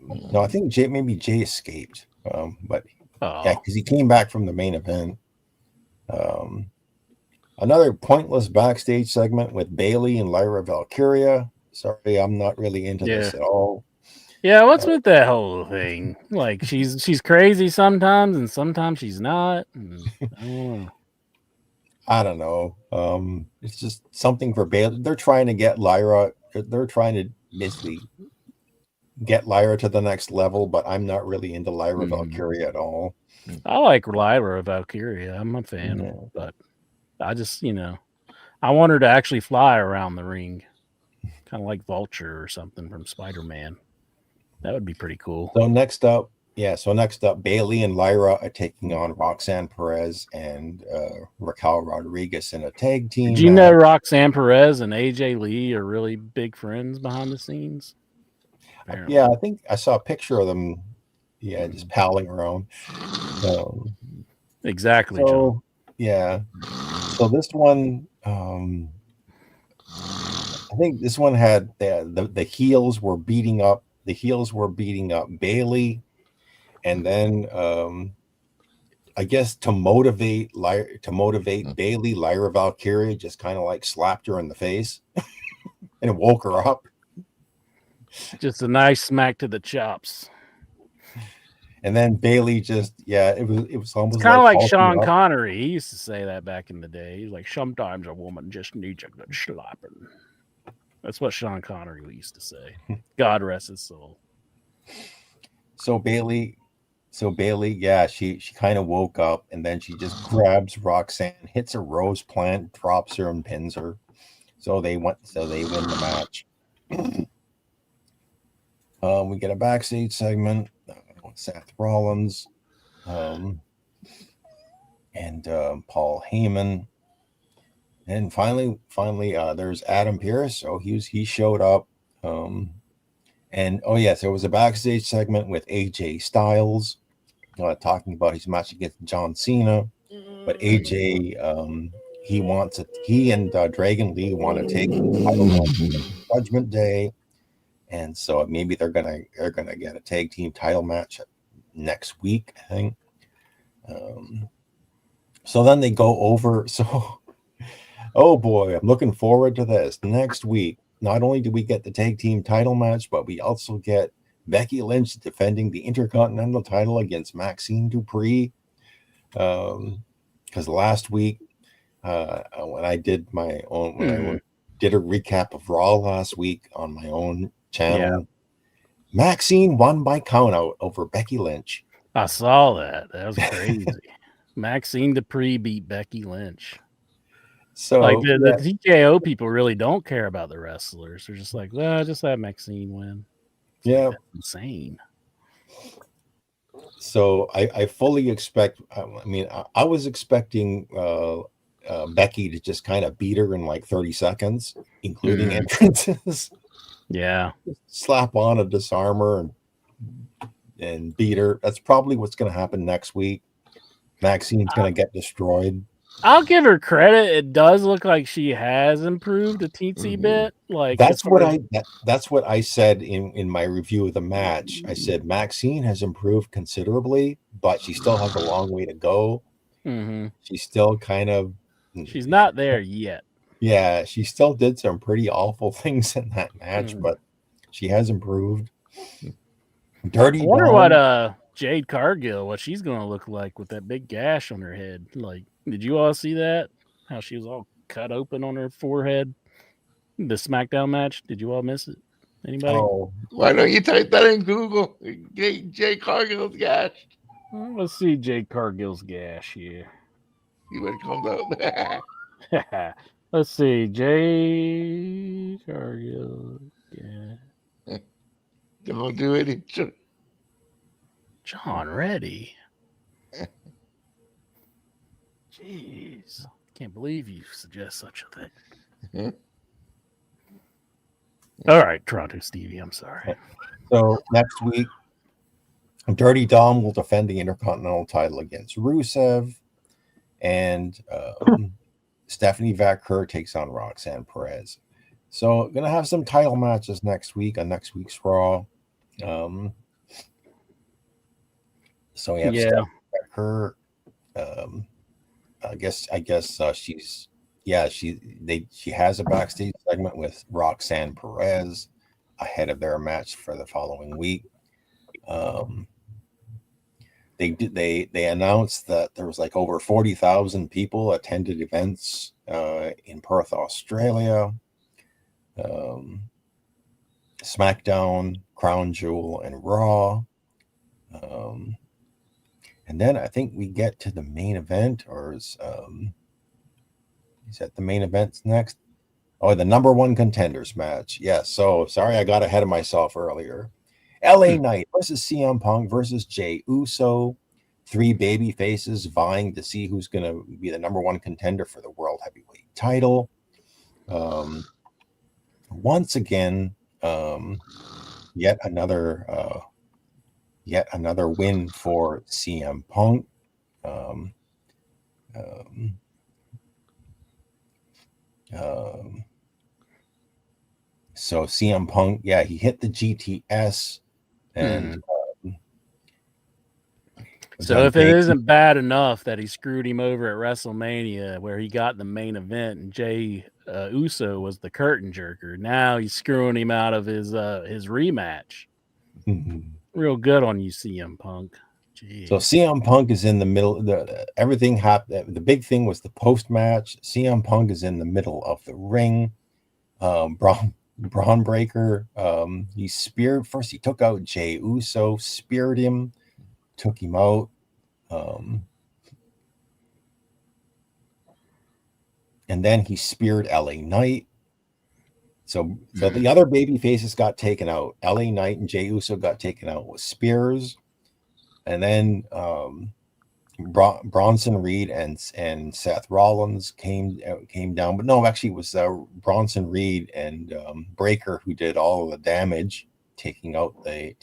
no, I think Jay escaped, but yeah, because he came back from the main event. Another pointless backstage segment with Bailey and Lyra Valkyria. Sorry, I'm not really into this at all. Yeah, what's with that whole thing? Like she's crazy sometimes, and sometimes she's not. I don't know. It's just something for Bailey. They're trying to get Lyra. They're trying to basically get Lyra to the next level, but I'm not really into Lyra Valkyria at all. I like Lyra Valkyria. I'm a fan, but I just, I want her to actually fly around the ring, kind of like Vulture or something from Spider-Man. That would be pretty cool. So next up, Bailey and Lyra are taking on Roxanne Perez and Raquel Rodriguez in a tag team. Did you know Roxanne Perez and AJ Lee are really big friends behind the scenes? Apparently. Yeah, I think I saw a picture of them. Yeah, just palling around. Exactly. So, John. Yeah. So this one, I think this one had the heels were beating up. The heels were beating up Bailey. And then, I guess to motivate Bailey, Lyra Valkyria just kind of like slapped her in the face and woke her up. Just a nice smack to the chops. And then Bailey just, it was almost Kind of like Hulking Sean up. Connery. He used to say that back in the day. He's like, sometimes a woman just needs a good slapping. That's what Sean Connery used to say. God rest his soul. So Bailey, she kind of woke up and then she just grabs Roxanne, hits a rose plant, drops her and pins her. So they win the match. We get a backstage segment with Seth Rollins and Paul Heyman. And finally, there's Adam Pearce. So he showed up. And there was a backstage segment with AJ Styles talking about his match against John Cena. But AJ, he and Dragon Lee want to take Judgment Day, and so maybe they're gonna get a tag team title match next week, I think. So then they go over. So, oh boy, I'm looking forward to this next week. Not only do we get the tag team title match, but we also get Becky Lynch defending the Intercontinental title against Maxine Dupree. Because last week, when I did my own, I did a recap of Raw last week on my own channel, Maxine won by countout over Becky Lynch. I saw that. That was crazy. Maxine Dupree beat Becky Lynch. So like the TKO people really don't care about the wrestlers. They're just like, well, just let Maxine win. It's like, that's insane. So I fully expect. I was expecting Becky to just kind of beat her in like 30 seconds, including entrances. Yeah, slap on a disarmer and beat her. That's probably what's going to happen next week. Maxine's going to get destroyed. I'll give her credit. It does look like she has improved a teensy bit. Like that's what I said in my review of the match. I said Maxine has improved considerably, but she still has a long way to go. She's still she's not there yet. Yeah, she still did some pretty awful things in that match, but she has improved. Dirty I wonder Dom. what Jade Cargill, what she's gonna look like with that big gash on her head. Like, did you all see that? How she was all cut open on her forehead? The SmackDown match. Did you all miss it? Anybody? Oh, why don't you type that in Google? Jade Cargill's gash. Let's see Jade Cargill's gash here. See what comes out. Let's see, Jade Cargill. Yeah. Don't do it. John Reddy. Jeez. Can't believe you suggest such a thing. All right, Toronto Stevie, I'm sorry. So next week, Dirty Dom will defend the Intercontinental title against Rusev, and Stephanie Vaquer takes on Roxanne Perez. So gonna have some title matches next week on next week's Raw. So we have Stephanie Vaquer. I guess she has a backstage segment with Roxanne Perez ahead of their match for the following week. They announced that there was like over 40,000 people attended events in Perth, Australia. SmackDown, Crown Jewel, and Raw. And then I think we get to the main event, or is that the main event next? Oh, the number one contenders match. Yes. So sorry, I got ahead of myself earlier. LA Knight versus CM Punk versus Jey Uso. 3 baby faces vying to see who's going to be the number one contender for the World Heavyweight title. Once again, yet another win for CM Punk. So CM Punk, he hit the GTS, and so if it isn't bad enough that he screwed him over at WrestleMania, where he got the main event and Jey Uso was the curtain jerker, now he's screwing him out of his rematch. Real good on you, CM Punk. So CM Punk is in the middle. Everything happened. The big thing was the post match. CM Punk is in the middle of the ring. Braun Breaker. He speared first. He took out Jey Uso, speared him, took him out. And then he speared LA Knight. So the other baby faces got taken out. LA Knight and Jey Uso got taken out with spears. And then Bronson Reed and Seth Rollins came down. But no, actually it was Bronson Reed and Breaker who did all of the damage, taking out the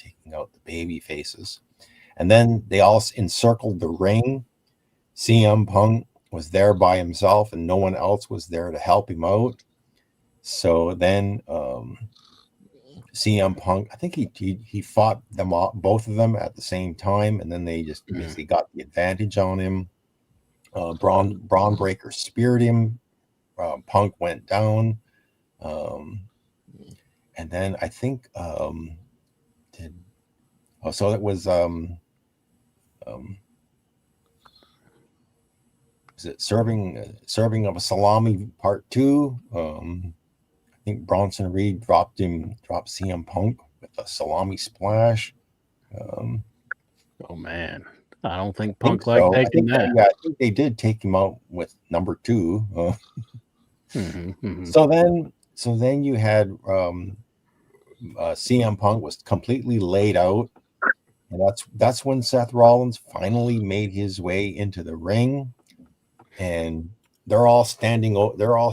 baby faces. And then they all encircled the ring. CM Punk was there by himself and no one else was there to help him out. So then CM Punk, I think he fought them all, both of them at the same time, and then they just basically got the advantage on him. Braun Breaker speared him. Punk went down, and then I think so it was is it serving of a salami part 2? I think Bronson Reed dropped CM Punk with a salami splash. Oh man, I don't think Punk liked so. taking that. I think they did take him out with number 2. So then you had CM Punk was completely laid out, and that's when Seth Rollins finally made his way into the ring, and they're all standing, they're all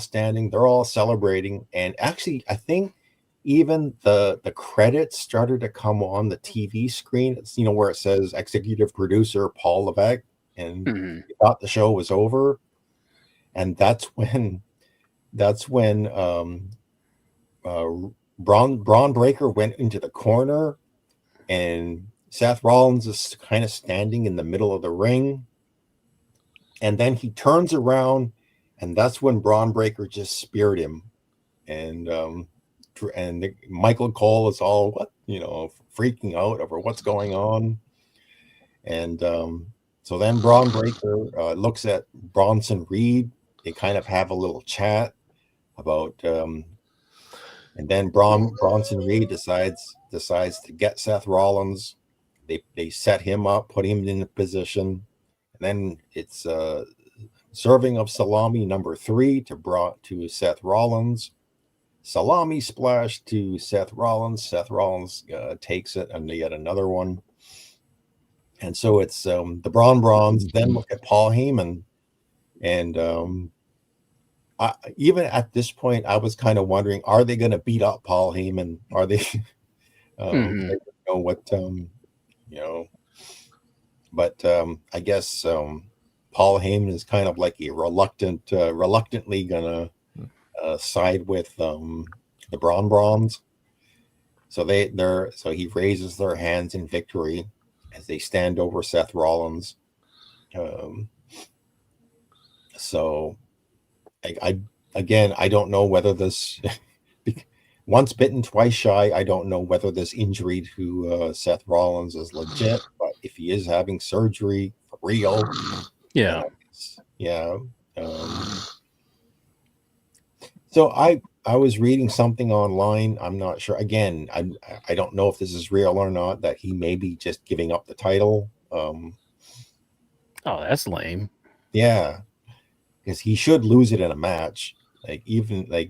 celebrating. And actually, I think even the credits started to come on the TV screen. It's, where it says executive producer Paul Levesque, and you thought the show was over. And that's when Braun Breaker went into the corner, and Seth Rollins is kind of standing in the middle of the ring. And then he turns around, and that's when Braun Breaker just speared him. And Michael Cole is all freaking out over what's going on. And so then Braun Breaker looks at Bronson Reed. They kind of have a little chat about, and then Bronson Reed decides to get Seth Rollins. They set him up, put him in a position. And then it's serving of salami number 3 to Seth Rollins. Salami splash to Seth Rollins. Seth Rollins takes it, and yet another one. And so it's the Brawns. Then look at Paul Heyman. And even at this point, I was kind of wondering, are they going to beat up Paul Heyman? Are they? They don't know what But I guess Paul Heyman is kind of like a reluctantly gonna side with the Brawns. So so he raises their hands in victory as they stand over Seth Rollins. So I don't know whether this once bitten, twice shy. I don't know whether this injury to Seth Rollins is legit, but if he is having surgery for real, yeah. So I was reading something online. I'm not sure. Again, I don't know if this is real or not, that he may be just giving up the title. Oh, that's lame. Yeah, because he should lose it in a match. Even if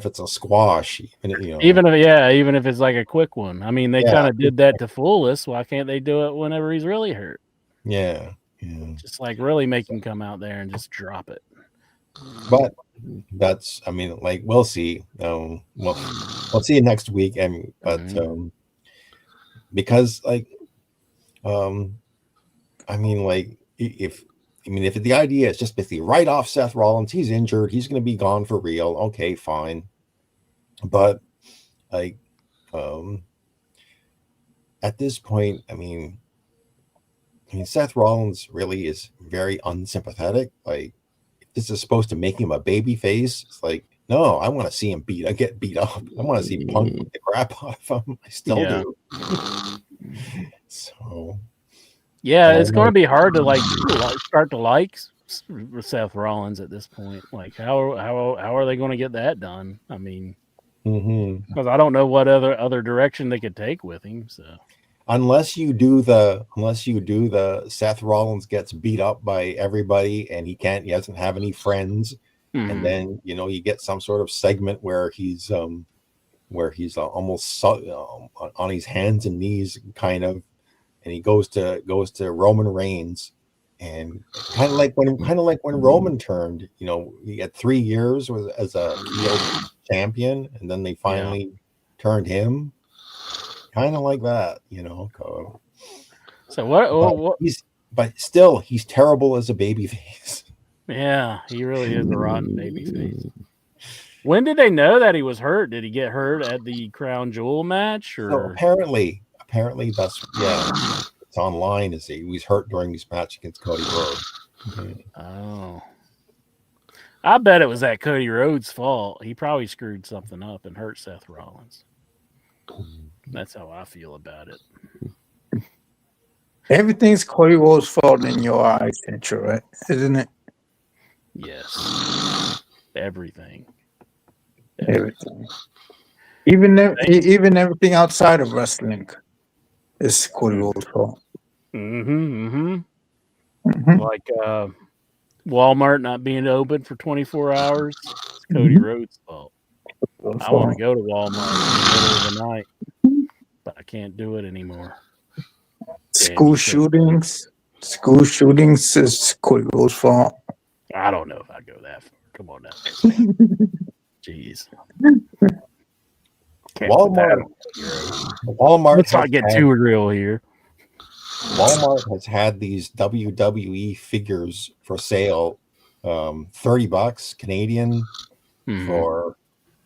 it's a squash, even if it's like a quick one. I mean, they kind of did that to fool us. Why can't they do it whenever he's really hurt? Yeah. Just really make him come out there and just drop it. But that's, we'll see. We'll see you next week. Because if the idea is just basically write off Seth Rollins, he's injured, he's going to be gone for real. Okay, fine. But at this point, Seth Rollins really is very unsympathetic. This is supposed to make him a baby face. It's No, I want to see him get beat up. I want to see Punk beat the crap out of him. I still do. So, yeah, it's going to be hard to start to like Seth Rollins at this point. Like, how are they going to get that done? I mean, because I don't know what other direction they could take with him. So, unless you do the Seth Rollins gets beat up by everybody and he doesn't have any friends, and then you get some sort of segment where he's almost on his hands and knees kind of, and he goes to Roman Reigns, and kind of like when Roman turned, he had 3 years as a heel champion, and then they finally turned him, kind of like that, So what? But still, he's terrible as a babyface. Yeah, he really is a rotten babyface. When did they know that he was hurt? Did he get hurt at the Crown Jewel match? Or So apparently that's it's online. Is he was hurt during his match against Cody Rhodes? Oh, I bet it was that Cody Rhodes' fault. He probably screwed something up and hurt Seth Rollins. That's how I feel about it. Everything's Cody Rhodes' fault in your eyes, right? Isn't it? Yes, everything. Everything. Even everything outside of wrestling is Cody Rhodes' fault. Like Walmart not being open for 24 hours. It's Cody Rhodes' fault. I want to go to Walmart in the middle of the night, but I can't do it anymore. School shootings is Cody Rhodes' fault. I don't know if I'd go that far. Come on now. Jeez. Walmart. Let's not get too real here. Walmart has had these WWE figures for sale, $30 Canadian for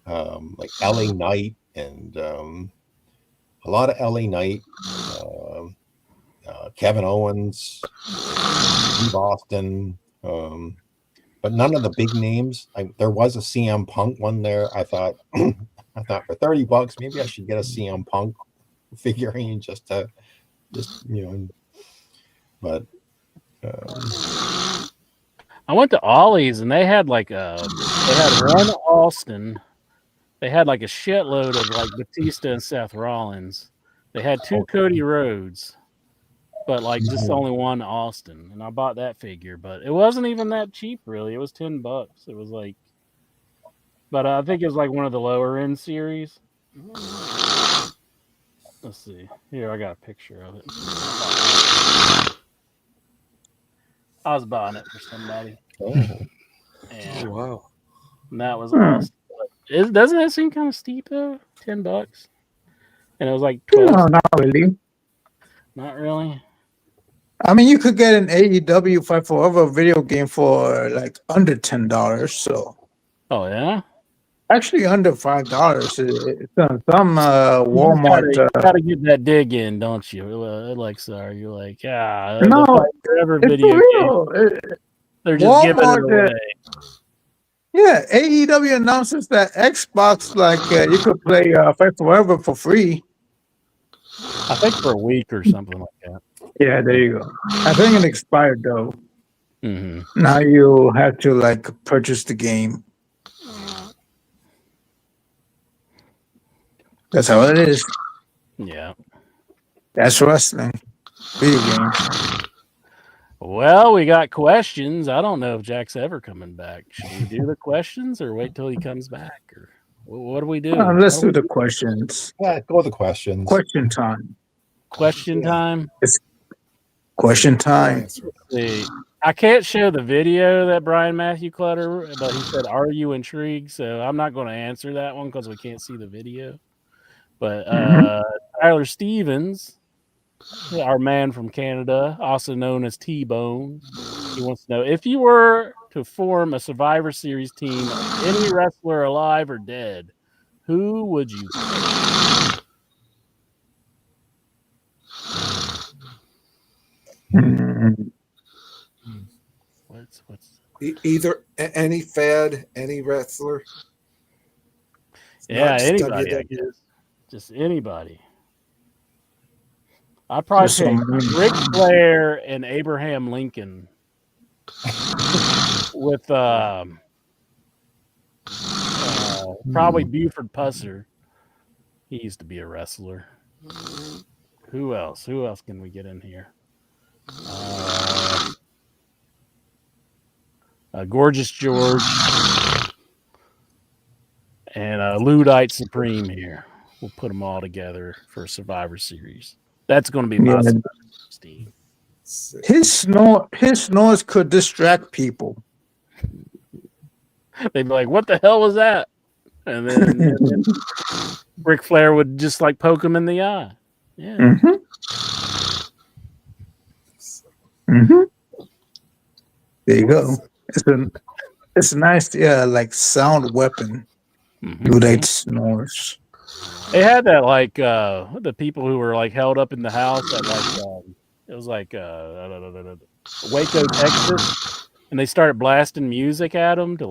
like LA Knight and a lot of LA Knight, Kevin Owens, Steve Austin, but none of the big names. There was a CM Punk one there. I thought for $30, maybe I should get a CM Punk figurine but I went to Ollie's and they had they had one Austin. They had like a shitload of like Batista and Seth Rollins. They had 2 Cody Rhodes, but like just only one Austin. And I bought that figure, but it wasn't even that cheap really. It was $10. It was like, but I think it was like one of the lower end series. Let's see. Here, I got a picture of it. I was buying it for somebody. And, wow. And that was awesome. Doesn't it seem kind of steep though? $10. And it was like 12. No, not really. Not really. I mean, you could get an AEW Fight Forever video game for like under $10. So. Oh yeah. Actually, under $5. It's on some Walmart. You gotta get that dig in, don't you? Like, sorry, you're like, yeah. No, forever it's video real. They're just giving it away. Yeah, AEW announces that Xbox, you could play Fight Forever for free. I think for a week or something like that. Yeah, there you go. I think it expired though. Mm-hmm. Now you have to purchase the game. That's how it is. Yeah. That's wrestling. Video game. Well, we got questions. I don't know if Jack's ever coming back. Should we do the questions or wait till he comes back? Or what do we do? Let's do the questions. Yeah, go with the questions. Question time. Question time? It's question time. Let's see. I can't show the video that Brian Matthew Clutter, but he said, "Are you intrigued?" So I'm not going to answer that one because we can't see the video. But Tyler Stevens, our man from Canada, also known as T-Bone, he wants to know, if you were to form a Survivor Series team of any wrestler alive or dead, who would you pick? What's either any Fed, any wrestler? Yeah, just anybody. I guess. Just anybody. I'd probably pick Ric Flair and Abraham Lincoln with probably Buford Pusser. He used to be a wrestler. Who else? Who else can we get in here? Gorgeous George and Luddite Supreme here. We'll put them all together for a Survivor Series. That's going to be my Survivor Series team. His snores could distract people. They'd be like, "What the hell was that?" And then Ric Flair would just like poke him in the eye. Yeah. There you go. It's a nice, like sound weapon. Luddite snores. They had that like the people who were like held up in the house at like it was like Waco, Texas, and they started blasting music at them to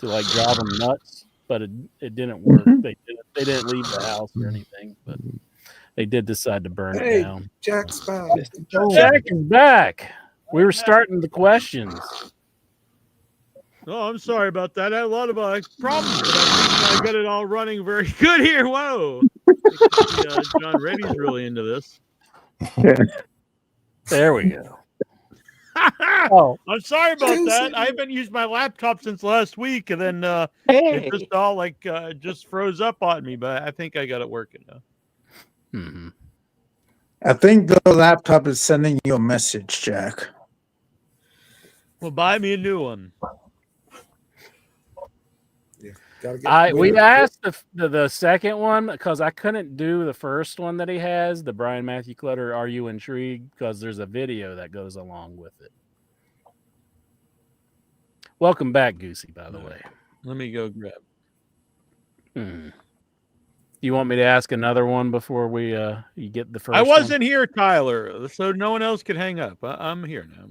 drive them nuts, but it didn't work. They didn't leave the house or anything, but they did decide to burn it down. Jack's back. Jack is back. We were starting the questions. Oh, I'm sorry about that. I had a lot of problems, but I think I got it all running very good here. Whoa. John Reddy's really into this. There we go. I'm sorry about that. I haven't used my laptop since last week, and then it just all just froze up on me, but I think I got it working now. I think the laptop is sending you a message, Jack. Well, buy me a new one. We asked the second one because I couldn't do the first one that he has, the Brian Matthew Clutter, Are You Intrigued? Because there's a video that goes along with it. Welcome back, Goosey, by the way. Let me go grab. You want me to ask another one before we you get the first I wasn't one? here, Tyler, so no one else could hang up. I'm here now.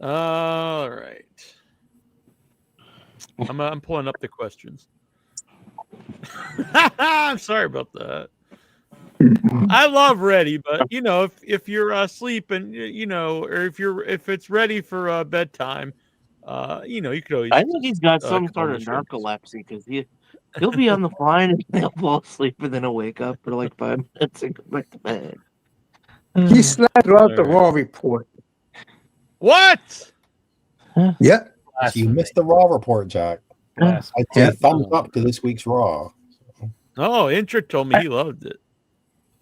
All right. I'm pulling up the questions. I'm sorry about that. I love Reddy, but if you're asleep and or if it's ready for bedtime, you could always. I think he's got some sort of narcolepsy because he'll be on the fly and he'll fall asleep and then he'll wake up for like 5 minutes and go back to bed. He slept throughout the Raw report. What? Yeah. You missed the Raw report, Jack. I'd say thumbs up to this week's Raw. Oh, Intra told me he loved it.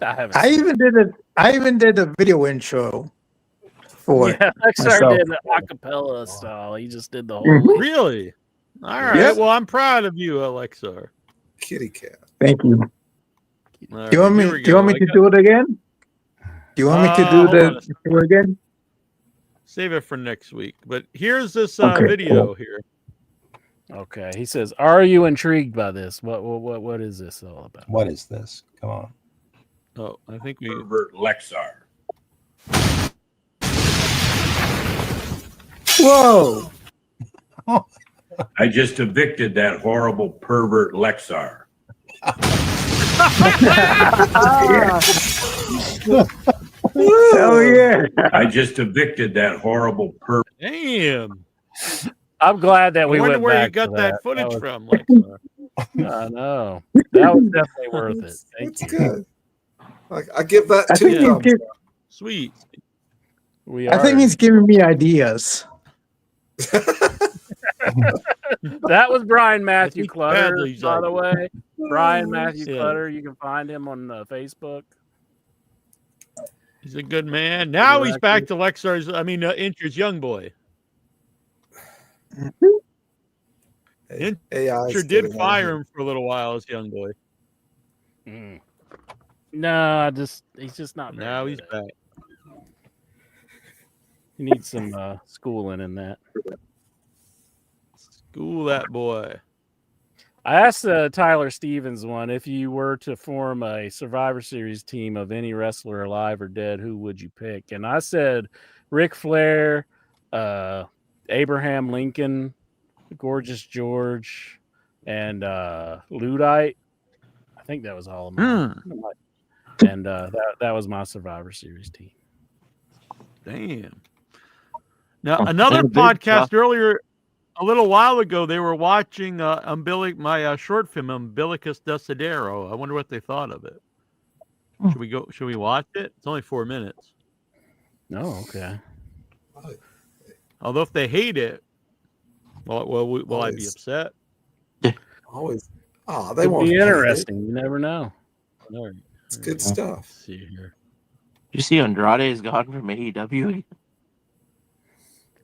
I even did a video intro for it. Lexar did an acapella style. He just did the whole. Really? All right. Yep. Well, I'm proud of you, Lexar. Kitty cat. Thank you. Right, do you want me to do it again? Do you want me to do the again? Save it for next week. But here's this video here. Okay. He says, "Are you intrigued by this? What is this all about? What is this? Come on." Oh, I think we Pervert Lexar. Whoa! I just evicted that horrible pervert Lexar. Hell yeah! I just evicted that horrible pervert. Damn. I'm glad that we went back. Where you got that footage from, Lexar? I know. That was definitely worth it. Thank you. Good. I give that 2 thumbs. Sweet. I think he's giving me ideas. That was Brian Matthew Clutter, badly, by the way. Brian Matthew Clutter. You can find him on Facebook. He's a good man. Now he's back to Lexar's. Intra's young boy. Intra did fire him for a little while as young boy. No, he's just not. Now he's back. He needs some schooling in that. School that boy. I asked Tyler Stevens one, if you were to form a Survivor Series team of any wrestler alive or dead, who would you pick? And I said Ric Flair, Abraham Lincoln, Gorgeous George, and Luddite. I think that was all of mine. And that was my Survivor Series team. Damn. Now, another podcast earlier, a little while ago, they were watching my short film, Umbilicus Desidero. I wonder what they thought of it. Should we watch it? It's only 4 minutes. Oh, okay. Although if they hate it, will I be upset? Always. Oh, they It'd won't be hate it. interesting. You never know. It's good stuff. Let's see here. You see Andrade is gone from AEW?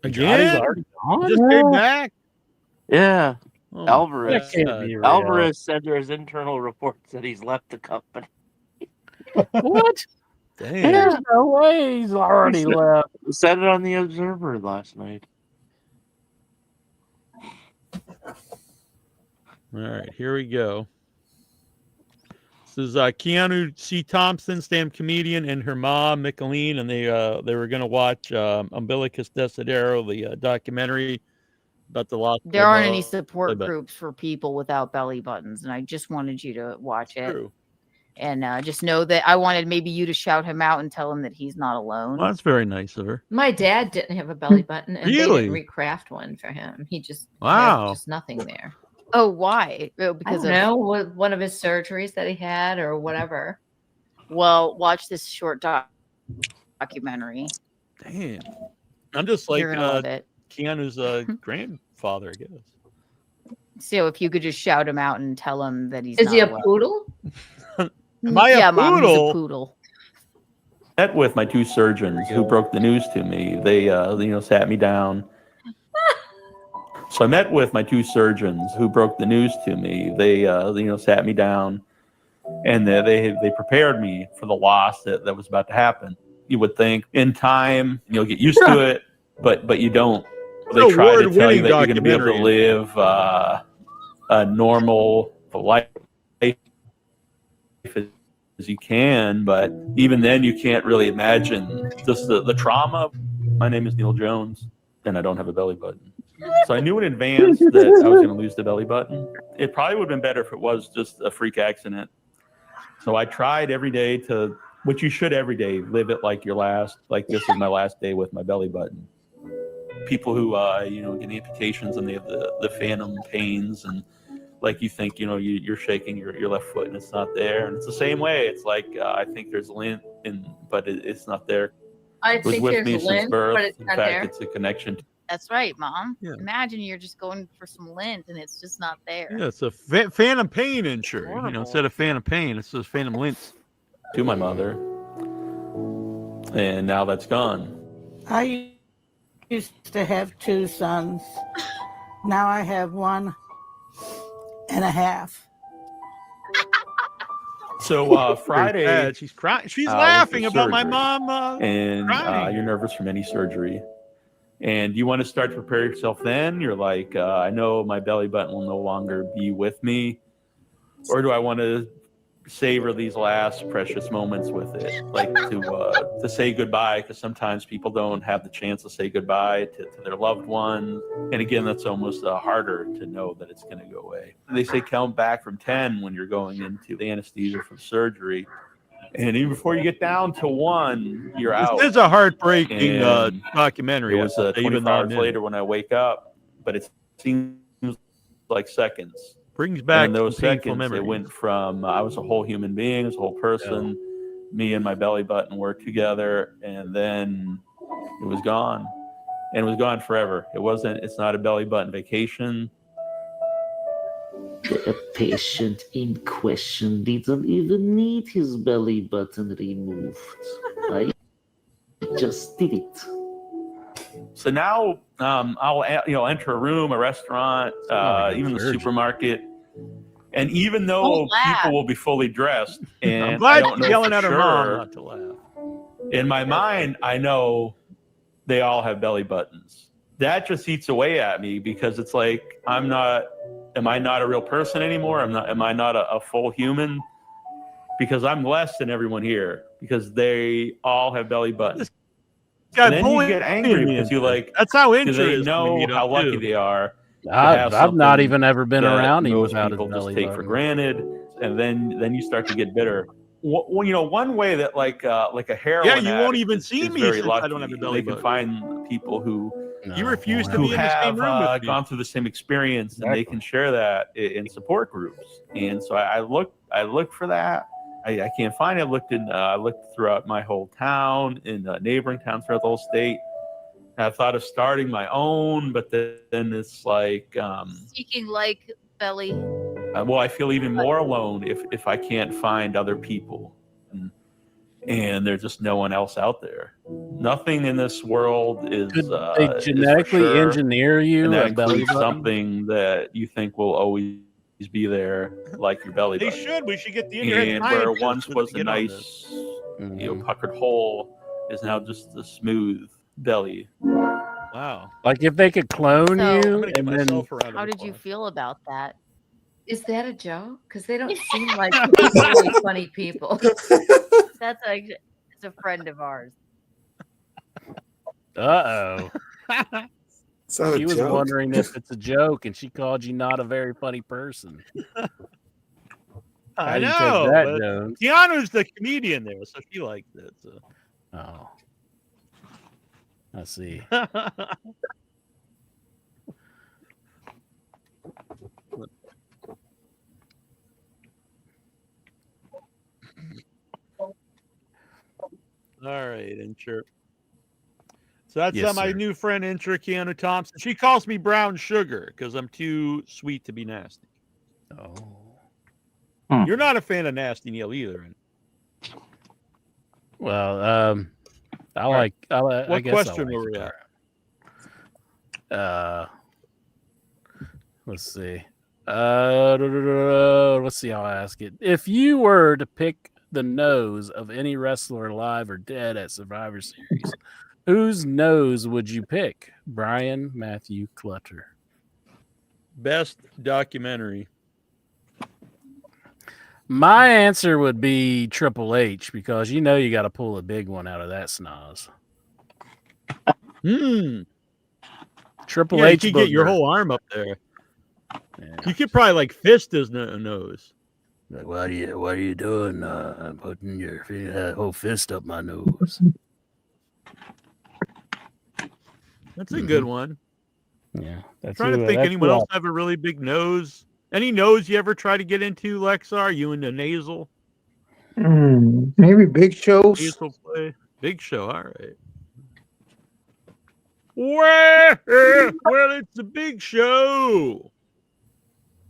Again? Already gone? Just came back? Yeah. Oh, Alvarez. that can't be real. Alvarez said there's internal reports that he's left the company. What? Damn. There's no way he's already left. Said it on the Observer last night. All right, here we go. This is Keanu C. Thompson, stand-up comedian, and her mom, Micheline, and they were going to watch Umbilicus Desidero, the documentary about the loss. There aren't any support groups for people without belly buttons, and I just wanted you to watch it. True. And just know that I wanted maybe you to shout him out and tell him that he's not alone. Well, that's very nice of her. My dad didn't have a belly button, and Really? they didn't recraft one for him. He just Wow. had just nothing there. Oh, why? Oh, I because don't know, one of his surgeries that he had or whatever. Well, watch this short documentary. Damn. I'm just like You're gonna love it. Keanu's grandfather, I guess. So if you could just shout him out and tell him that he's Is not he a alone. poodle? Am I a Yeah, Mom, he's poodle? a poodle. Met with my two surgeons who broke the news to me. They, sat me down. So I met with my two surgeons who broke the news to me. They, sat me down, and they prepared me for the loss that was about to happen. You would think in time you'll get used to it, but you don't. They try to tell you that you're going to be able to live a normal life as you can, but even then you can't really imagine just the trauma. My name is Neil Jones, and I don't have a belly button. So I knew in advance that I was going to lose the belly button. It probably would have been better if it was just a freak accident. So I tried every day to, which you should every day, live it like your last, like this is my last day with my belly button. People who, get amputations and they have the phantom pains and like you think, you're shaking your left foot and it's not there. And it's the same way. It's like, I think there's lint, but it's not there. I It was think with there's me a since lint, birth. but it's In not fact, there. it's a connection. That's right, Mom. Yeah. Imagine you're just going for some lint and it's just not there. Yeah, it's a phantom pain injury. Instead of phantom pain, it's just phantom lint. To my mother. And now that's gone. I used to have 2 sons. Now I have 1 and a half. So Friday, Sad. She's crying. She's was laughing the about my surgery. mom. And crying. you're nervous from any surgery. And you want to start to prepare yourself then? You're like, I know my belly button will no longer be with me. Or do I want to savor these last precious moments with it? Like to say goodbye, because sometimes people don't have the chance to say goodbye to their loved one. And again, that's almost harder to know that it's going to go away. They say count back from 10 when you're going into the anesthesia from surgery. And even before you get down to 1, you're out. This is a heartbreaking And documentary. It was Even 24 hours 9 minutes. later when I wake up, but it seems like seconds. Brings back And in those some painful seconds, memories. it went from I was a whole human being, I was a whole person. Me and my belly button were together, and then it was gone. And it was gone forever. It's not a belly button vacation. The patient in question didn't even need his belly button removed. I just did it. So now I'll enter a room, a restaurant, even the supermarket, and even though people will be fully dressed, and I'm glad I don't you're know yelling for at her sure, mom not to laugh. in my mind I know they all have belly buttons. That just eats away at me because it's like am I not a real person anymore? Am I not a full human? Because I'm less than everyone here because they all have belly buttons. guy And then you bullying get angry me because you like That's how do injury they is when we know meet how up, lucky too. they are? I've not even ever been that around him most without his people just belly take for button. granted, and then you start to get bitter. Well, one way that like a heroin you won't addict even is see me very since lucky. I don't have a belly They can button. find people who You refuse to who be in the same have room with me. gone through the same experience, and they can share that in support groups. And so I looked for that. I can't find it. I looked throughout my whole town, in neighboring towns throughout the whole state. I thought of starting my own, but then it's like, Seeking like belly. well, I feel even more alone if I can't find other people, and there's just no one else out there. Nothing in this world is. Could they is for genetically sure, engineer you and that a belly includes button? something that you think will always be there, like your belly They button. should. We should get the internet And where scientists once to was a get on nice, puckered hole, is now just a smooth belly. Wow. Like if they could clone So- you, I'm gonna get and then myself around. How did you feel about that? Is that a joke? Because they don't seem like really funny people. That's like it's a friend of ours. uh-oh. Is that a She was joke? wondering if it's a joke, and she called you not a very funny person. I How do you take know. that, But Jones? Keanu's the comedian there, so she liked it. So. Oh, I see. All right, Incher. So that's Yes, my sir. new friend, Incher Keanu Thompson. She calls me brown sugar because I'm too sweet to be nasty. Oh. You're not a fan of Nasty Neil either. Well, I right. I guess question I were we like at? Let's see. Let's see how I ask it. If you were to pick the nose of any wrestler alive or dead at Survivor Series, whose nose would you pick? Brian Matthew Clutter. Best documentary. My answer would be Triple H, because you know you got to pull a big one out of that snaz. Triple Yeah, H. you could get your booger. whole arm up there. Yeah. You could probably like fist his nose. Like, what are you doing? I'm putting your whole fist up my nose. That's a good one. Yeah, I'm trying to think. Anyone else have a really big nose? Any nose you ever try to get into, Lexar? You into nasal? Maybe Big Show's. Nasal play. Big Show. All right. Well, it's a big show.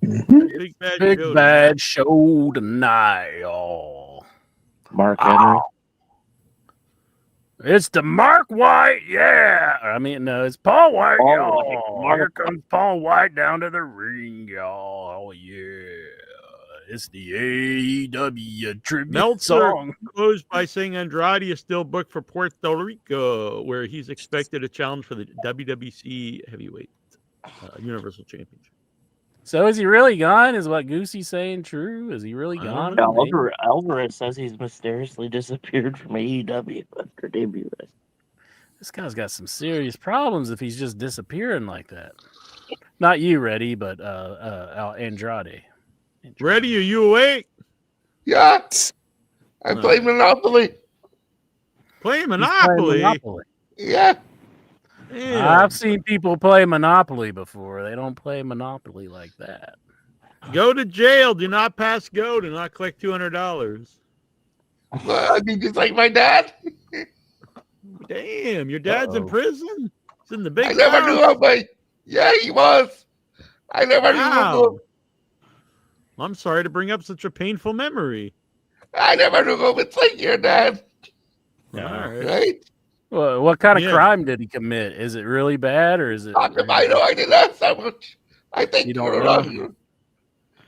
Big Bad show tonight, y'all. Mark Henry. It's the Mark White, yeah. I mean, no, it's Paul White, Paul y'all. White. Here comes Paul White down to the ring, y'all. Oh, yeah. It's the AEW tribute Meltzer song. closed by saying Andrade is still booked for Puerto Rico, where he's expected to challenge for the WWC Heavyweight Universal Championship. So is he really gone? Is what Goosey's saying true? Is he really gone? Alvarez says he's mysteriously disappeared from AEW after debuting. This guy's got some serious problems if he's just disappearing like that. Not you, Reddy, but Andrade. Reddy, are you awake? Yeah. I play Monopoly. Play Monopoly? Yeah. Yeah. I've seen people play Monopoly before. They don't play Monopoly like that. Go to jail. Do not pass go. Do not collect $200. I mean, just like my dad. Damn, your dad's in prison? He's in the big I never house? knew him, but yeah, he was. I never knew Wow. him. I'm sorry to bring up such a painful memory. I never knew him. It's like your dad. All right. Right? Well, what kind of Yeah. crime did he commit? Is it really bad, or is it? I know I didn't ask that much. I think You don't you're know? wrong.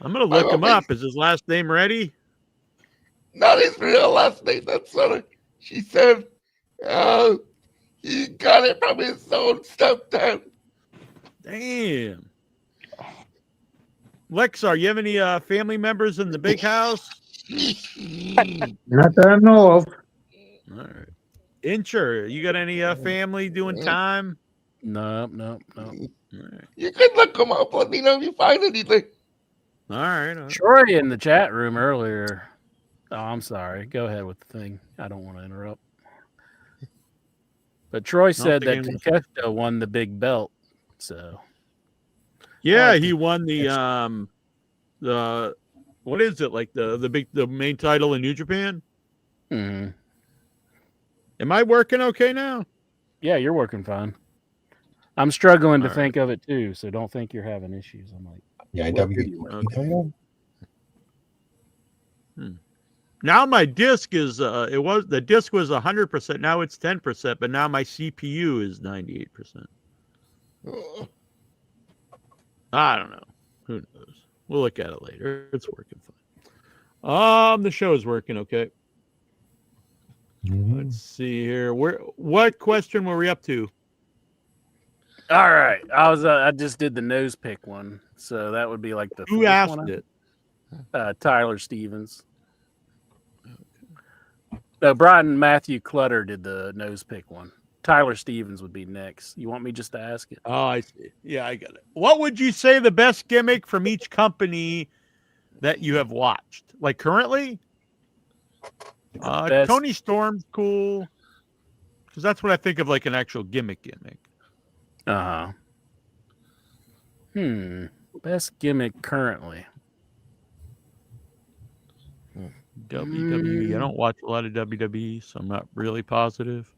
I'm going to look him up. Is his last name Reddy? Not his real last name. That's what she said. He got it from his own stepdad. Damn. Lexar, you have any family members in the big house? Not that I know of. All right. Incher, you got any family doing time? No. You could look them up. Let me know if you find anything. All right. Troy in the chat room earlier. Oh, I'm sorry. Go ahead with the thing. I don't want to interrupt. But Troy said that Takeshita won the big belt. So yeah, he won the what is it, like the main title in New Japan? Mm-hmm. Am I working okay now? Yeah, you're working fine. I'm struggling to think of it too, so don't think you're having issues. I'm like, Yeah, okay. Now my disc is the disc was 100%. Now it's 10%, but now my CPU is 98%. I don't know. Who knows? We'll look at it later. It's working fine. The show is working okay. Let's see here. What question were we up to? all right. I just did the nose pick one, so that would be like the Who fourth asked one. it? Tyler Stevens. No, Brian Matthew Clutter did the nose pick one. Tyler Stevens would be next. You want me just to ask it? Oh, I see. Yeah, I got it. What would you say the best gimmick from each company that you have watched? Like currently? Tony Storm's cool. Because that's what I think of like an actual gimmick. Uh-huh. Best gimmick currently. WWE. I don't watch a lot of WWE, so I'm not really positive.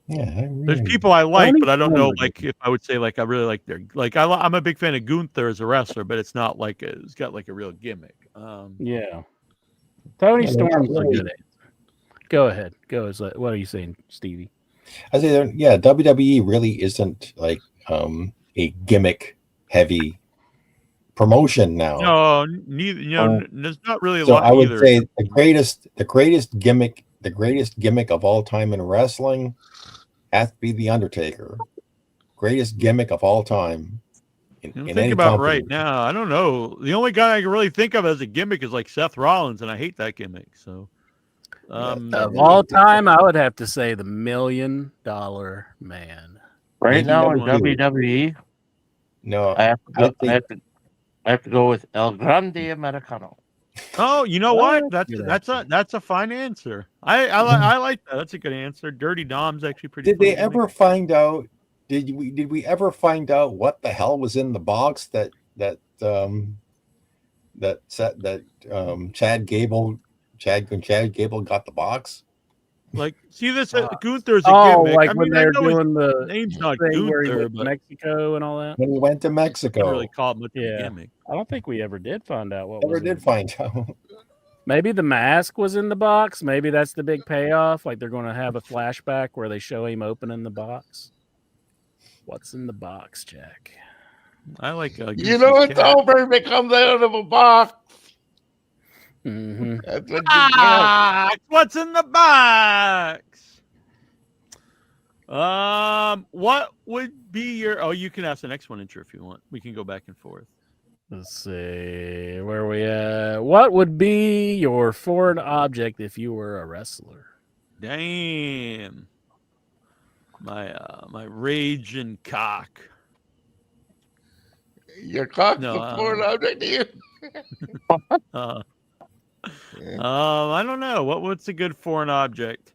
Yeah, there's people I like, but I don't know like if I would say like I really like their like I'm a big fan of Gunther as a wrestler, but it's not like it's got like a real gimmick. Yeah. Tony Storm's a good answer. Go ahead. What are you saying, Stevie? I say, WWE really isn't like a gimmick heavy promotion now. No, neither. There's not really a so lot. I would either. say the greatest gimmick of all time in wrestling has to be the Undertaker. Greatest gimmick of all time. Think about right now. I don't know. The only guy I can really think of as a gimmick is like Seth Rollins, and I hate that gimmick. So, of all time, I would have to say the $1 Million Man. Right now in WWE, no, I have to go with El Grande Americano. Oh, you know what? That's a fine answer. I like that. That's a good answer. Dirty Dom's actually pretty. Did they ever find out? Did we ever find out what the hell was in the box that Chad Gable got the box? Like, see this Gunther's a gimmick. Like I when mean, they're I know doing the name's not thing where he Gunther, went to but Mexico and all that. When he went to I Mexico, don't really call it much of a Yeah, gimmick. I don't think we ever did find out what. Never did find out. Maybe the mask was in the box. Maybe that's the big payoff. Like they're going to have a flashback where they show him opening the box. What's in the box, Jack? I like. You know it's over if it comes out of a box. Mm-hmm. That's what you get. What's in the box? What would be your? Oh, you can ask the next one, Intro, if you want. We can go back and forth. Let's see where we at. What would be your foreign object if you were a wrestler? Damn. My rage and cock. Your cock's a foreign object to you. I don't know. What's a good foreign object?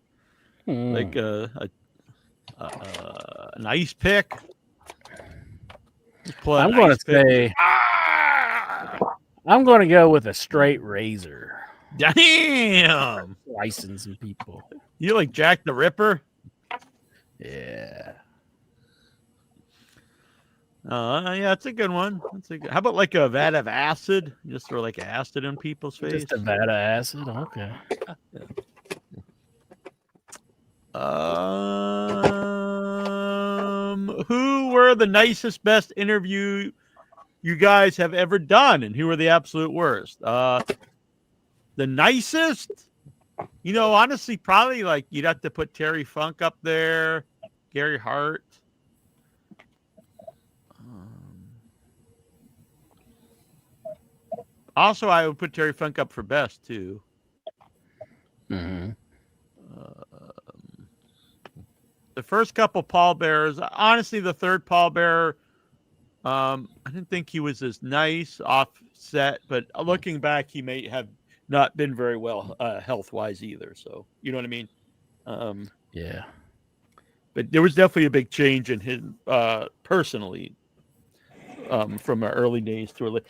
Like an ice pick. I'm going to say. I'm going to go with a straight razor. Damn. Slicing some people. You like Jack the Ripper? Yeah. Yeah, that's a good one. How about like a vat of acid? Just throw like acid in people's face. Just a vat of acid? Okay. Who were the nicest, best interview you guys have ever done, and who were the absolute worst? The nicest, honestly, probably like you'd have to put Terry Funk up there, Gary Hart. Also, I would put Terry Funk up for best too. Mm-hmm. The first couple pallbearers, honestly, the third pallbearer, I didn't think he was as nice offset, but looking back, he may have not been very well health-wise either. So, you know what I mean? Yeah. But there was definitely a big change in him personally from our early days to early.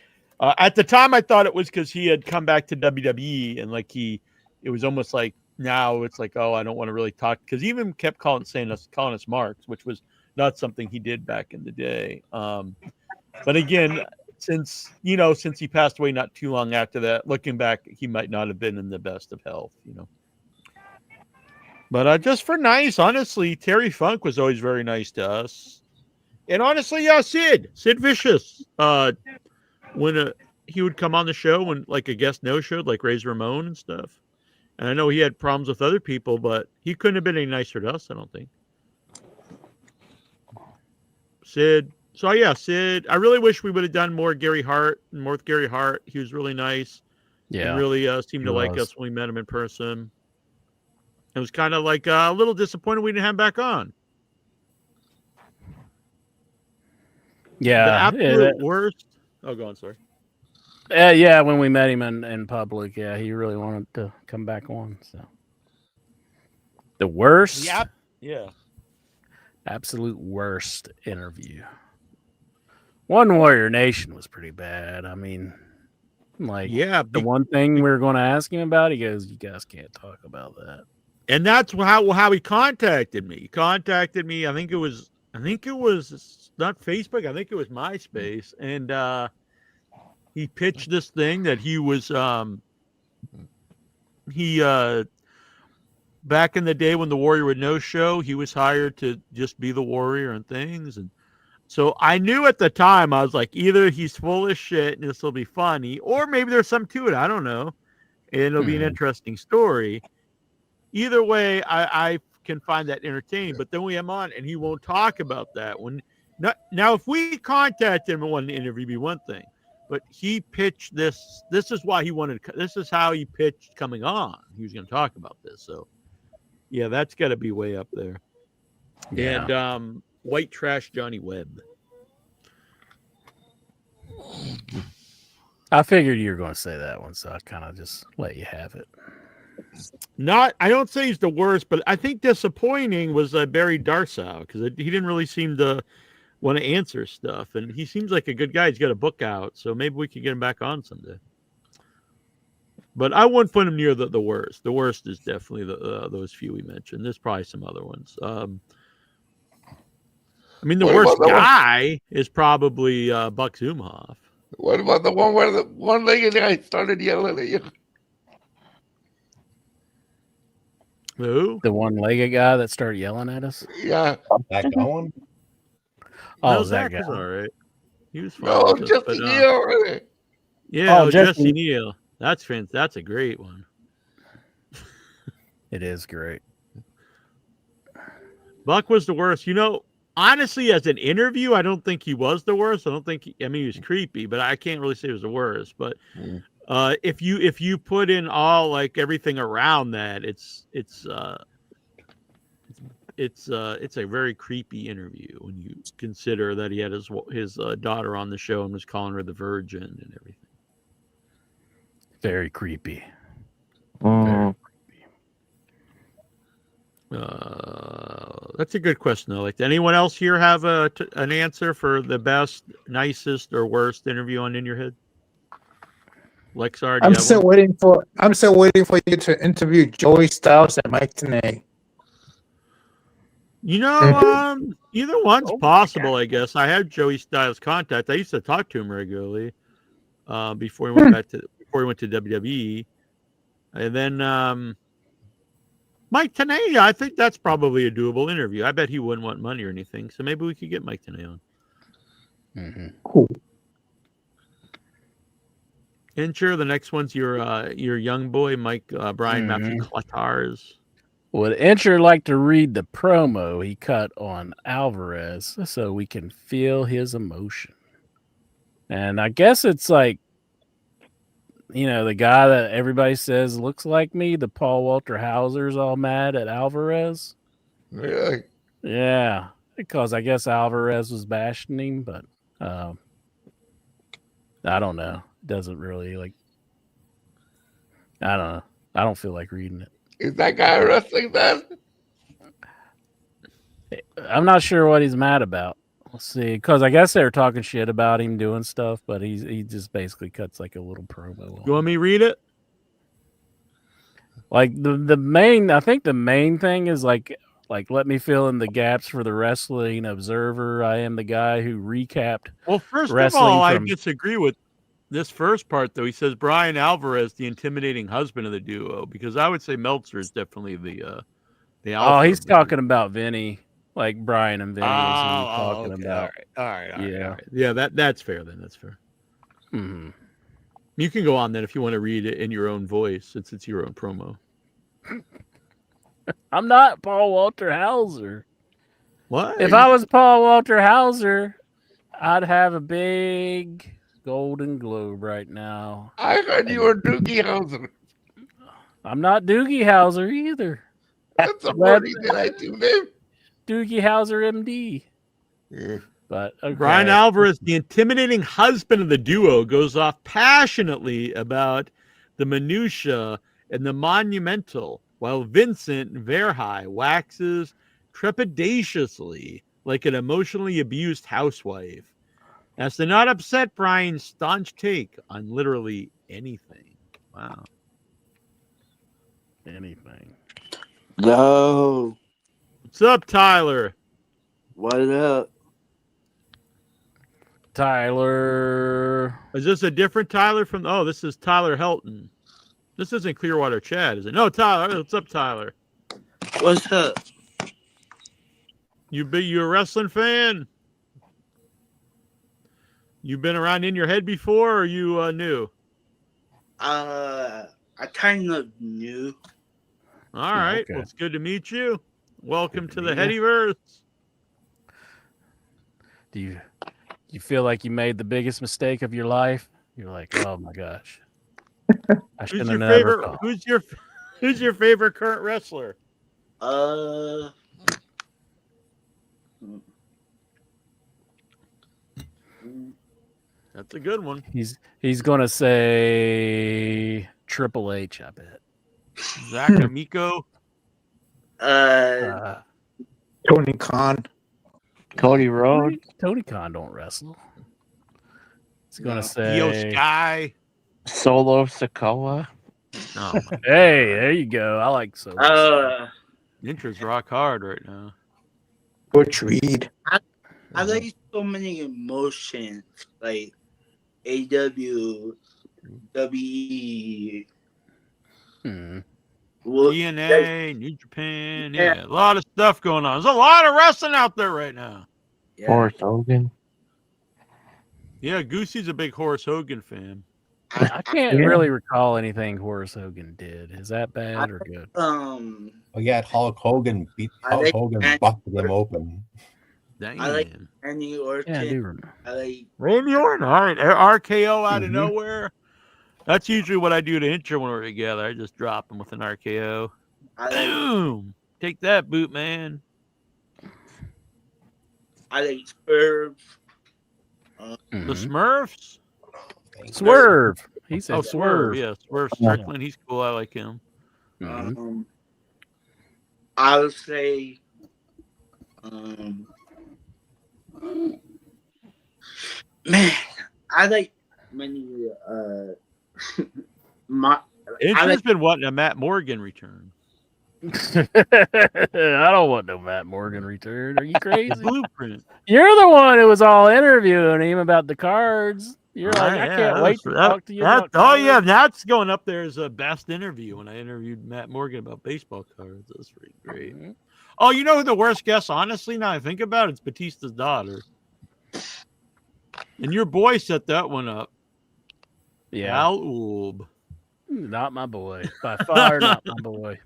At the time, I thought it was because he had come back to WWE and like it was almost like now it's like, oh, I don't want to really talk, because he even kept calling us marks, which was not something he did back in the day. But again, since he passed away not too long after that, looking back, he might not have been in the best of health, But just for nice, honestly, Terry Funk was always very nice to us. And honestly, Sid Vicious, when he would come on the show when like a guest no-showed, like Razor Ramon and stuff. And I know he had problems with other people, but he couldn't have been any nicer to us, I don't think. Sid. So yeah, Sid. I really wish we would have done more Gary Hart. More with Gary Hart. He was really nice. Yeah. And really seemed to like us when we met him in person. It was kind of like a little disappointed we didn't have him back on. Yeah. The absolute worst. Oh, go on, sorry. Yeah, when we met him in public, yeah, he really wanted to come back on. So the worst, yeah, absolute worst interview. One Warrior Nation was pretty bad. I mean, like, the one thing we were going to ask him about, he goes, "You guys can't talk about that." And that's how he contacted me. He contacted me. I think it was not Facebook. I think it was MySpace, and he pitched this thing that he was back in the day when the Warrior would no show, he was hired to just be the Warrior and things. And so I knew at the time, I was like, either he's full of shit and this will be funny, or maybe there's some to it. I don't know. And it'll be an interesting story. Either way, I can find that entertaining. But then we have him on and he won't talk about that. Now, if we contact him and want an interview, it'd be one thing. But he pitched this. This is why he wanted. This is how he pitched coming on. He was going to talk about this. So, yeah, that's got to be way up there. Yeah. And White Trash Johnny Webb. I figured you were going to say that one, so I kind of just let you have it. I don't say he's the worst, but I think disappointing was Barry Darsow, because he didn't really seem to want to answer stuff, and he seems like a good guy. He's got a book out, so maybe we could get him back on someday. But I wouldn't put him near the worst. The worst is definitely those few we mentioned. There's probably some other ones. I mean, the worst guy is probably Buck Zumhoff. What about the one where the one-legged guy started yelling at you? Who? The one-legged guy that started yelling at us? Yeah. That going? Oh, that guy. Was all right. He was fine. No, Jesse Neal, really. Yeah, Jesse Neal. That's a great one. It is great. Buck was the worst. Honestly, as an interview, I don't think he was the worst. I don't think he was creepy, but I can't really say he was the worst. But if you put in all like everything around that, it's a very creepy interview when you consider that he had his daughter on the show and was calling her the Virgin and everything. Very creepy. Very creepy. That's a good question, though. Like, anyone else here have an answer for the best, nicest, or worst interview on In Your Head? Lexar, I'm still waiting for you to interview Joey Styles and Mike Tenay. Either one's possible, I guess. I had Joey Styles' contact. I used to talk to him regularly before he went to WWE, and then Mike Tenay. I think that's probably a doable interview. I bet he wouldn't want money or anything, so maybe we could get Mike Tenay on. Mm-hmm. Cool. And sure, the next one's your young boy, Mike Brian Matthew Clatars. Would Incher like to read the promo he cut on Alvarez so we can feel his emotion? And I guess it's like, the guy that everybody says looks like me, the Paul Walter Hauser's all mad at Alvarez. Really? Yeah, because I guess Alvarez was bashing him, but I don't know. It doesn't really like. I don't know. I don't feel like reading it. Is that guy a wrestling fan? I'm not sure what he's mad about. Let's see, because I guess they were talking shit about him doing stuff, but he just basically cuts like a little promo. You want me to read it? Like the main, I think the main thing is like let me fill in the gaps for the Wrestling Observer. I am the guy who recapped. Well, first of wrestling all, I from- disagree with this first part, though. He says Brian Alvarez, the intimidating husband of the duo, because I would say Meltzer is definitely the alpha. Oh, he's talking about Vinny, like Brian and Vinny is who he's talking okay. about. All right. Yeah. Yeah, that's fair then. That's fair. Mhm. You can go on then if you want to read it in your own voice, since it's your own promo. I'm not Paul Walter Hauser. What? If I was Paul Walter Hauser, I'd have a big Golden Globe right now. I heard you were Doogie Howser. I'm not Doogie Howser either. That's a funny that I do name. Doogie Howser, MD. But okay. Brian Alvarez, the intimidating husband of the duo, goes off passionately about the minutia and the monumental, while Vincent Verhey waxes trepidatiously like an emotionally abused housewife, as to not upset Brian's staunch take on literally anything. Wow. Anything. Yo. What's up, Tyler? What up? Tyler. Is this a different Tyler from... Oh, this is Tyler Helton. This isn't Clearwater Chad, is it? No, Tyler. What's up, Tyler? What's up? You a wrestling fan? You been around in your head before, or you new? I kind of knew. All right. okay. Well, it's good to meet you. Welcome to the meet you. Headyverse. Do you feel like you made the biggest mistake of your life? You're like, oh my gosh. I should have never called. Who's your favorite current wrestler? That's a good one. He's gonna say Triple H, I bet. Zach Amico. Tony Khan. Cody Rhodes. Tony Khan don't wrestle. He's gonna Io say Sky. Solo Sikoa. Oh, hey, there you go. I like so. Intra's rock hard right now. Butch Reed. I like so many emotions, like AW, WE, TNA, New Japan. Yeah, a lot of stuff going on. There's a lot of wrestling out there right now. Horace Hogan. Yeah, Goosey's a big Horace Hogan fan. I can't really recall anything Horace Hogan did. Is that bad or good? Oh yeah, Hulk Hogan busted him open. Dang. I like Randy Orton. Yeah, I do remember. I like Randy Orton. All right, RKO out of nowhere. That's usually what I do to Intra when we're together. I just drop him with an RKO. Boom! Take that, boot man. I like Swerve. The Smurfs. Swerve. He said Swerve. Yeah, Swerve Strickland. He's cool. I like him. I would say, man, I like many. Intra's been wanting a Matt Morgan return. I don't want no Matt Morgan return. Are you crazy? Blueprint. You're the one who was all interviewing him about the cards. You're like, I can't wait to talk to you. About cards. Yeah, that's going up there as a best interview when I interviewed Matt Morgan about baseball cards. That's pretty great. Oh, you know who the worst guest, honestly, now I think about it? It's Batista's daughter. And your boy set that one up. Yeah. Al Ulb. Not my boy. By far not my boy.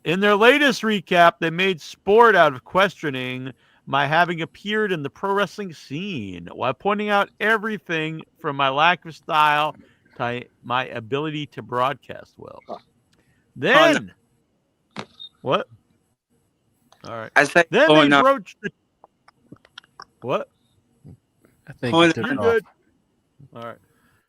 In their latest recap, they made sport out of questioning my having appeared in the pro wrestling scene while pointing out everything from my lack of style to my ability to broadcast well. Then, what? All right. I say, Then oh, they no. broached the what? I think Hold you took You're it good. off. All right.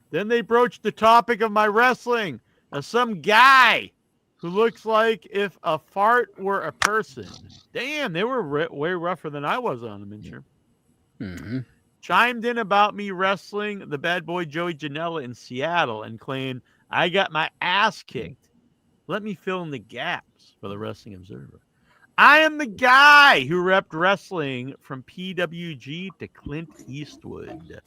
Then they broached the topic of my wrestling. Now, some guy who looks like if a fart were a person. Damn, they were way rougher than I was on them, Incher. Mm-hmm. Chimed in about me wrestling the bad boy Joey Janela in Seattle and claimed I got my ass kicked. Let me fill in the gaps for the Wrestling Observer. I am the guy who repped wrestling from PWG to Clint Eastwood.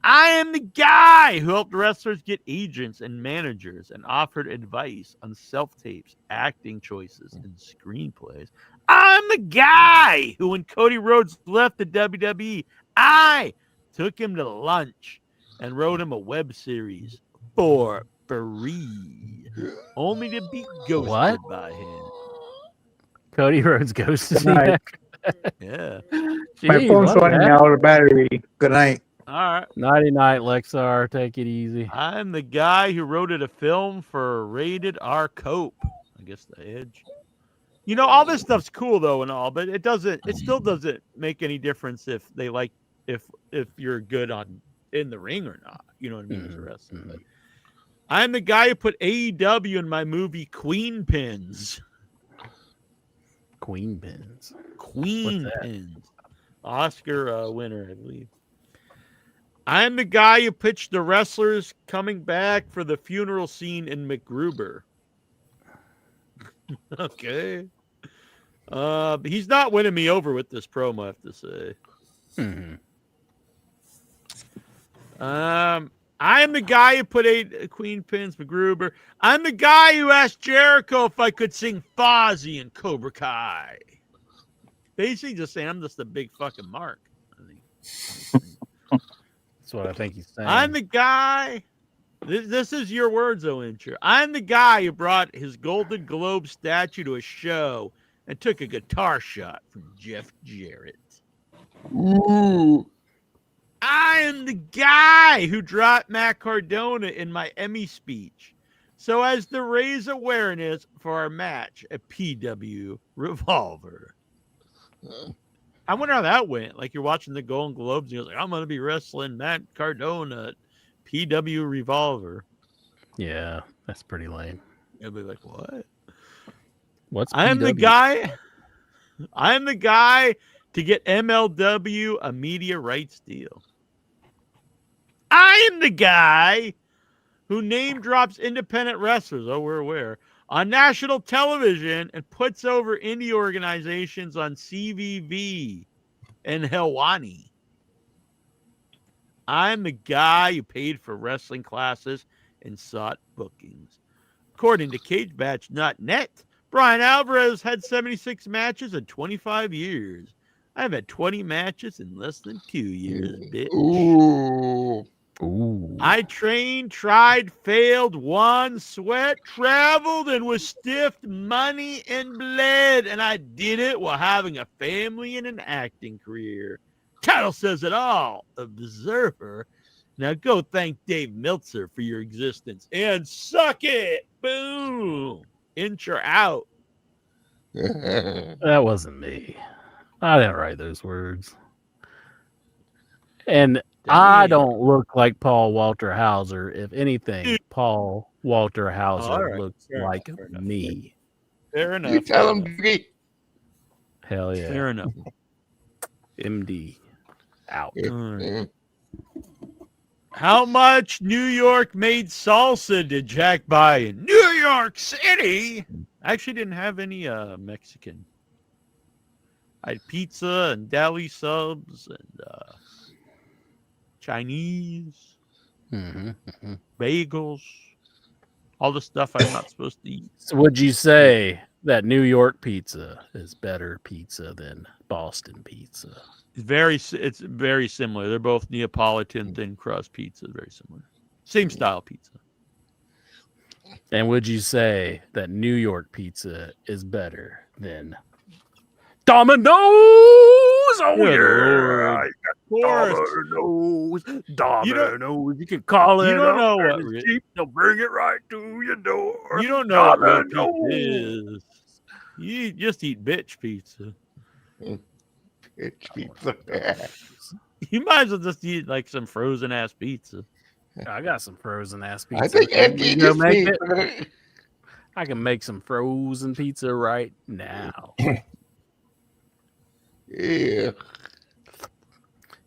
I am the guy who helped wrestlers get agents and managers and offered advice on self-tapes, acting choices, and screenplays. I'm the guy who, when Cody Rhodes left the WWE, I took him to lunch and wrote him a web series for free, only to be ghosted by him. Cody Rhodes ghosted Good night. Yeah. My Jeez, phone's what running happened? out of battery. Good night. All right. Nighty night, Lexar. Take it easy. I'm the guy who wrote a film for Rated R Cope. I guess the Edge. You know, all this stuff's cool though and all, but it still doesn't make any difference if they like if you're good on in the ring or not. You know what I mean? As a wrestler. But I'm the guy who put AEW in my movie Queen Pins. Queen Pins. Queen Pins. Oscar winner, I believe. I'm the guy who pitched the wrestlers coming back for the funeral scene in MacGruber. Okay. He's not winning me over with this promo, I have to say. I'm the guy who put Queen Pins MacGruber. I'm the guy who asked Jericho if I could sing Fozzy in Cobra Kai. Basically just saying I'm just a big fucking mark. That's what I think he's saying. I'm the guy. This is your words, though, Incher. I'm the guy who brought his Golden Globe statue to a show and took a guitar shot from Jeff Jarrett. Ooh. I am the guy who dropped Matt Cardona in my Emmy speech so as to raise awareness for our match at PW Revolver. I wonder how that went. Like, you're watching the Golden Globes and you're like, I'm going to be wrestling Matt Cardona at PW Revolver. Yeah, that's pretty lame. You'll be like, what? What's I am the PW? guy. I am the guy to get MLW a media rights deal. I am the guy who name drops independent wrestlers, oh, we're aware, on national television and puts over indie organizations on CVV and Helwani. I'm the guy who paid for wrestling classes and sought bookings. According to CageMatch.net, Brian Alvarez had 76 matches in 25 years. I've had 20 matches in less than 2 years, bitch. Ooh. Ooh. I trained, tried, failed, won, sweat, traveled, and was stiffed money and bled. And I did it while having a family and an acting career. Title says it all. Observer. Now go thank Dave Meltzer for your existence. And suck it. Boom. Incher out. That wasn't me. I didn't write those words. And I don't look like Paul Walter Hauser. If anything, Paul Walter Hauser all right. looks Fair like enough. me. Fair enough. You tell him, Doogie. Hell yeah. Fair enough. MD. Out. All right. How much New York made salsa did Jack buy in New York City? I actually didn't have any Mexican. I had pizza and deli subs and Chinese, bagels, all the stuff I'm not supposed to eat. So would you say that New York pizza is better pizza than Boston pizza? It's very similar. They're both Neapolitan thin crust pizza. Very similar. Same style pizza. And would you say that New York pizza is better than Domino's? Oh, Good yeah. Lord. Of course. Domino's. You can call it. You don't know up what and it's cheap. They'll bring it right to your door. You don't know what real Domino's. pizza is. You just eat bitch pizza. It's pizza. You might as well just eat like some frozen ass pizza. I got some frozen ass pizza. I think You go just make meat. it. I can make some frozen pizza right now. Yeah.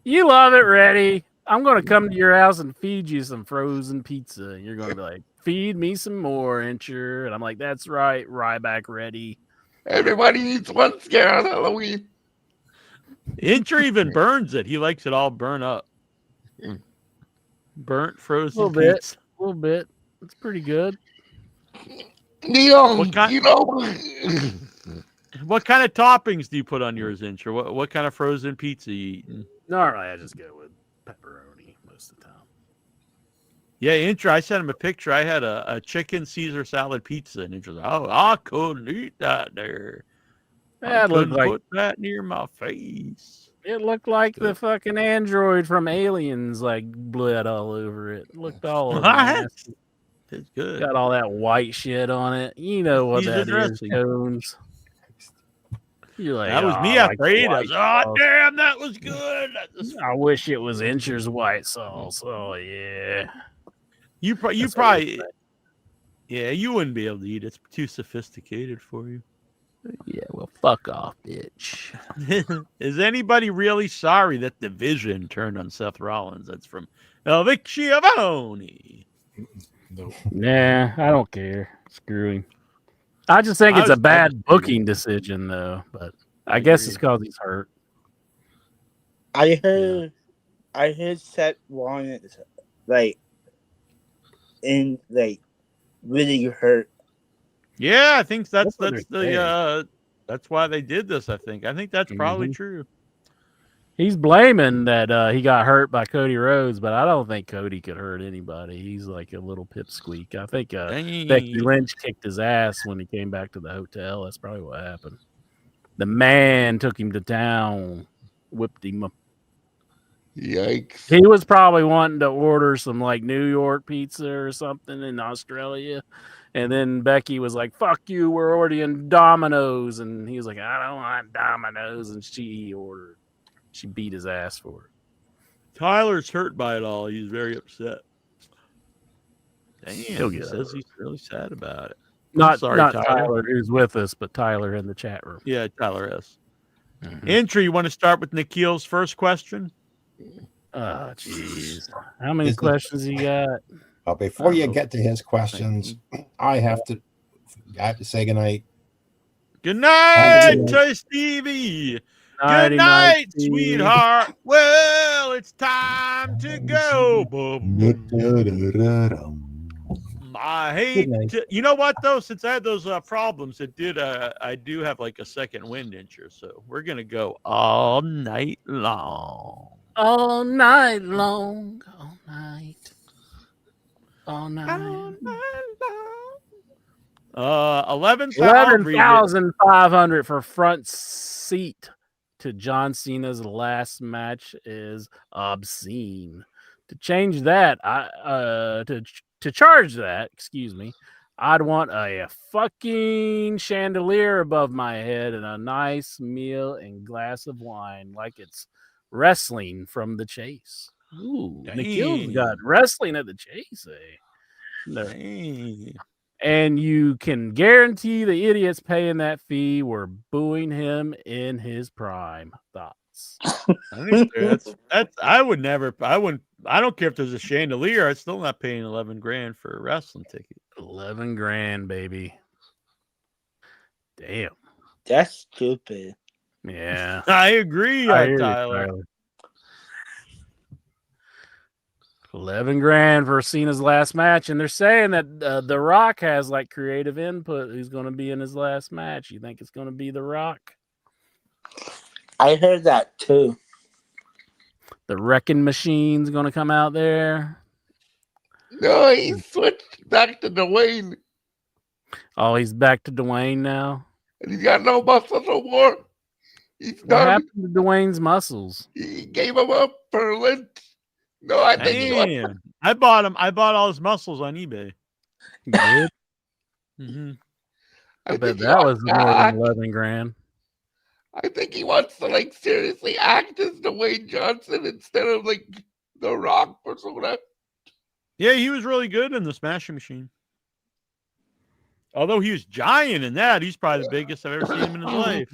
You love it, Reddy. I'm going to come to your house and feed you some frozen pizza. And you're going to be like, feed me some more, Incher. And I'm like, that's right, Ryback Reddy. Everybody needs one scare on Halloween. Incher even burns it. He likes it all burnt up. Burnt frozen pizza. A little bit. It's pretty good. Neil, what kind, you know. What kind of toppings do you put on yours, Incher? What kind of frozen pizza you eating? Normally, I just go with pepperoni most of the time. Yeah, Incher, I sent him a picture. I had a chicken Caesar salad pizza, and Incher's like, oh, I couldn't eat that there. I couldn't put that near my face. It looked like the fucking android from Aliens, like blood all over it. Looked all nasty. It's good. Got all that white shit on it. You know what that is, Cones. You're like, that was me after Fritos. Oh, damn, that was good. I wish it was Incher's white sauce. Oh, yeah. You probably, yeah, you wouldn't be able to eat it. It's too sophisticated for you. Yeah, well, fuck off, bitch. Is anybody really sorry that the Vision turned on Seth Rollins? That's from Vic Schiavone. No. Nah, I don't care. Screw him. I just think it's a bad booking decision, though. But I guess it's because he's hurt. I heard Seth Rollins really hurt. Yeah, I think that's why they did this. I think that's probably true. He's blaming that he got hurt by Cody Rhodes, but I don't think Cody could hurt anybody. He's like a little pipsqueak. I think Becky Lynch kicked his ass when he came back to the hotel. That's probably what happened. The man took him to town, whipped him up. Yikes. He was probably wanting to order some like New York pizza or something in Australia. And then Becky was like, fuck you, we're ordering Domino's. And he was like, I don't want Domino's. And she ordered. She beat his ass for it. Tyler's hurt by it all. He's very upset. Damn, he says he's really sad about it. Not Tyler, who's with us, but Tyler in the chat room. Yeah, Tyler S. Entry, you want to start with Nikhil's first question? Oh, jeez. How many questions you got? Well, before you get to his questions, I have to say goodnight. Good night, to Stevie. Good night, sweetheart. Well, it's time to go. I hate to, you know what though? Since I had those problems, I do have like a second wind incher, so we're gonna go all night long. All night long. All night. All night. 11,500 for front seat to John Cena's last match is obscene. To change that, to charge that, excuse me, I'd want a fucking chandelier above my head and a nice meal and glass of wine, like it's wrestling from the chase. Ooh, Nikhil's got wrestling at the chase, eh? No. And you can guarantee the idiots paying that fee were booing him in his prime. Thoughts? I don't care if there's a chandelier. I'm still not paying $11,000 for a wrestling ticket. $11,000, baby. Damn. That's stupid. Yeah. I agree, Tyler. $11,000 for Cena's last match, and they're saying that The Rock has like creative input. Who's going to be in his last match? You think it's going to be The Rock? I heard that too. The Wrecking Machine's going to come out there. No, he switched back to Dwayne. Oh, he's back to Dwayne now. And he's got no muscle no more. What happened to Dwayne's muscles? He gave him up for Lynch. No, I think I bought him. I bought all his muscles on eBay. You did? Mm-hmm. I bet that was more than $11,000. I think he wants to like seriously act as Dwayne Johnson instead of like The Rock persona. Yeah, he was really good in the Smashing Machine. Although he was giant in that, he's probably the biggest I've ever seen him in his life.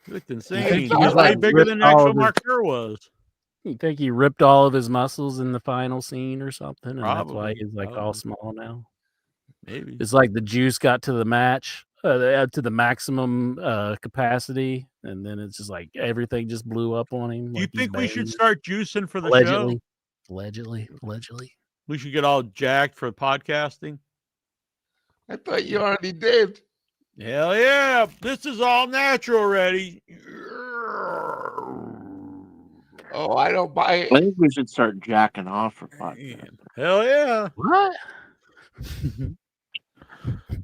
He looked insane. He was way bigger than actual Mark Kerr was. You think he ripped all of his muscles in the final scene or something, and that's why Probably, he's like all small now? Maybe it's like the juice got to the to the maximum capacity, and then it's just like everything just blew up on him. Do you like he's think we should Bane. start juicing for the allegedly, show? Allegedly. We should get all jacked for podcasting. I thought you already did. Hell yeah. This is all natural already. Oh, I don't buy it. I think we should start jacking off for podcast. Hell yeah. What?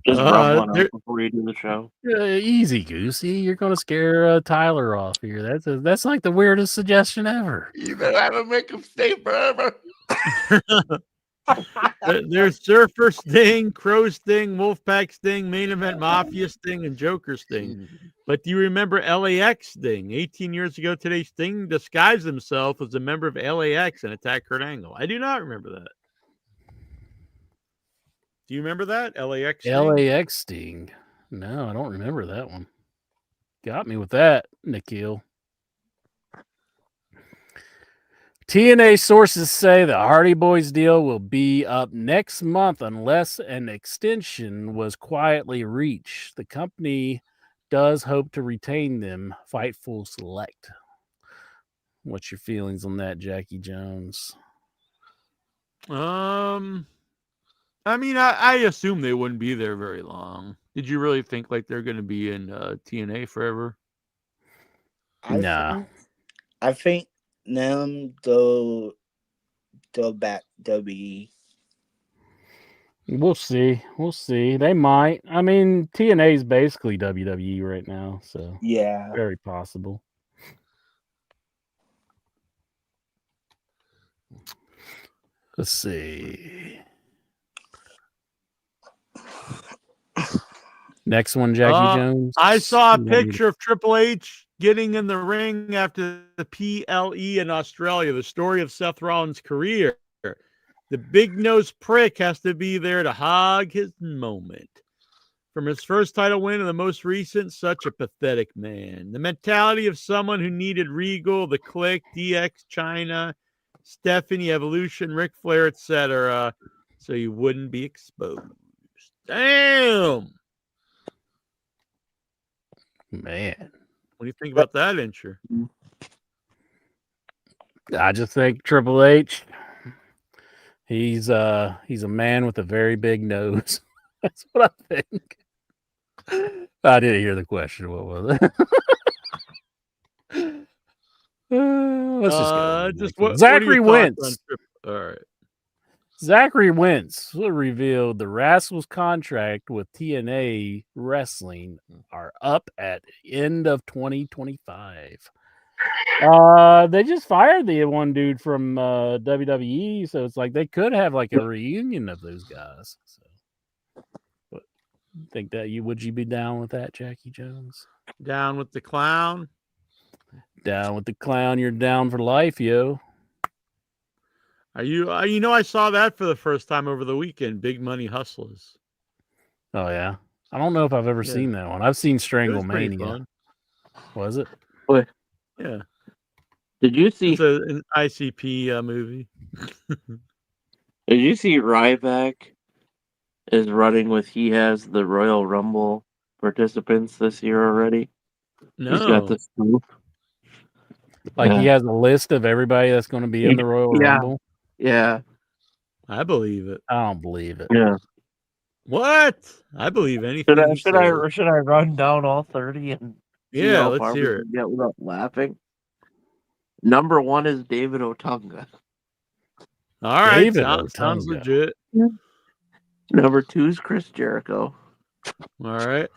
Just rub one up before you do the show. Easy, Goosey. You're gonna scare Tyler off here. That's like the weirdest suggestion ever. Either that or make him stay forever. There's Surfer Sting, Crow Sting, Wolfpack Sting, Main Event Mafia Sting, and Joker Sting. But do you remember LAX Sting? 18 years ago today, Sting disguised himself as a member of LAX and attacked Kurt Angle. I do not remember that. Do you remember that? LAX Sting? LAX Sting. No, I don't remember that one. Got me with that, Nikhil. TNA sources say the Hardy Boys deal will be up next month unless an extension was quietly reached. The company does hope to retain them. Fightful Select. What's your feelings on that, Jackie Jones? I mean, I assume they wouldn't be there very long. Did you really think like they're going to be in TNA forever? Nah. I think them they'll back WWE. We'll see. They might. I mean, TNA is basically WWE right now, so yeah, very possible. Let's see. Next one, Jackie Jones. I saw a picture of Triple H getting in the ring after the PLE in Australia, the story of Seth Rollins' career. The big-nosed prick has to be there to hog his moment. From his first title win to the most recent, such a pathetic man. The mentality of someone who needed Regal, The Click, DX, China, Stephanie, Evolution, Ric Flair, etc., so he wouldn't be exposed. Damn! Man. What do you think about that, Incher? I just think Triple H, he's a man with a very big nose. That's what I think. I didn't hear the question. What was it? Let's just go. Zachary Wentz. All right. Zachary Wentz revealed the Rassl's contract with TNA Wrestling are up at the end of 2025. They just fired the one dude from WWE, so it's like they could have like a reunion of those guys. So, but think that would you be down with that, Jackie Jones? Down with the clown. Down with the clown. You're down for life, yo. Are you? I saw that for the first time over the weekend. Big Money Hustlers. Oh yeah, I don't know if I've ever seen that one. I've seen Stranglemania. Was it? What? Yeah. Did you see? It's an ICP movie. Did you see Ryback is running with? He has the Royal Rumble participants this year already. No. He's got the scoop. Like he has a list of everybody that's going to be in the Royal Rumble. Yeah. I believe it. I don't believe it. Yeah. What? I believe anything. Should I run down all 30 and yeah, let's hear it. Get without laughing. Number 1 is David Otunga. All right, sounds legit. Yeah. Number 2 is Chris Jericho. All right.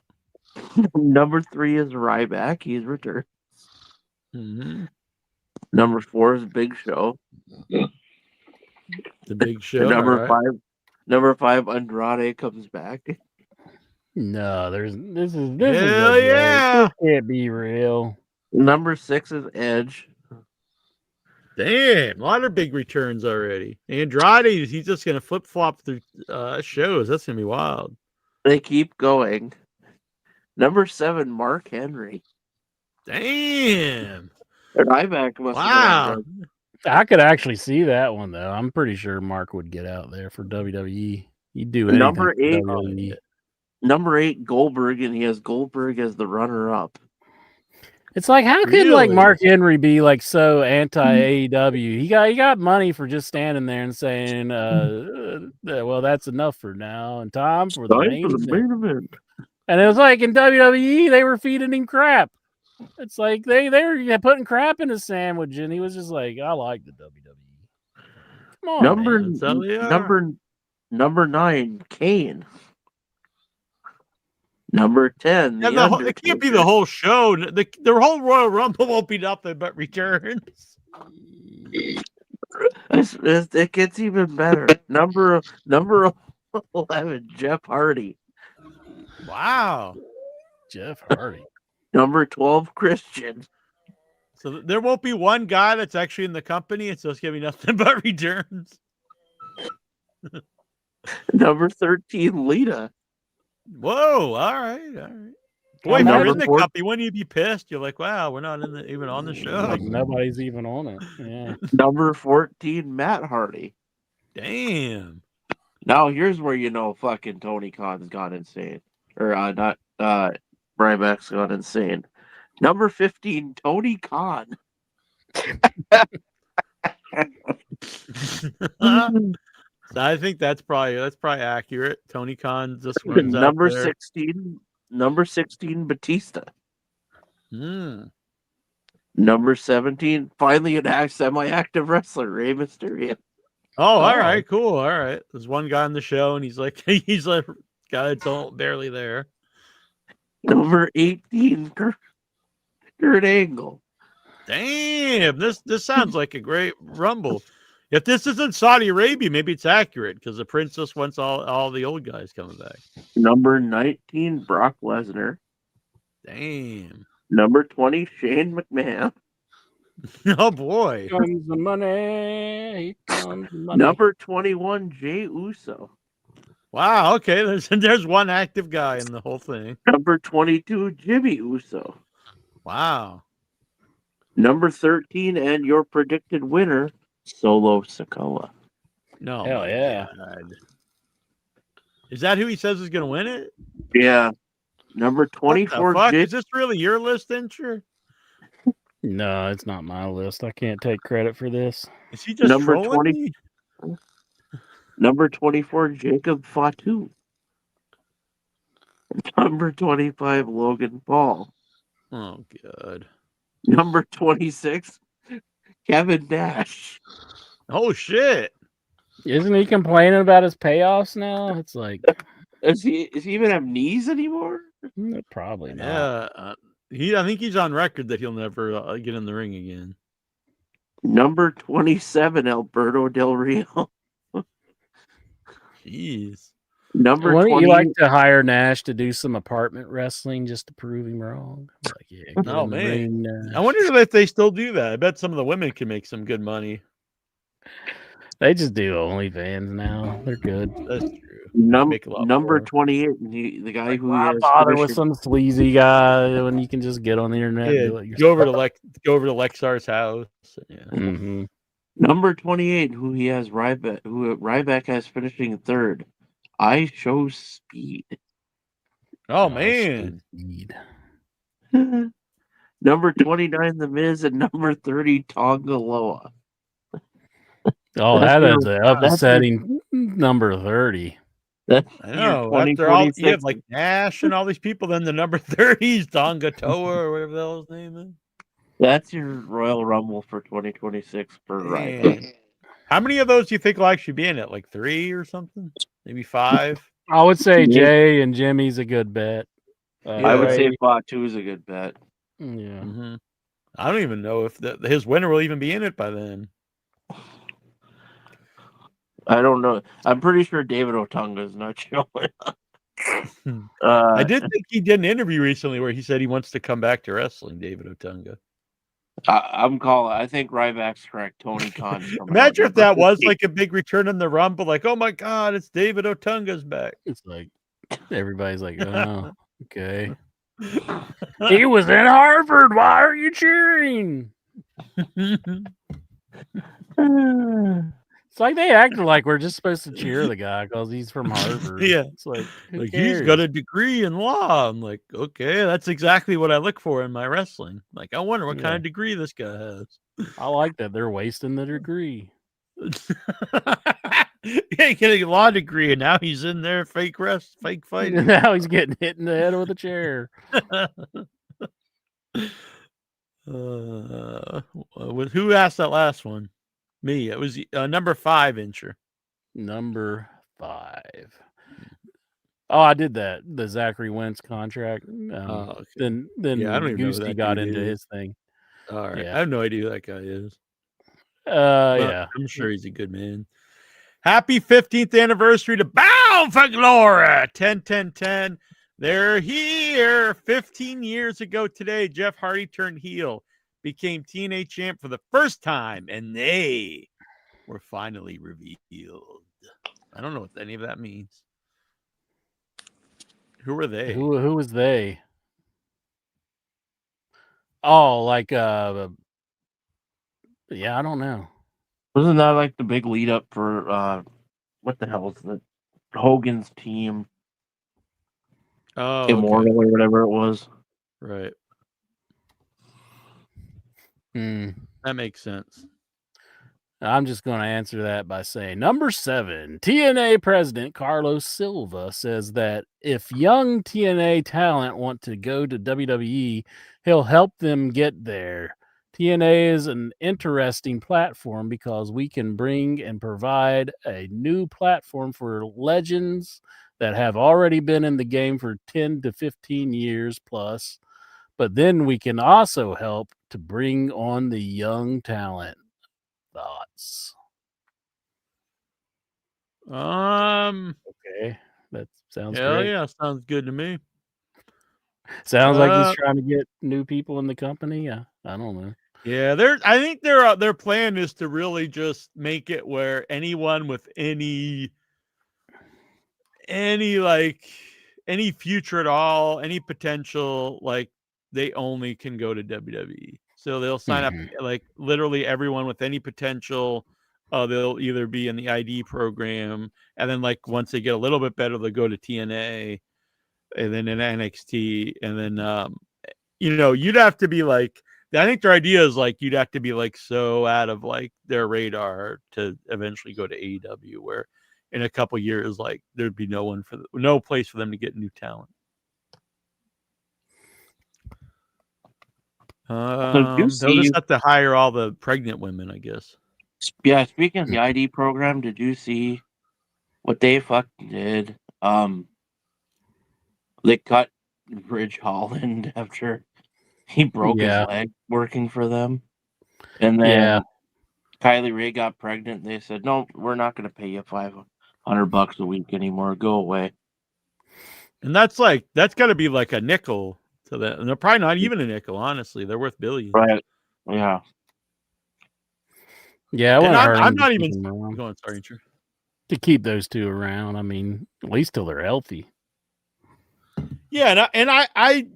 Number 3 is Ryback. He's returned. Mm-hmm. Number 4 is Big Show. The Big Show. Number 5, Andrade comes back. No, this is Hell a joke. yeah. This can't be real. Number 6 is Edge. Damn, a lot of big returns already. Andrade, he's just gonna flip flop through shows. That's gonna be wild. They keep going. Number 7, Mark Henry. Damn. Ryback must have been on drugs. I could actually see that one though. I'm pretty sure Mark would get out there for WWE. He'd do anything. Number for 8, WWE. Number 8, Goldberg, and he has Goldberg as the runner-up. It's like, how can like Really? Mark Henry be like so anti AEW? He got money for just standing there and saying, well, that's enough for now, and time for the main event. And it was like in WWE, they were feeding him crap. It's like they were putting crap in his sandwich, and he was just like, I like the WWE. Come on, man. Number 9, Kane. Number 10, Yeah, it can't be the whole show. The whole Royal Rumble won't be nothing but returns. It gets even better. Number 11, Jeff Hardy. Wow. Jeff Hardy. Number 12, Christian. So there won't be one guy that's actually in the company. It's just gonna be nothing but returns. Number 13, Lita. Whoa! All right. Boy, if you're in the company, wouldn't you be pissed? You're like, wow, we're not even on the show. Like nobody's even on it. Yeah. Number 14, Matt Hardy. Damn. Now here's where you know fucking Tony Khan's gone insane, or not. Ryback's gone insane. Number 15, Tony Khan. I think that's probably accurate. Tony Khan just runs Number out there. 16, Batista. Hmm. Number 17, finally an semi-active wrestler, Rey Mysterio. Oh, all right, cool. All right. There's one guy on the show, and he's like guy that's barely there. Number 18, Kurt Angle. Damn, this sounds like a great Rumble. If this isn't Saudi Arabia, maybe it's accurate because the princess wants all the old guys coming back. Number 19, Brock Lesnar. Damn. Number 20, Shane McMahon. Oh boy. Here comes the money. Here comes the money. Number 21, Jey Uso. Wow, okay. There's one active guy in the whole thing. Number 22, Jimmy Uso. Wow. Number 13, and your predicted winner, Solo Sikoa. No. Hell yeah. God. Is that who he says is going to win it? Yeah. Number 24, is this really your list, Incher? No, it's not my list. I can't take credit for this. Is he just number trolling 20? me? Number 24, Jacob Fatu. Number 25, Logan Paul. Oh, God. Number 26, Kevin Nash. Oh, shit. Isn't he complaining about his payoffs now? It's like, Does he even have knees anymore? Probably not. Yeah. I think he's on record that he'll never get in the ring again. Number 27, Alberto Del Rio. Jeez. Number Wouldn't 20. you like to hire Nash to do some apartment wrestling just to prove him wrong? Like, yeah, get Oh, in the man. ring, Nash. I wonder if they still do that. I bet some of the women can make some good money. They just do OnlyFans now. They're good. That's true. Number 28, the guy who Why has bother with some sleazy guy when you can just get on the internet and do it Go yourself? over to Lexar's house. Yeah. Mm-hmm. Number 28, who Ryback has finishing third. I show speed. Oh, man. Speed. Number 29, The Miz, and number 30, Tonga Loa. Oh, that is an upsetting number 30. That's I know. After all, you have like Nash and all these people, then the number 30s, Tonga Toa or whatever the hell his name is. That's your Royal Rumble for 2026 for Ryback. How many of those do you think will actually be in it? Like 3 or something? Maybe 5? I would say Jay and Jimmy's a good bet. I would say Fatu is a good bet. Yeah. Mm-hmm. I don't even know if his winner will even be in it by then. I don't know. I'm pretty sure David Otunga is not showing up. I did think he did an interview recently where he said he wants to come back to wrestling, David Otunga. I'm calling. I think Ryback's correct. Tony Khan's coming out. Imagine if that was like a big return in the Rumble, like, oh my God, it's David Otunga's back. It's like everybody's like, oh, okay. He was in Harvard. Why are you cheering? It's like they acted like we're just supposed to cheer the guy because he's from Harvard. Yeah. It's like, Like he's got a degree in law. I'm like, okay, that's exactly what I look for in my wrestling. Like, I wonder what kind of degree this guy has. I like that they're wasting the degree. Yeah, getting a law degree, and now he's in there fake fighting. Now he's getting hit in the head with a chair. Who asked that last one? Me. It was number 5 incher. Number 5. Oh, I did that. The Zachary Wentz contract. Okay. Then Yeah, I don't even know who Goosey that got dude into is. his thing. All right. Yeah. I have no idea who that guy is. But Yeah. I'm sure he's a good man. Happy 15th anniversary to Bound for Glory. 10-10-10. They're here. 15 years ago today, Jeff Hardy turned heel, became TNA champ for the first time, and they were finally revealed. I don't know what any of that means. Who were they? Who was they? Oh, like yeah, I don't know. Wasn't that like the big lead up for what the hell is the Hogan's team? Oh, Immortal or whatever it was. Right. That makes sense. I'm just going to answer that by saying number 7, TNA president Carlos Silva says that if young TNA talent want to go to WWE, he'll help them get there. TNA is an interesting platform because we can bring and provide a new platform for legends that have already been in the game for 10 to 15 years plus. But then we can also help to bring on the young talent. Thoughts? Okay, that sounds Hell great. yeah, sounds good to me. Sounds like he's trying to get new people in the company. I don't know. Yeah, I think their plan is to really just make it where anyone with any future at all, any potential, like they only can go to WWE. So they'll sign up like literally everyone with any potential. They'll either be in the ID program, and then like once they get a little bit better, they'll go to TNA, and then in NXT, and then you'd have to be like. I think their idea is like you'd have to be like so out of like their radar to eventually go to AEW, where in a couple years like there'd be no place for them to get new talent. They'll just have to hire all the pregnant women, I guess. Yeah, speaking of the ID program, did you see what they fucking did? They cut Ridge Holland after he broke his leg working for them. And then Kylie Ray got pregnant. They said, no, we're not going to pay you $500 a week anymore. Go away. And that's got to be like a nickel to that. And they're probably not even a nickel, honestly. They're worth billions. Right. Yeah. Yeah, I'm not even going. Sorry, sure. To keep those two around. I mean, at least till they're healthy. Yeah, and I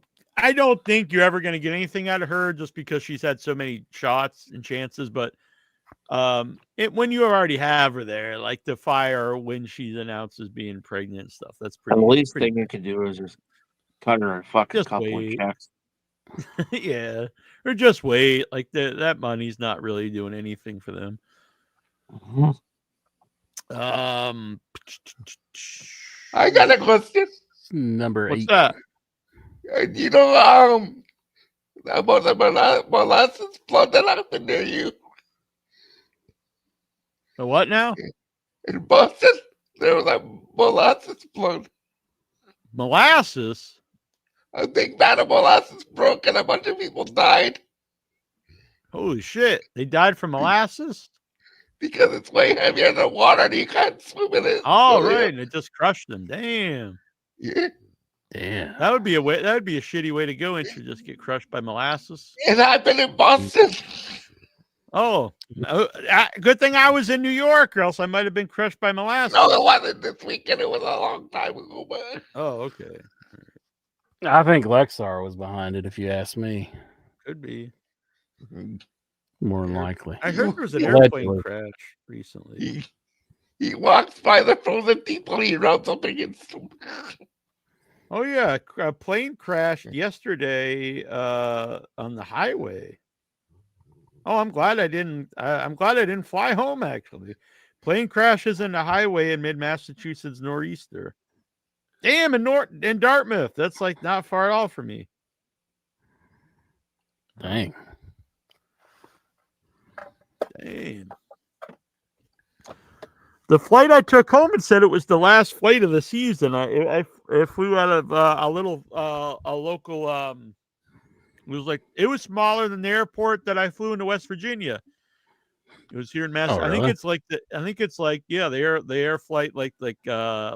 don't think you're ever going to get anything out of her just because she's had so many shots and chances. But when you already have her there, like the fire when she's announced as being pregnant and stuff, that's pretty. The least thing you can do is just cut her a fucking couple of checks. Yeah, or just wait. Like that money's not really doing anything for them. I got a question. Number 8. What's that? You know, about the molasses flood that happened near you. The what now? In Boston, there was a molasses flood. Molasses? A big vat of molasses broke and a bunch of people died. Holy shit. They died from molasses? Because it's way heavier than water and you can't swim in it. Oh, right. And it just crushed them. Damn. Yeah. Yeah. That would be a way. That would be a shitty way to go. And you just get crushed by molasses. It happened in Boston. Oh, good thing I was in New York, or else I might have been crushed by molasses. No, it wasn't this weekend. It was a long time ago, man. Oh, okay. I think Lexar was behind it, if you ask me. Could be. More than likely. I heard there was an airplane crash recently. He walks by the frozen people. He runs up against them. Oh yeah, a plane crashed yesterday on the highway. Oh, I'm glad I didn't. I'm glad I didn't fly home. Actually, plane crashes in the highway in mid-Massachusetts nor'easter. Damn, in Dartmouth. That's like not far at all from me. Dang. The flight I took home and said it was the last flight of the season. I flew out of a local. It was smaller than the airport that I flew into West Virginia. It was here in Mass. Oh, really? I think it's like the air flight like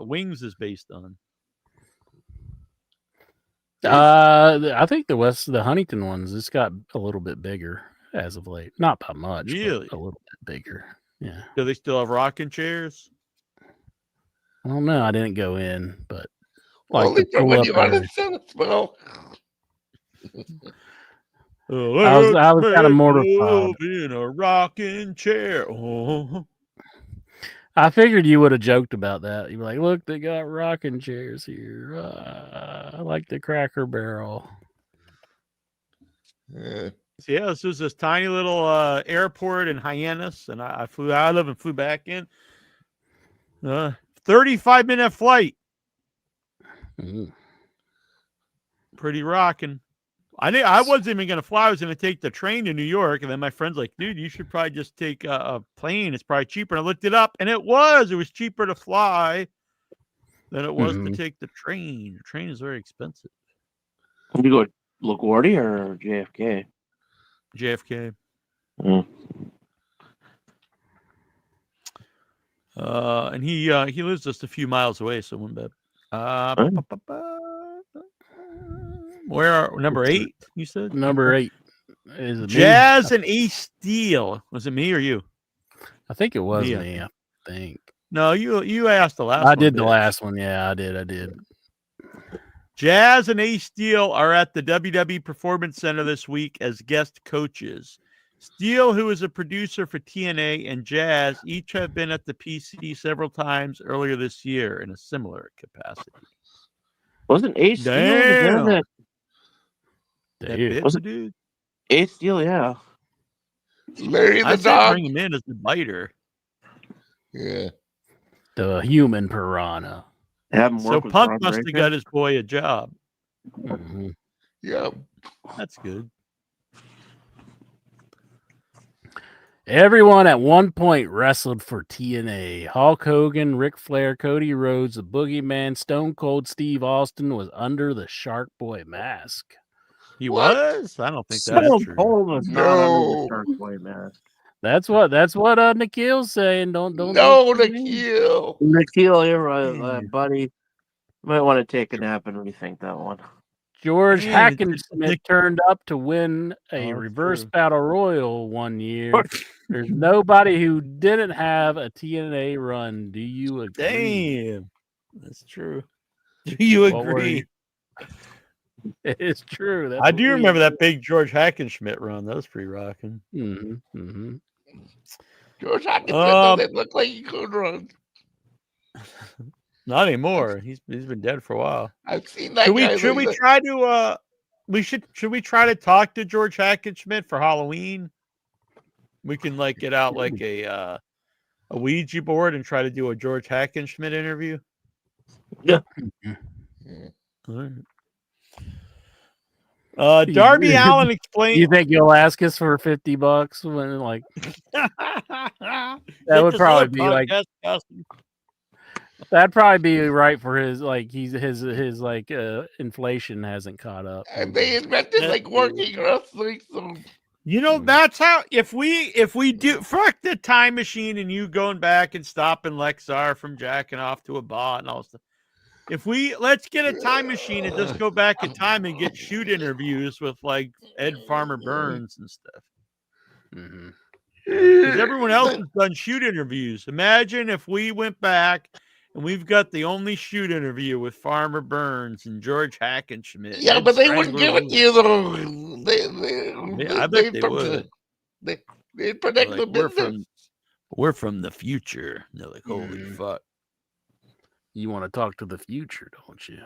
Wings is based on. I think the Huntington ones, it's got a little bit bigger as of late. Not by much, Really? but a little bit bigger. Yeah. Do they still have rocking chairs? I don't know. I didn't go in, but Only for when you want to send a smell. I was kind of mortified. In a rocking chair. Oh. I figured you would have joked about that. You'd be like, "Look, they got rocking chairs here. I like the Cracker Barrel." Yeah, this was this tiny little airport in Hyannis, and I flew out of and flew back in. 35-minute flight. Pretty rocking. I wasn't even going to fly. I was going to take the train to New York, and then my friend's like, "Dude, you should probably just take a plane. It's probably cheaper." And I looked it up, and it was cheaper to fly than it was to take the train. The train is very expensive. Did you go to LaGuardia or JFK? JFK. Mm. And he lives just a few miles away, so it wouldn't bad. Where are number 8? You said number 8 is it Jazz me? and Ace Steel. Was it me or you? I think it was me. I think. No, you asked the last one. I did the last one. Yeah, I did. Jazz and Ace Steel are at the WWE Performance Center this week as guest coaches. Steel, who is a producer for TNA, and Jazz each have been at the PC several times earlier this year in a similar capacity. Wasn't Ace Steel the guy that was it, dude? Ace Steel, yeah. Larry I the said dog. bring him in as the biter. Yeah. The human piranha. Have him So work with Punk Braun must have Breaker? got his boy a job. Mm-hmm. Yeah. That's good. Everyone at one point wrestled for TNA. Hulk Hogan, Ric Flair, Cody Rhodes, the Boogeyman, Stone Cold Steve Austin was under the Shark Boy mask. He was? I don't think that's true. Cold was not under the Shark Boy mask. That's what Nikhil's saying. Don't No, Nikhil. Nikhil, you're right, buddy. You might want to take a nap and rethink that one. George Man, Hackenschmidt turned up to win a reverse battle royal one year. There's nobody who didn't have a TNA run. Do you agree? Damn. That's true. Do you What were agree? It's true. That's I what do we remember that agree. big George Hackenschmidt run. That was pretty rocking. Mm-hmm. Mm-hmm. George Hackenschmidt doesn't look like he could run. Not anymore. He's been dead for a while. I've seen that Should guy. we try to should we try to talk to George Hackenschmidt for Halloween? We can get out a Ouija board and try to do a George Hackenschmidt interview. Yeah. All right. Darby Allin explained. You think you'll ask us for $50 when that would probably be like that'd probably be right for his his inflation hasn't caught up. And they invented working wrestling, so that's how if we do fuck the time machine and you going back and stopping Lexar from jacking off to a bot and all stuff. let's get a time machine and just go back in time and get shoot interviews with like Ed Farmer Burns and stuff. Because everyone else has done shoot interviews. Imagine if we went back and we've got the only shoot interview with Farmer Burns and George Hackenschmidt. Yeah, Ed but they wouldn't Strangler give it to you though. I bet they would. They protect Like, the business. We're from the future. And they're like, holy fuck. You want to talk to the future, don't you?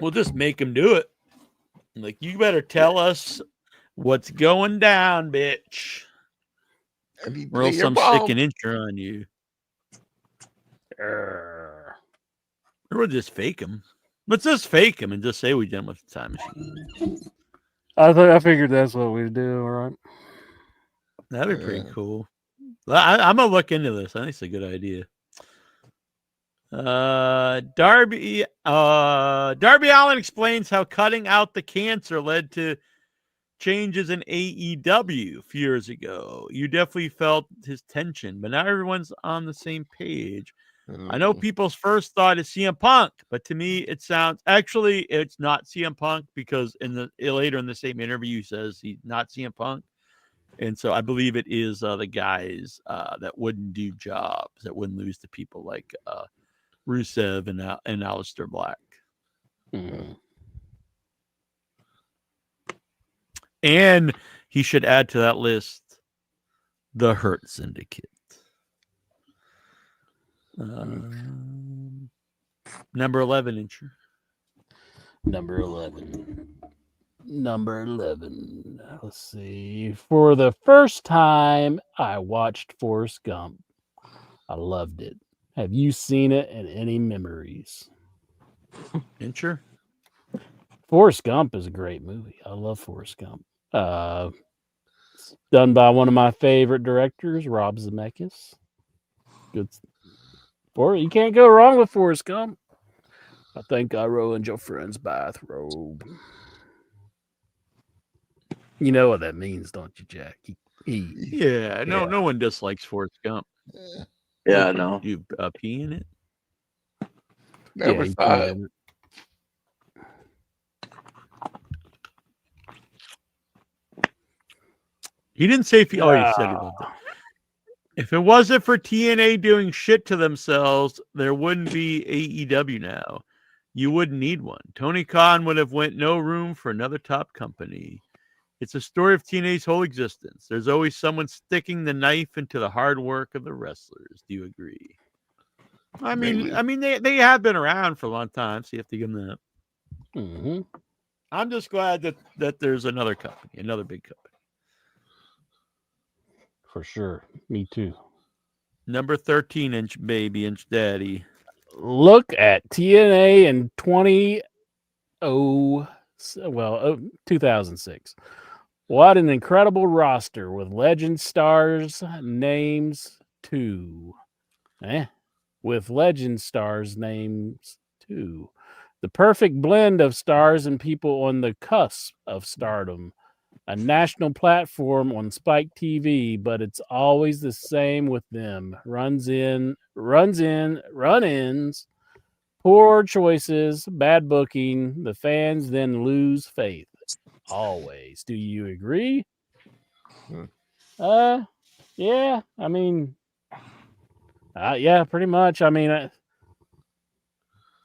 We'll just make them do it. Like, you better tell us what's going down, bitch. Or else I'm sticking insurance on you. Or we'll just fake them. Let's just fake them and just say we did them with the time machine. I figured that's what we'd do, all right? That'd be pretty cool. I'm going to look into this. I think it's a good idea. Darby Allin explains how cutting out the cancer led to changes in AEW a few years ago. You definitely felt his tension, but now everyone's on the same page. I know people's first thought is CM Punk, but to me it sounds actually it's not CM Punk because later in the same interview he says he's not CM Punk. And so I believe it is the guys that wouldn't do jobs, that wouldn't lose to people like Rusev and Aleister Black. And he should add to that list the Hurt Syndicate. Number 11, incher. Number 11. Let's see. For the first time, I watched Forrest Gump. I loved it. Have you seen it and any memories? Incher? Forrest Gump is a great movie. I love Forrest Gump. It's done by one of my favorite directors, Rob Zemeckis. Good. You can't go wrong with Forrest Gump. I think I ruined your friend's bathrobe. You know what that means, don't you, Jack? No one dislikes Forrest Gump. Yeah, no. You pee in it? Never saw it. He didn't say if he. Oh, he said he loved it. If it wasn't for TNA doing shit to themselves, there wouldn't be AEW now. You wouldn't need one. Tony Khan would have went no room for another top company. It's a story of TNA's whole existence. There's always someone sticking the knife into the hard work of the wrestlers. Do you agree? I mean, they have been around for a long time, so you have to give them that. Mm-hmm. I'm just glad that there's another company, another big company. For sure. Me too. Number 13 inch baby, inch daddy. Look at TNA in 2006. What an incredible roster with legend stars names too. With legend stars names too. The perfect blend of stars and people on the cusp of stardom. A national platform on Spike TV, but it's always the same with them. Run-ins, poor choices, bad booking. The fans then lose faith. Always. Do you agree? Yeah. I mean, yeah, pretty much. I mean,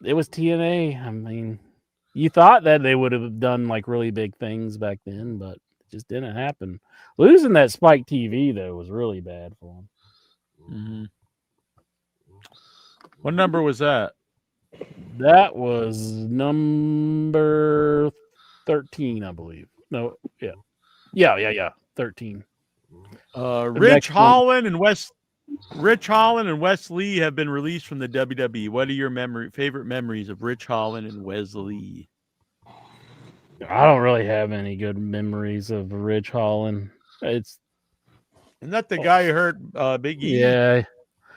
it was TNA. I mean, you thought that they would have done like really big things back then, but it just didn't happen. Losing that Spike TV though was really bad for them. Mm-hmm. What number was that? That was number 13, I believe. No, yeah. 13. Rich Holland and Wes Lee have been released from the WWE. What are your favorite memories of Rich Holland and Wes Lee? I don't really have any good memories of Rich Holland. Isn't that the guy who hurt Big E? Yeah.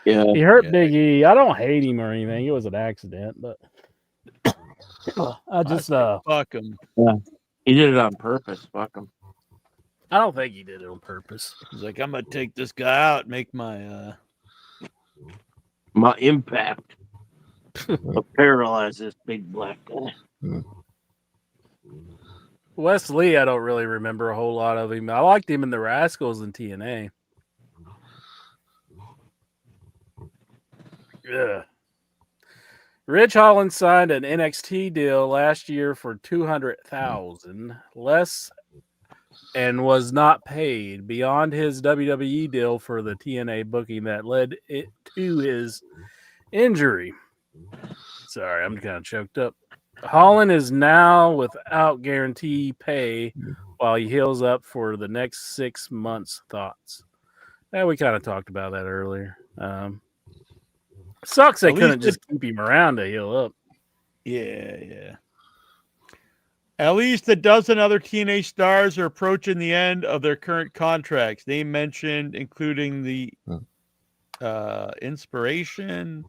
He hurt Big E. I don't hate him or anything. It was an accident, but I just fuck him. Yeah. He did it on purpose. Fuck him. I don't think he did it on purpose. He's like, I'm gonna take this guy out and make my My impact will paralyze this big black guy. Wes Lee, I don't really remember a whole lot of him. I liked him in the Rascals and TNA. Yeah. Ridge Holland signed an NXT deal last year for $200,000 less and was not paid beyond his WWE deal for the TNA booking that led it to his injury. Sorry, I'm kind of choked up. Holland is now without guarantee pay while he heals up for the next 6 months. Thoughts? Yeah, we kind of talked about that earlier. Sucks they couldn't just keep him around to heal up. Yeah. At least a dozen other TNA stars are approaching the end of their current contracts. They mentioned including the Inspiration,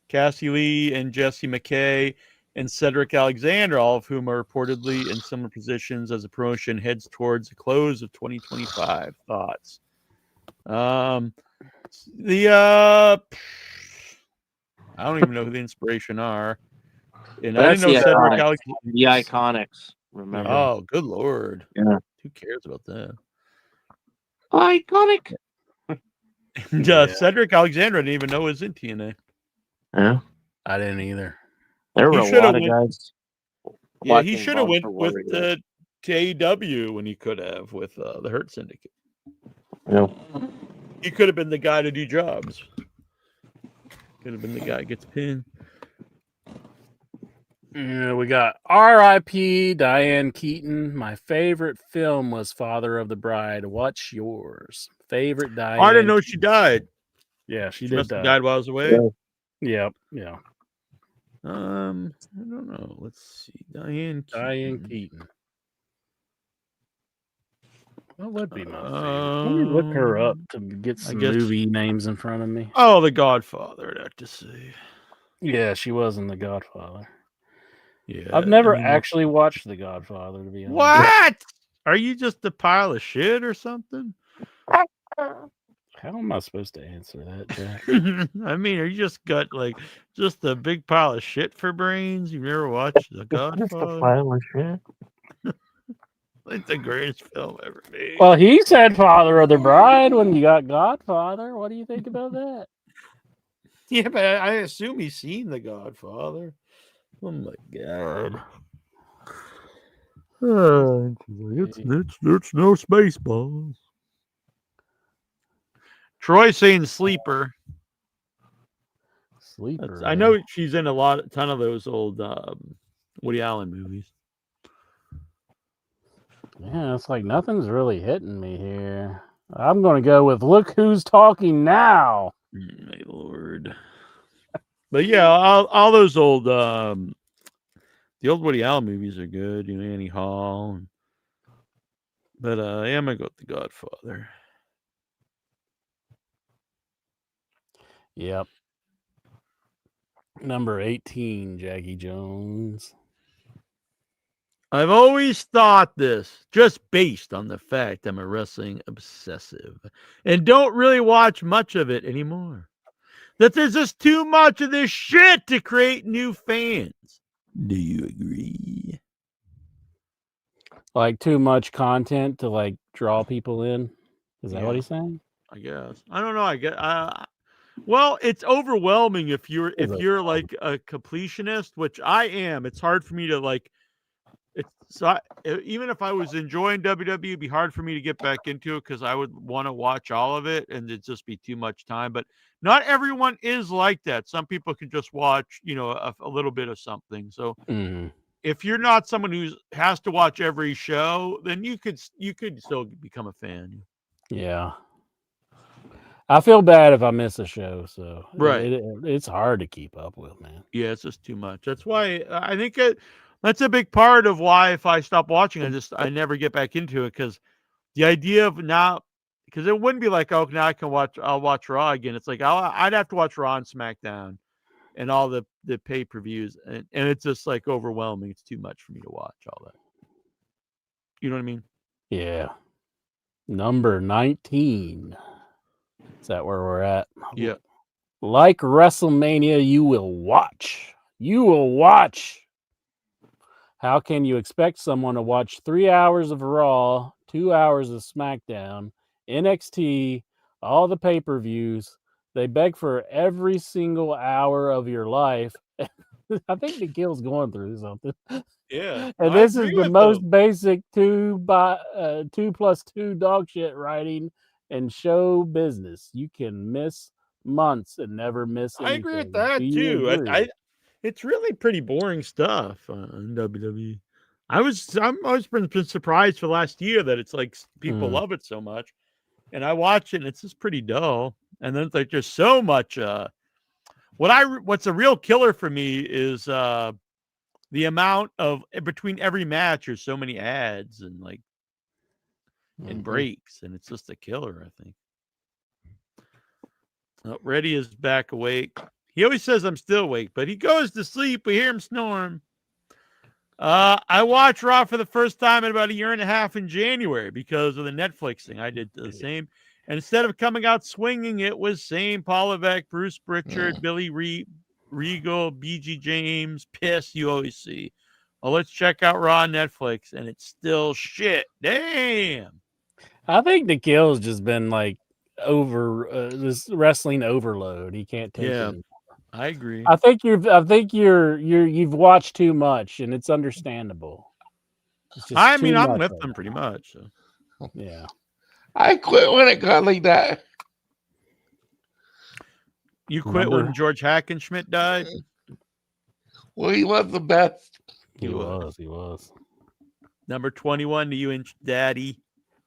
Cassie Lee, and Jesse McKay, and Cedric Alexander, all of whom are reportedly in similar positions as the promotion heads towards the close of 2025. Thoughts? I don't even know who the Inspiration are. And That's I didn't know Cedric Iconics. The Iconics, remember? Oh, good Lord. Yeah. Who cares about that? Iconic. Cedric Alexander, I didn't even know was in TNA. Yeah. I didn't either. There were a lot of guys. Yeah, he should have went with to AEW when he could have with the Hurt Syndicate. Yeah. He could have been the guy to do jobs. Could have been the guy who gets pinned. Yeah, we got R.I.P. Diane Keaton. My favorite film was Father of the Bride. What's yours? Favorite Diane? I didn't know she died. Yeah, she She did must have die. died while I was away. Yep. Yeah. I don't know. Let's see. Diane Keaton. What would be my favorite? Let me look her up to get some movie names in front of me. Oh, The Godfather, I'd have to say. Yeah, she was in The Godfather. Yeah, I've never actually watched The Godfather, to be honest. What? Are you just a pile of shit or something? How am I supposed to answer that, Jack? I mean, are you just got like just a big pile of shit for brains? You've never watched The Godfather? Just a pile of shit. It's the greatest film ever made. Well, he said Father of the Bride when you got Godfather. What do you think about that? Yeah, but I assume he's seen The Godfather. Oh my god. It's no Spaceballs. Troy saying Sleeper. Sleeper. I know she's in a ton of those old Woody Allen movies. Yeah, it's like nothing's really hitting me here. I'm going to go with Look Who's Talking Now. My Lord. But yeah, all those old the old Woody Allen movies are good. You know, Annie Hall. But yeah, I'm gonna go with The Godfather. Yep. Number 18, Jackie Jones. I've always thought this, just based on the fact I'm a wrestling obsessive and don't really watch much of it anymore, that there's just too much of this shit to create new fans. Do you agree? Like too much content to like draw people in? Is that what he's saying? I guess. I don't know. I guess. Well, it's overwhelming if you're like a completionist, which I am. It's hard for me to like. Even if I was enjoying WWE, it'd be hard for me to get back into it because I would want to watch all of it, and it'd just be too much time. But not everyone is like that. Some people can just watch, a little bit of something. So if you're not someone who has to watch every show, then you could still become a fan. Yeah. I feel bad if I miss a show, so right. It's hard to keep up with, man. Yeah, it's just too much. That's why I think that's a big part of why if I stop watching, I never get back into it because the idea of now, because it wouldn't be like, oh, now I'll watch Raw again. It's like I'd have to watch Raw and SmackDown and all the pay-per-views, and it's just like overwhelming. It's too much for me to watch all that. You know what I mean? Yeah. Number 19. Is that where we're at? Yeah. Like WrestleMania, you will watch. You will watch. How can you expect someone to watch 3 hours of Raw, 2 hours of SmackDown, NXT, all the pay-per-views? They beg for every single hour of your life. I think Nikhil's going through something. Yeah, And I this is agree the with most them. basic 2+2 dog shit writing and show business. You can miss months and never miss anything. I agree with Do that you too. agree? It's really pretty boring stuff on WWE. I'm always been surprised for last year that it's like people love it so much, and I watch it and it's just pretty dull. And then it's like there's so much. What's a real killer for me is the amount of between every match. There's so many ads and and breaks, and it's just a killer. I think. Oh, Reddy is back awake. He always says I'm still awake, but he goes to sleep. We hear him snoring. I watched Raw for the first time in about a year and a half in January because of the Netflix thing. I did the same. And instead of coming out swinging, it was same Paul Levesque, Bruce Pritchard, Billy Regal, BG James, Piss, you always see. Well, let's check out Raw on Netflix, and it's still shit. Damn. I think Nikhil's just been like over this wrestling overload. He can't take it anymore. I agree. I think you've watched too much, and it's understandable. It's just I'm much with right them pretty much. So. Yeah. I quit when it got like that. You quit when George Hackenschmidt died? Well, he was the best. He was. Number 21 to you and Daddy.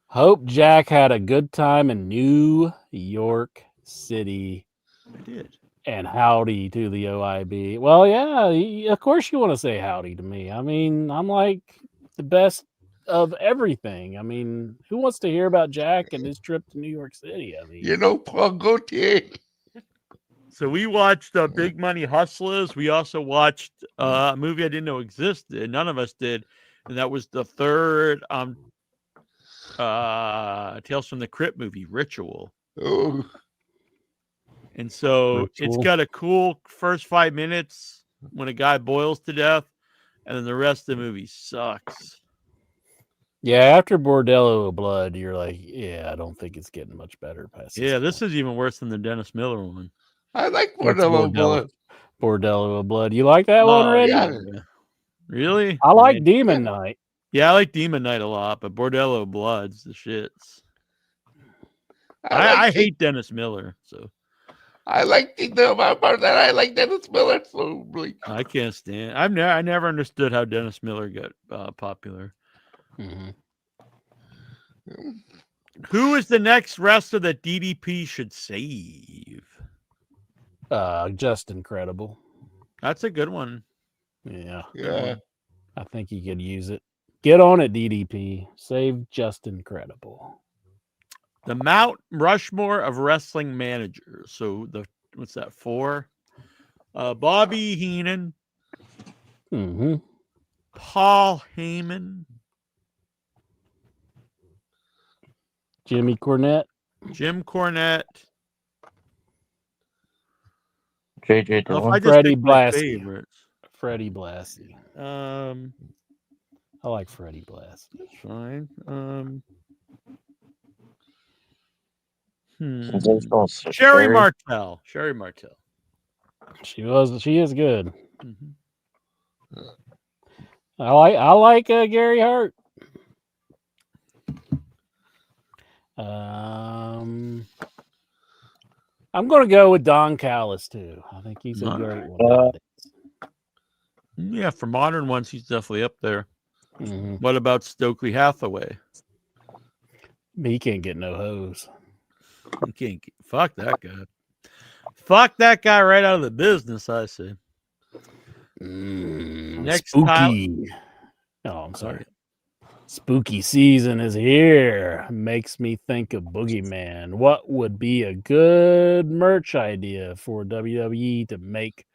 Hope Jack had a good time in New York City. I did. And howdy to the OIB. Well, yeah, of course you want to say howdy to me. I mean, I'm like the best of everything. I mean, who wants to hear about Jack and his trip to New York City? I mean, Paul Gaultier. So we watched Big Money Hustlers. We also watched a movie I didn't know existed. None of us did. And that was the third Tales from the Crypt movie, Ritual. Oh. And so it's got a cool first 5 minutes when a guy boils to death, and then the rest of the movie sucks. Yeah, after Bordello of Blood, you're like, yeah, I don't think it's getting much better past this. Yeah, this is even worse than the Dennis Miller one. I like Bordello of Blood. Bordello of Blood. You like that one already? Yeah. Really? I like Demon Knight. Yeah, I like Demon Knight a lot, but Bordello of Blood's the shits. I hate Dennis Miller, so. I like I like Dennis Miller so like. I can't stand. I never understood how Dennis Miller got popular. Mm-hmm. Who is the next wrestler that DDP should save? Just Incredible. That's a good one. Yeah. Yeah. I think he could use it. Get on it, DDP. Save Just Incredible. The Mount Rushmore of wrestling managers. So what's that, 4? Bobby Heenan. Mm-hmm. Paul Heyman. Jimmy Cornette. Jim Cornette. JJ Dillon. Freddie Blassie. Freddie Blassie. I like Freddie Blassie. That's fine. Sherry Martel. Sherry Martel. She is good. Mm-hmm. I like Gary Hart. I'm going to go with Don Callis too. I think he's a great one. Yeah, for modern ones, he's definitely up there. Mm-hmm. What about Stokely Hathaway? He can't get no hose. He can't. Fuck that guy. Fuck that guy right out of the business, I say. Next spooky. I'm sorry. Spooky season is here. Makes me think of Boogeyman. What would be a good merch idea for WWE to make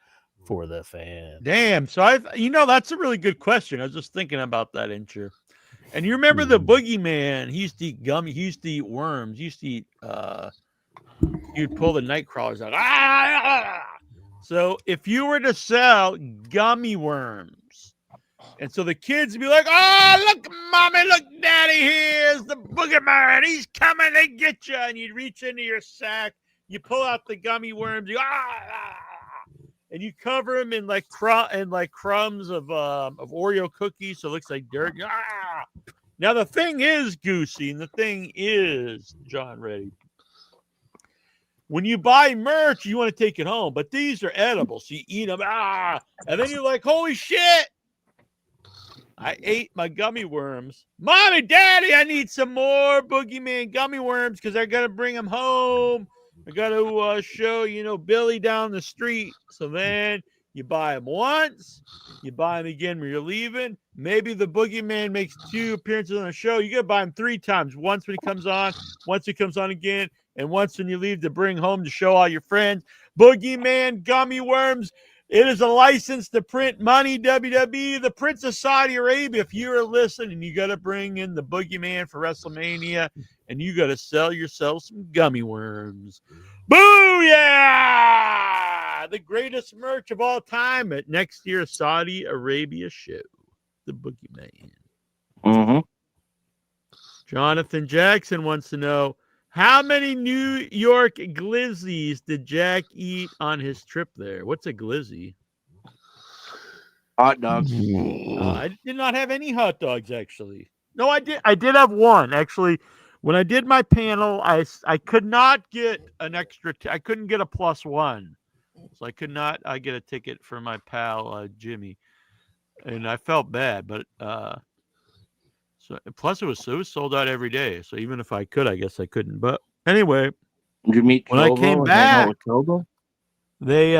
for the fans? Damn. So that's a really good question. I was just thinking about that intro. And you remember the Boogeyman? He used to eat gummy. He used to eat worms. He used to eat you'd pull the night crawlers out. So if you were to sell gummy worms, and so the kids would be like, "Oh, look, mommy, look, daddy, here's the boogeyman. He's coming to get you." And you'd reach into your sack, you pull out the gummy worms, and you cover them in like crumbs of Oreo cookies, so it looks like dirt. Now the thing is, Goosey, and the thing is, John Reddy, when you buy merch, you want to take it home, but these are edible, so you eat them, and then you're like, "Holy shit! I ate my gummy worms. Mommy, Daddy, I need some more boogeyman gummy worms because I got to bring them home. I got to show, Billy down the street." So then you buy them once. You buy them again when you're leaving. Maybe the boogeyman makes 2 appearances on the show. You got to buy him 3 times. Once when he comes on, once he comes on again, and once when you leave to bring home to show all your friends. Boogeyman gummy worms. It is a license to print money, WWE, the Prince of Saudi Arabia. If you're listening, you got to bring in the boogeyman for WrestleMania, and you got to sell yourself some gummy worms. Booyah! The greatest merch of all time at next year's Saudi Arabia show, the boogeyman. Mm-hmm. Jonathan Jackson wants to know, how many New York glizzies did Jack eat on his trip there? What's a glizzy? Hot dogs. I did not have any hot dogs, actually. No, I did. I did have one, actually. When I did my panel, I could not get an extra. I couldn't get a +1, so I could not. I get a ticket for my pal Jimmy, and I felt bad, but so plus it was sold out every day. So even if I could, I guess I couldn't. But anyway, did you meet when I came back, they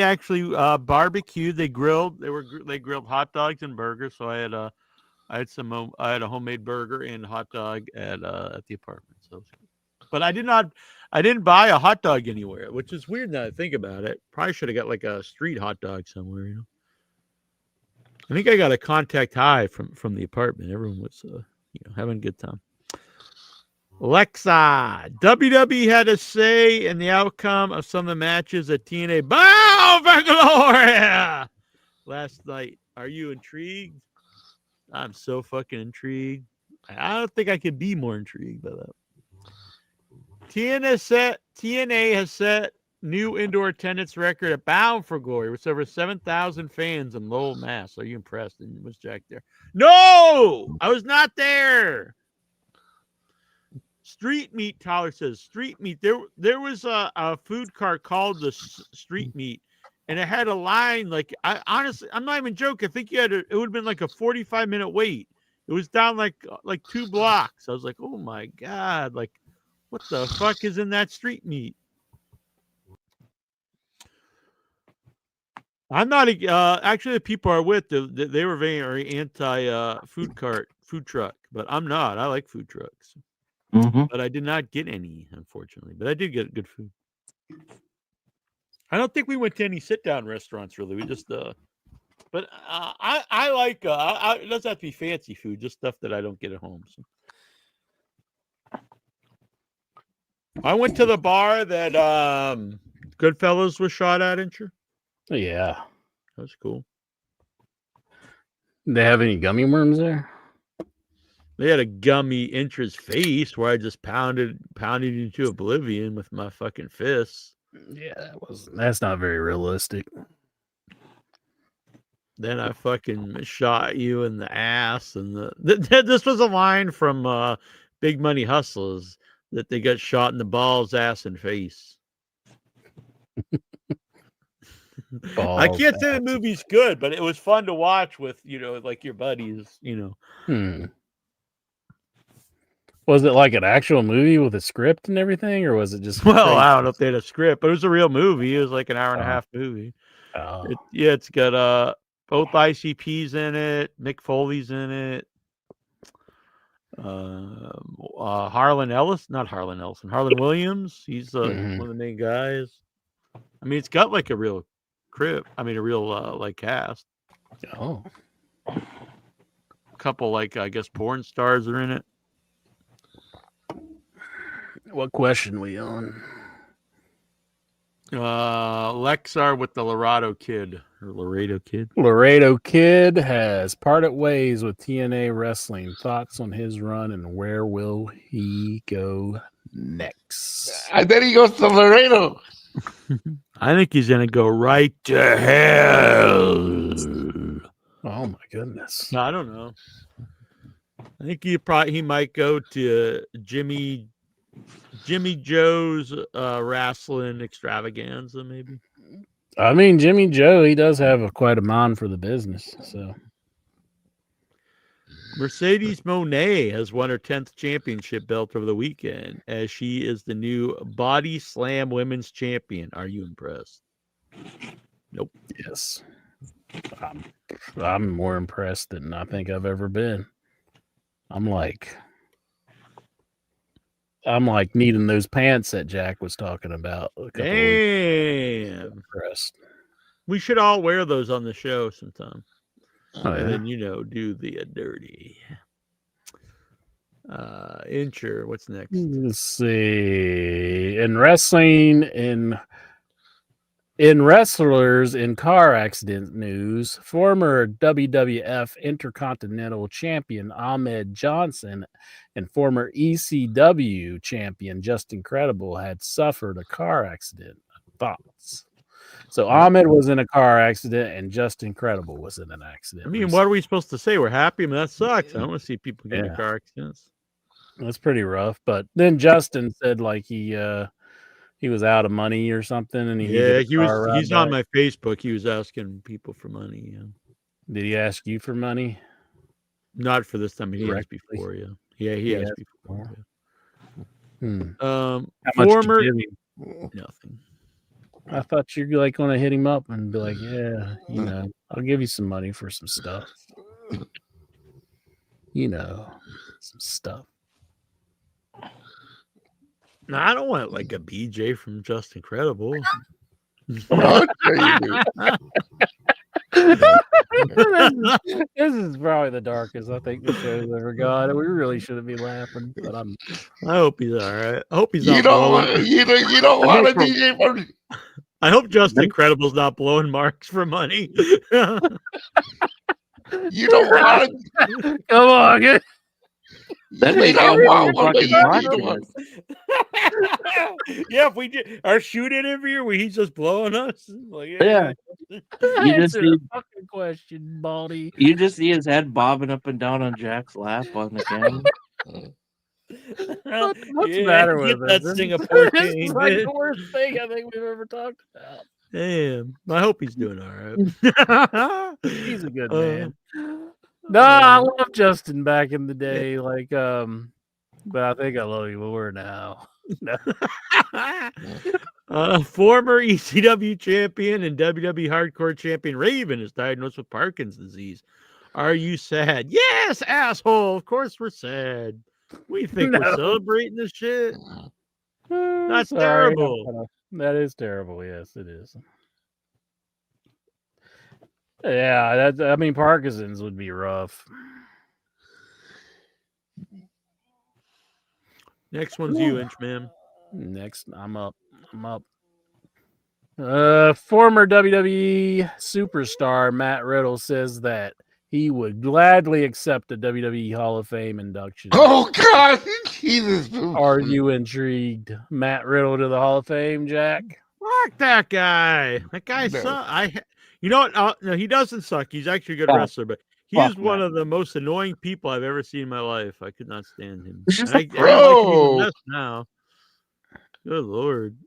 actually barbecued. They grilled. They grilled hot dogs and burgers. So I had a homemade burger and hot dog at the apartment. So, but I didn't buy a hot dog anywhere, which is weird now that I think about it. Probably should have got like a street hot dog somewhere, I think I got a contact high from the apartment. Everyone was, having a good time. Alexa, WWE had a say in the outcome of some of the matches at TNA Bow for Glory last night. Are you intrigued? I'm so fucking intrigued. I don't think I could be more intrigued by that. TNA has set new indoor attendance record at Bound for Glory with over 7,000 fans in Lowell, Mass. Are you impressed? And was Jack there? No, I was not there. Street meat, Tyler says. Street meat. There was a food cart called the Street Meat, and it had a line. Like, honestly, I'm not even joking. I think it would have been like a 45-minute wait. It was down like 2 blocks. I was like, oh my God, like, what the fuck is in that Street Meat? I'm not actually the people are with they were very anti food truck, but I'm not. I like food trucks, but I did not get any, unfortunately. But I did get good food. I don't think we went to any sit down restaurants really. We just but I like it doesn't have to be fancy food, just stuff that I don't get at home. So. I went to the bar that Goodfellas was shot at, didn't you? Yeah. That's cool. They have any gummy worms there? They had a gummy Intra's face where I just pounded into oblivion with my fucking fists. Yeah, that's not very realistic. Then I fucking shot you in the ass, and this was a line from Big Money Hustlers that they got shot in the balls, ass, and face. I can't say the movie's good, but it was fun to watch with, like your buddies, Was it like an actual movie with a script and everything, or was it just? Well, I don't know if they had a script, but it was a real movie. It was like an hour and a half movie. It's got both ICPs in it, Mick Foley's in it, Harlan Williams. He's one of the main guys. I mean, it's got like a real like cast. Oh, a couple I guess porn stars are in it. What question we on? Lexar with the Laredo Kid. Or Laredo Kid. Laredo Kid has parted ways with TNA Wrestling. Thoughts on his run and where will he go next? And then he goes to Laredo. I think he's going to go right to hell. Oh my goodness. I don't know. I think he might go to Jimmy Joe's wrestling extravaganza, maybe. I mean, Jimmy Joe, he does have quite a mind for the business. So Mercedes Moné has won her 10th championship belt over the weekend, as she is the new Body Slam Women's Champion. Are you impressed? Nope. Yes. I'm more impressed than I think I've ever been. I'm like needing those pants that Jack was talking about. Damn. Impressed. We should all wear those on the show sometime. Oh, and yeah. then, do the dirty. Incher, what's next? Let's see. In wrestling, in wrestlers in car accident news, former WWF Intercontinental Champion Ahmed Johnson and former ECW champion Justin Credible had suffered a car accident. Thoughts? So Ahmed was in a car accident and Justin Credible was in an accident. I mean, what are we supposed to say? We're happy? I mean, that sucks. I don't want to see people get in car accidents. That's pretty rough. But then Justin said like he was out of money or something, and he's on my Facebook. He was asking people for money. Yeah. Did he ask you for money? Not for this time. He has before. Yeah. He has before. Yeah. How much Former did you give him? Nothing. I thought you're like going to hit him up and be like, yeah, I'll give you some money for some stuff. Some stuff. No, I don't want like a BJ from Justin Credible. This is probably the darkest I think the show's ever gone. We really shouldn't be laughing, but I hope he's all right. I hope he's not. You don't want a DJ from. I hope Justin Credible's not blowing marks for money. You don't want it. Come on, get. Yeah, if we did our shoot interview where he's just blowing us, like, yeah. You just see fucking question, Baldy. You just see his head bobbing up and down on Jack's lap on the camera. What's the matter with that it? Singapore This thing? is like the worst thing I think we've ever talked about. Damn, I hope he's doing all right. He's a good man. No, I love Justin back in the day, but I think I love you more now. Former ECW champion and WWE Hardcore champion Raven is diagnosed with Parkinson's disease. Are you sad? Yes, asshole. Of course we're sad. We think we're celebrating this shit. That's terrible. That is terrible. Yes, it is. Yeah, I mean, Parkinson's would be rough. Next one's you, Inchman. Next, I'm up. Former WWE superstar Matt Riddle says that he would gladly accept a WWE Hall of Fame induction. Oh God, Jesus! Are you intrigued? Matt Riddle to the Hall of Fame, Jack? Fuck that guy. That guy sucks. You know what? No, he doesn't suck. He's actually a good wrestler, but he is one of the most annoying people I've ever seen in my life. I could not stand him. I don't like him now. Good Lord.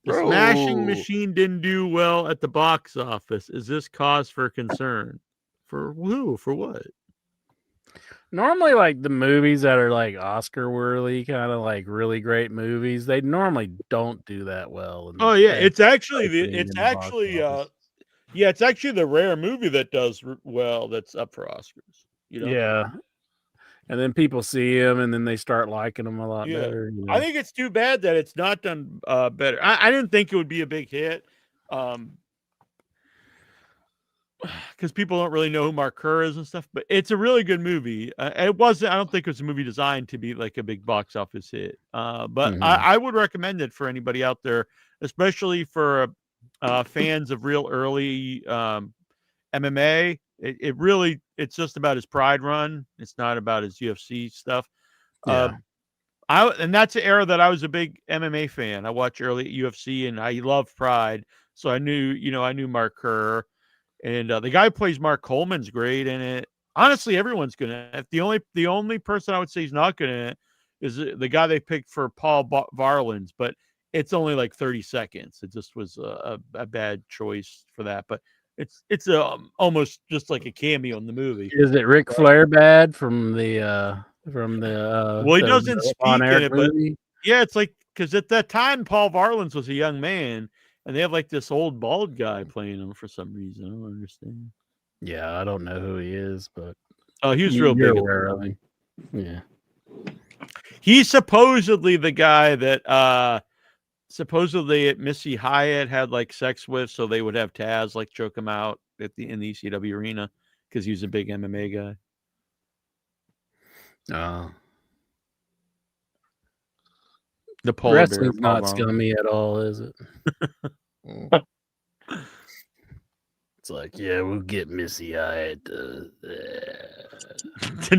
The Smashing Machine didn't do well at the box office. Is this cause for concern? For who? For what? Normally, like the movies that are like Oscar worthy, kind of like really great movies, they normally don't do that well. Oh yeah, it's actually the rare movie that does well that's up for Oscars. Yeah, and then people see him, and then they start liking him a lot better. I think it's too bad that it's not done better. I didn't think it would be a big hit. Because people don't really know who Mark Kerr is and stuff, but it's a really good movie. It wasn't. I don't think it was a movie designed to be like a big box office hit. But I would recommend it for anybody out there, especially for fans of real early MMA. It's just about his Pride run. It's not about his UFC stuff. Yeah. And that's an era that I was a big MMA fan. I watched early UFC and I loved Pride. So I knew Mark Kerr, and the guy who plays Mark Coleman's great in it. Honestly, everyone's good in it. The only person I would say he's not good in it is the guy they picked for Paul Varlins, but it's only like 30 seconds. It just was a bad choice for that. But it's almost just like a cameo in the movie. Is it Ric Flair bad from the Well, he doesn't speak in it, but yeah, it's like because at that time Paul Varlins was a young man, and they have like this old bald guy playing him for some reason. I don't understand. Yeah, I don't know who he is, but he was real big. Aware of him. Yeah, he's supposedly the guy that supposedly at Missy Hyatt had like sex with, so they would have Taz like choke him out in the ECW arena because he was a big MMA guy. The polar wrestling's bear, not scummy at all, is it? It's like, yeah, we'll get Missy Hyatt to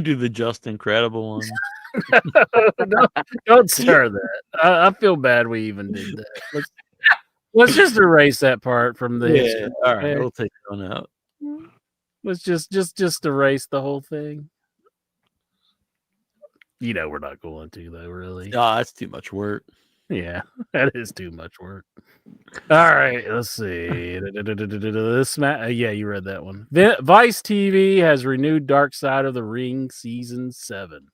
do the Just Incredible one. don't start that. I feel bad we even did that. Let's just erase that part from the history. All right, we'll take that one out. Let's just erase the whole thing. We're not going to, though, really. No, that's too much work. Yeah, that is too much work. All right, let's see. Yeah, you read that one. Vice TV has renewed Dark Side of the Ring Season 7.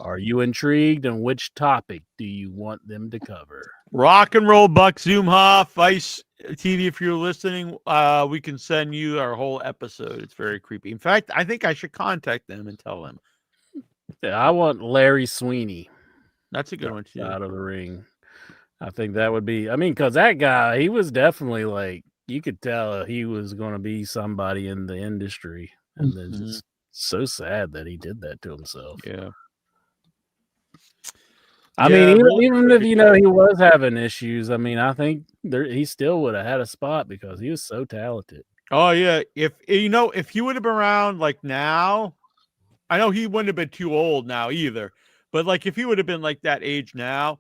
Are you intrigued, and which topic do you want them to cover? Rock and roll Buck Zumhoff, Vice TV, if you're listening, we can send you our whole episode. It's very creepy. In fact, I think I should contact them and tell them. Yeah, I want Larry Sweeney. That's a good one, too. Out of the ring. I think that would be, because that guy, he was definitely like, you could tell he was going to be somebody in the industry. And then just so sad that he did that to himself. Yeah. I mean, even if, he was having issues, I think he still would have had a spot because he was so talented. Oh, yeah. If he would have been around like now, I know he wouldn't have been too old now either, but like if he would have been like that age now,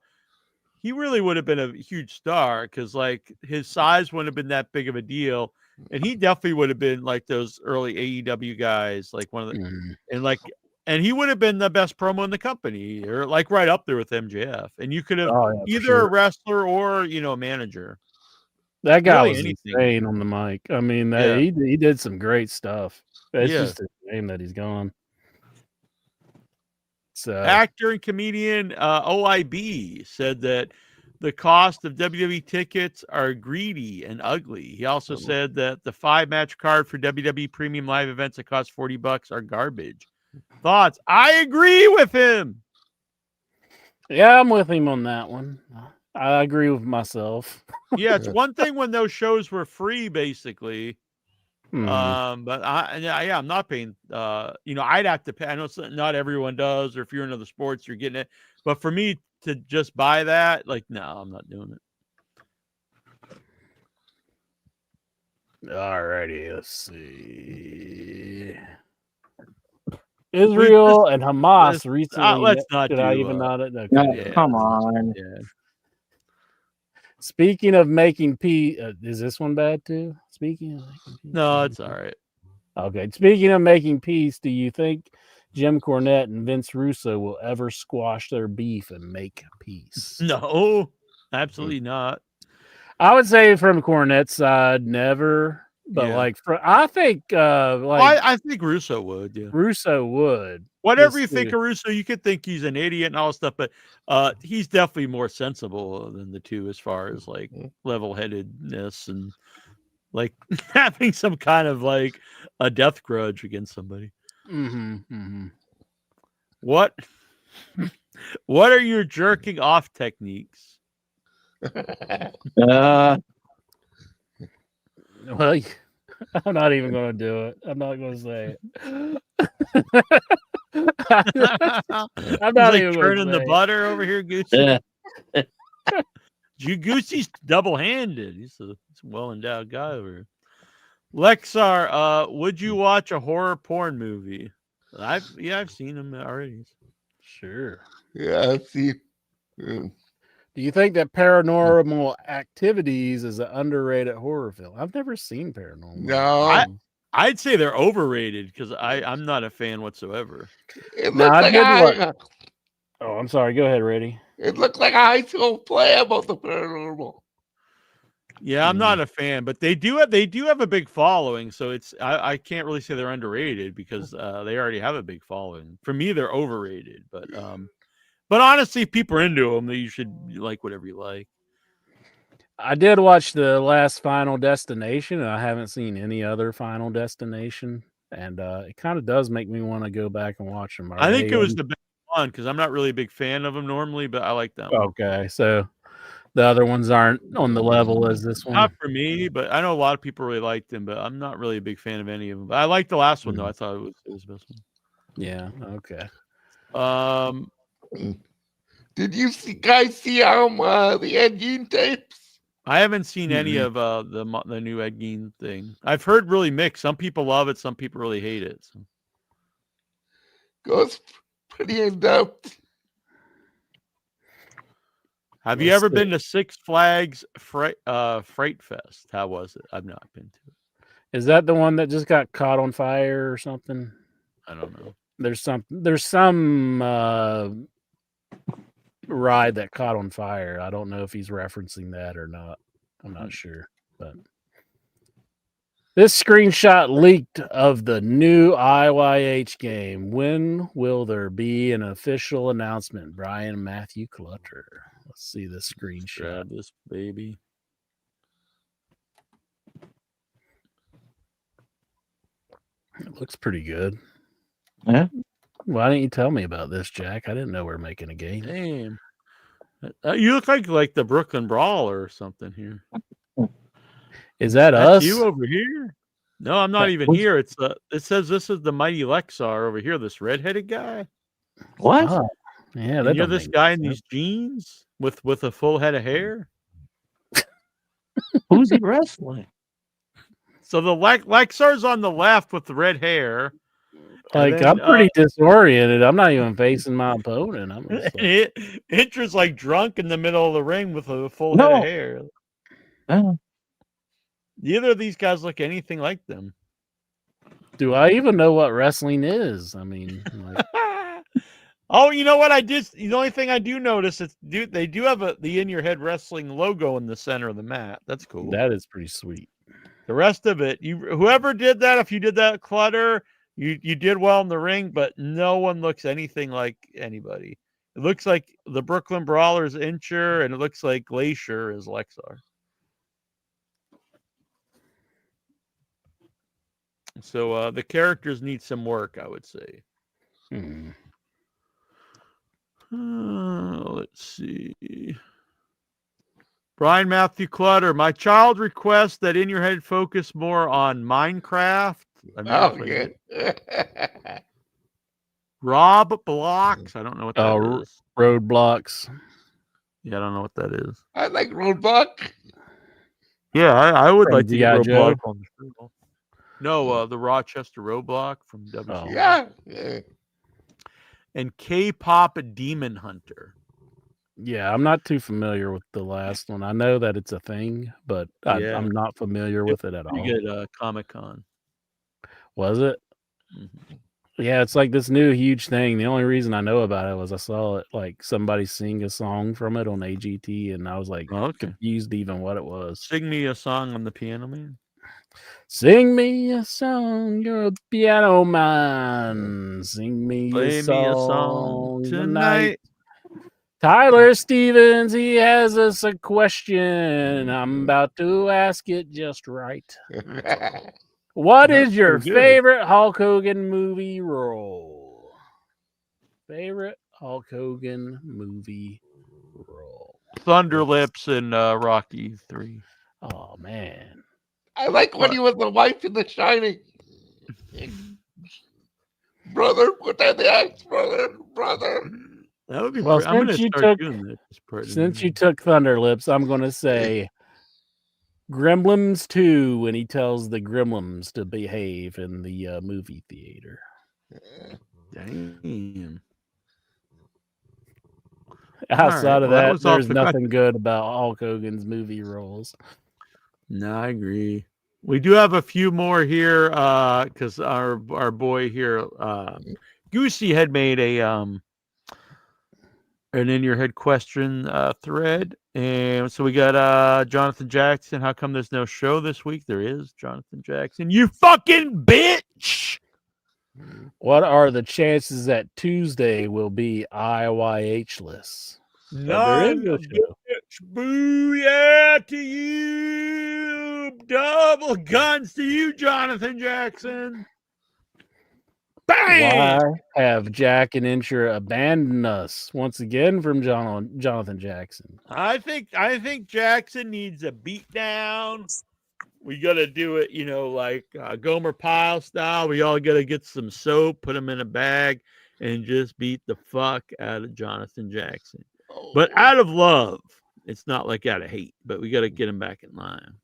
he really would have been a huge star because like his size wouldn't have been that big of a deal. And he definitely would have been like those early AEW guys, like one of the, and he would have been the best promo in the company or like right up there with MJF. And you could have either a wrestler or, a manager. That guy was insane on the mic. I mean, he did some great stuff. It's just a shame that he's gone. So, actor and comedian OIB said that the cost of WWE tickets are greedy and ugly. He also said that the 5-match card for WWE premium live events that cost $40 are garbage. Thoughts? I agree with him. Yeah, I'm with him on that one. I agree with myself. Yeah, it's one thing when those shows were free, basically. But I'm not paying. I'd have to pay. I know not everyone does, or if you're in other sports, you're getting it. But for me to just buy that, like, no, I'm not doing it. All righty, let's see. Israel and Hamas recently. Let's not. Did I even not? Okay. No, come on. Yeah. Speaking of making peace, is this one bad too? Speaking of making peace, no, it's all right. Okay. Speaking of making peace, do you think Jim Cornette and Vince Russo will ever squash their beef and make peace? No, absolutely not. I would say from Cornette's side, never. But I think I think Russo would. Yeah, Russo would. Whatever you think of Russo, you could think he's an idiot and all stuff, but he's definitely more sensible than the two as far as like level-headedness and like having some kind of like a death grudge against somebody. What are your jerking off techniques? Well, I'm not even going to do it. I'm not going to say it. I'm not like even turning the butter over here, Goose. Goosey's double-handed. He's a well-endowed guy over here. Lexar, would you watch a horror porn movie? I've seen them already. Sure. Yeah, I've seen. Do you think that Paranormal Activities is an underrated horror film? I've never seen Paranormal. No. I'd say they're overrated because I'm not a fan whatsoever. It No, looks I like did a watch. Oh, I'm sorry. Go ahead, Reddy. It looked like a high school play about the paranormal. Yeah, I'm not a fan, but they do have a big following, so it's I can't really say they're underrated because they already have a big following. For me, they're overrated, but honestly, if people are into them, you should like whatever you like. I did watch the last Final Destination, and I haven't seen any other Final Destination, and it kind of does make me want to go back and watch them. I think it was the best one because I'm not really a big fan of them normally, but I like that one. Okay, so the other ones aren't on the level as this one. Not for me, but I know a lot of people really liked them, but I'm not really a big fan of any of them. But I liked the last one though. I thought it was the best one. Yeah. Okay. Did you guys see the Ed Gein tapes? I haven't seen any of the new Ed Gein thing. I've heard really mixed. Some people love it, some people really hate it. So. Goes pretty in depth. Have you ever been to Six Flags Fright Fest? How was it? I've not been to it. Is that the one that just got caught on fire or something? I don't know. There's some ride that caught on fire. I don't know if he's referencing that or not. I'm not sure. But this screenshot leaked of the new IYH game. When will there be an official announcement? Brian Matthew Clutter. Let's see this screenshot. Grab this baby. It looks pretty good. Yeah. Why didn't you tell me about this, Jack? I didn't know we were making a game. Damn. You look like the Brooklyn Brawler or something here. Is that That's us? you over here? No, I'm not even here. It says this is the mighty Lexar over here, this redheaded guy. What? Oh, yeah, And that you're don't this make guy in sense. these jeans with a full head of hair. Who's he wrestling? So the Lexar's on the left with the red hair. Like, I'm pretty disoriented. I'm not even facing my opponent. I'm just like, Intra's like drunk in the middle of the ring with a full head of hair. Neither of these guys look anything like them. do I even know what wrestling is? I mean, like, Oh, you know what? The only thing I do notice is they do have the In Your Head Wrestling logo in the center of the mat. That's cool. that is pretty sweet. The rest of it, whoever did that, if you did that, Clutter, you did well in the ring, but no one looks anything like anybody. It looks like the Brooklyn Brawler's Incher, and it looks like Glacier is Lexar. So the characters need some work, I would say. Let's see. Brian Matthew Clutter, my child requests that In Your Head focus more on Minecraft. Rob Blocks. I don't know what that is. Roadblocks. Yeah, I don't know what that is. I like Roadblock. Yeah, I would From like to get G.I. Joe? Roadblock on the show. No, the Rochester Roadblock from WC. Yeah. And K-pop Demon Hunter. Yeah, I'm not too familiar with the last one. I know that it's a thing, but Yeah. I'm not familiar with it at all. You get Comic-Con. Was it? Mm-hmm. Yeah, it's like this new huge thing. The only reason I know about it was I saw it, like somebody sing a song from it on AGT, and I was like confused even what it was. Sing me a song on the piano, man. Sing me a song, you're a piano man. Sing me Play a me a song song tonight. tonight. Tyler Stevens, he has us a question. I'm about to ask it just right. What is your pretty good. favorite Hulk Hogan movie role? Favorite Hulk Hogan movie role? Thunderlips in Rocky 3. Oh, man. I like when he was the wife in The Shining. Brother, put down the axe, brother. That would be. Well, I'm going to since you start took doing that. since you took Thunder Lips, I'm going to say Gremlins 2 when he tells the Gremlins to behave in the movie theater. Damn. Outside of that, was there's off the nothing good about Hulk Hogan's movie roles. No, I agree. We do have a few more here because our boy here, Goosey, had made an in your head question thread, and so we got Jonathan Jackson. How come there's no show this week? There is, Jonathan Jackson. You fucking bitch! What are the chances that Tuesday will be IYH-less? There is None, no show. bitch. Booyah to you! Double guns to you, Jonathan Jackson. Bang! Why have Jack and Incher abandoned us once again from Jonathan Jackson? I think Jackson needs a beat down. We got to do it, like Gomer Pyle style. We all got to get some soap, put him in a bag, and just beat the fuck out of Jonathan Jackson. But out of love. It's not like out of hate, but we got to get him back in line.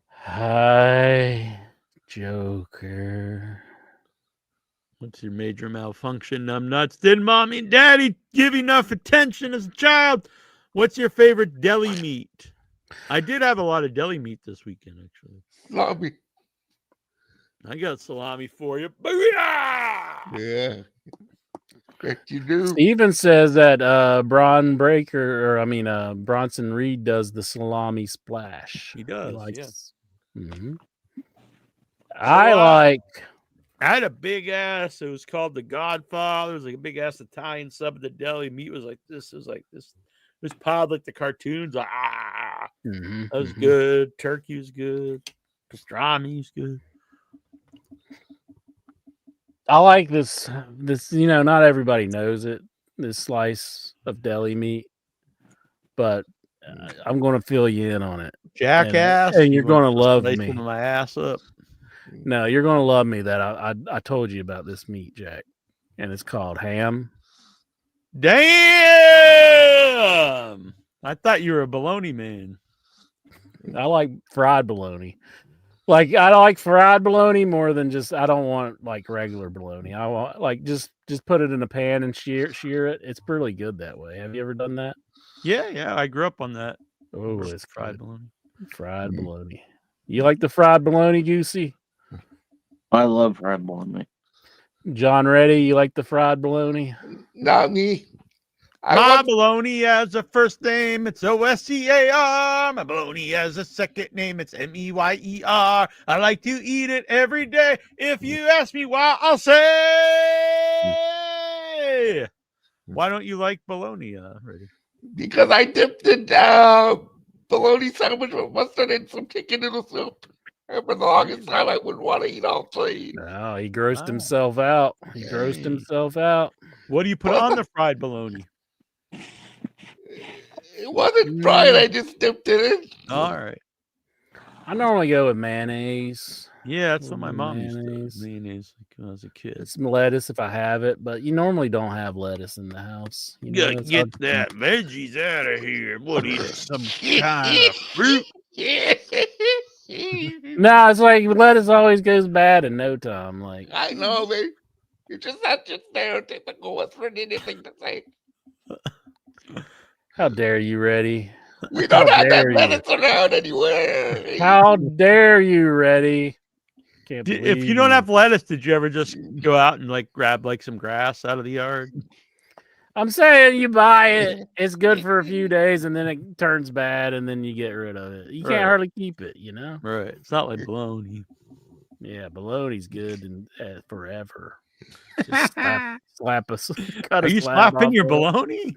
Hi, Joker. What's your major malfunction, numbnuts? Did mommy and daddy give you enough attention as a child? What's your favorite deli meat? I did have a lot of deli meat this weekend, actually. Salami. I got salami for you. Booyah! Yeah. Bet you do. Steven says that Bronson Reed does the salami splash. He does, likes, yeah. I had a big ass. It was called The Godfather. It was like a big ass Italian sub at the deli. Meat was like this. It was like this. It was piled like the cartoons. That was good. Turkey was good. Pastrami was good. I like this. Not everybody knows it. This slice of deli meat, but I'm going to fill you in on it. Jackass, and you're going to love me. My ass up. No, you're going to love me that I told you about this meat, Jack, and it's called ham. Damn! I thought you were a bologna man. I like fried bologna. Like I like fried bologna more than just. I don't want like regular bologna. I want like just put it in a pan and shear it. It's really good that way. Have you ever done that? Yeah. I grew up on that. Oh, it's fried bologna. Fried bologna. You like the fried bologna, Goosey? I love fried bologna. John Reddy, you like the fried bologna? Not me. My bologna has a first name, it's O-S-C-A-R. My bologna has a second name, it's M-E-Y-E-R. I like to eat it every day. If you ask me why, I'll say. Why don't you like bologna, Reddy? Because I dipped it bologna sandwich with mustard and some chicken noodle soup. And for the longest time, I wouldn't want to eat all three. No, he grossed himself out. What do you put on the fried bologna? It wasn't fried. I just dipped it in. All right. I normally go with mayonnaise. Yeah, that's what my mom used to do. Mayonnaise when I was a kid. It's lettuce if I have it, but you normally don't have lettuce in the house. You gotta get that veggies out of here. What is some kind of fruit? No, it's like lettuce always goes bad in no time. Like I know, man. You're just not just stereotypical Western anything to say. How dare you, Reddy? We don't have that lettuce around anywhere. How dare you, Reddy? If you don't have lettuce, did you ever just go out and like grab like some grass out of the yard? I'm saying you buy it, it's good for a few days, and then it turns bad, and then you get rid of it. You can't hardly keep it, you know? Right. It's not like bologna. Yeah, bologna's good and forever. Just slap us. Are you slapping your bologna?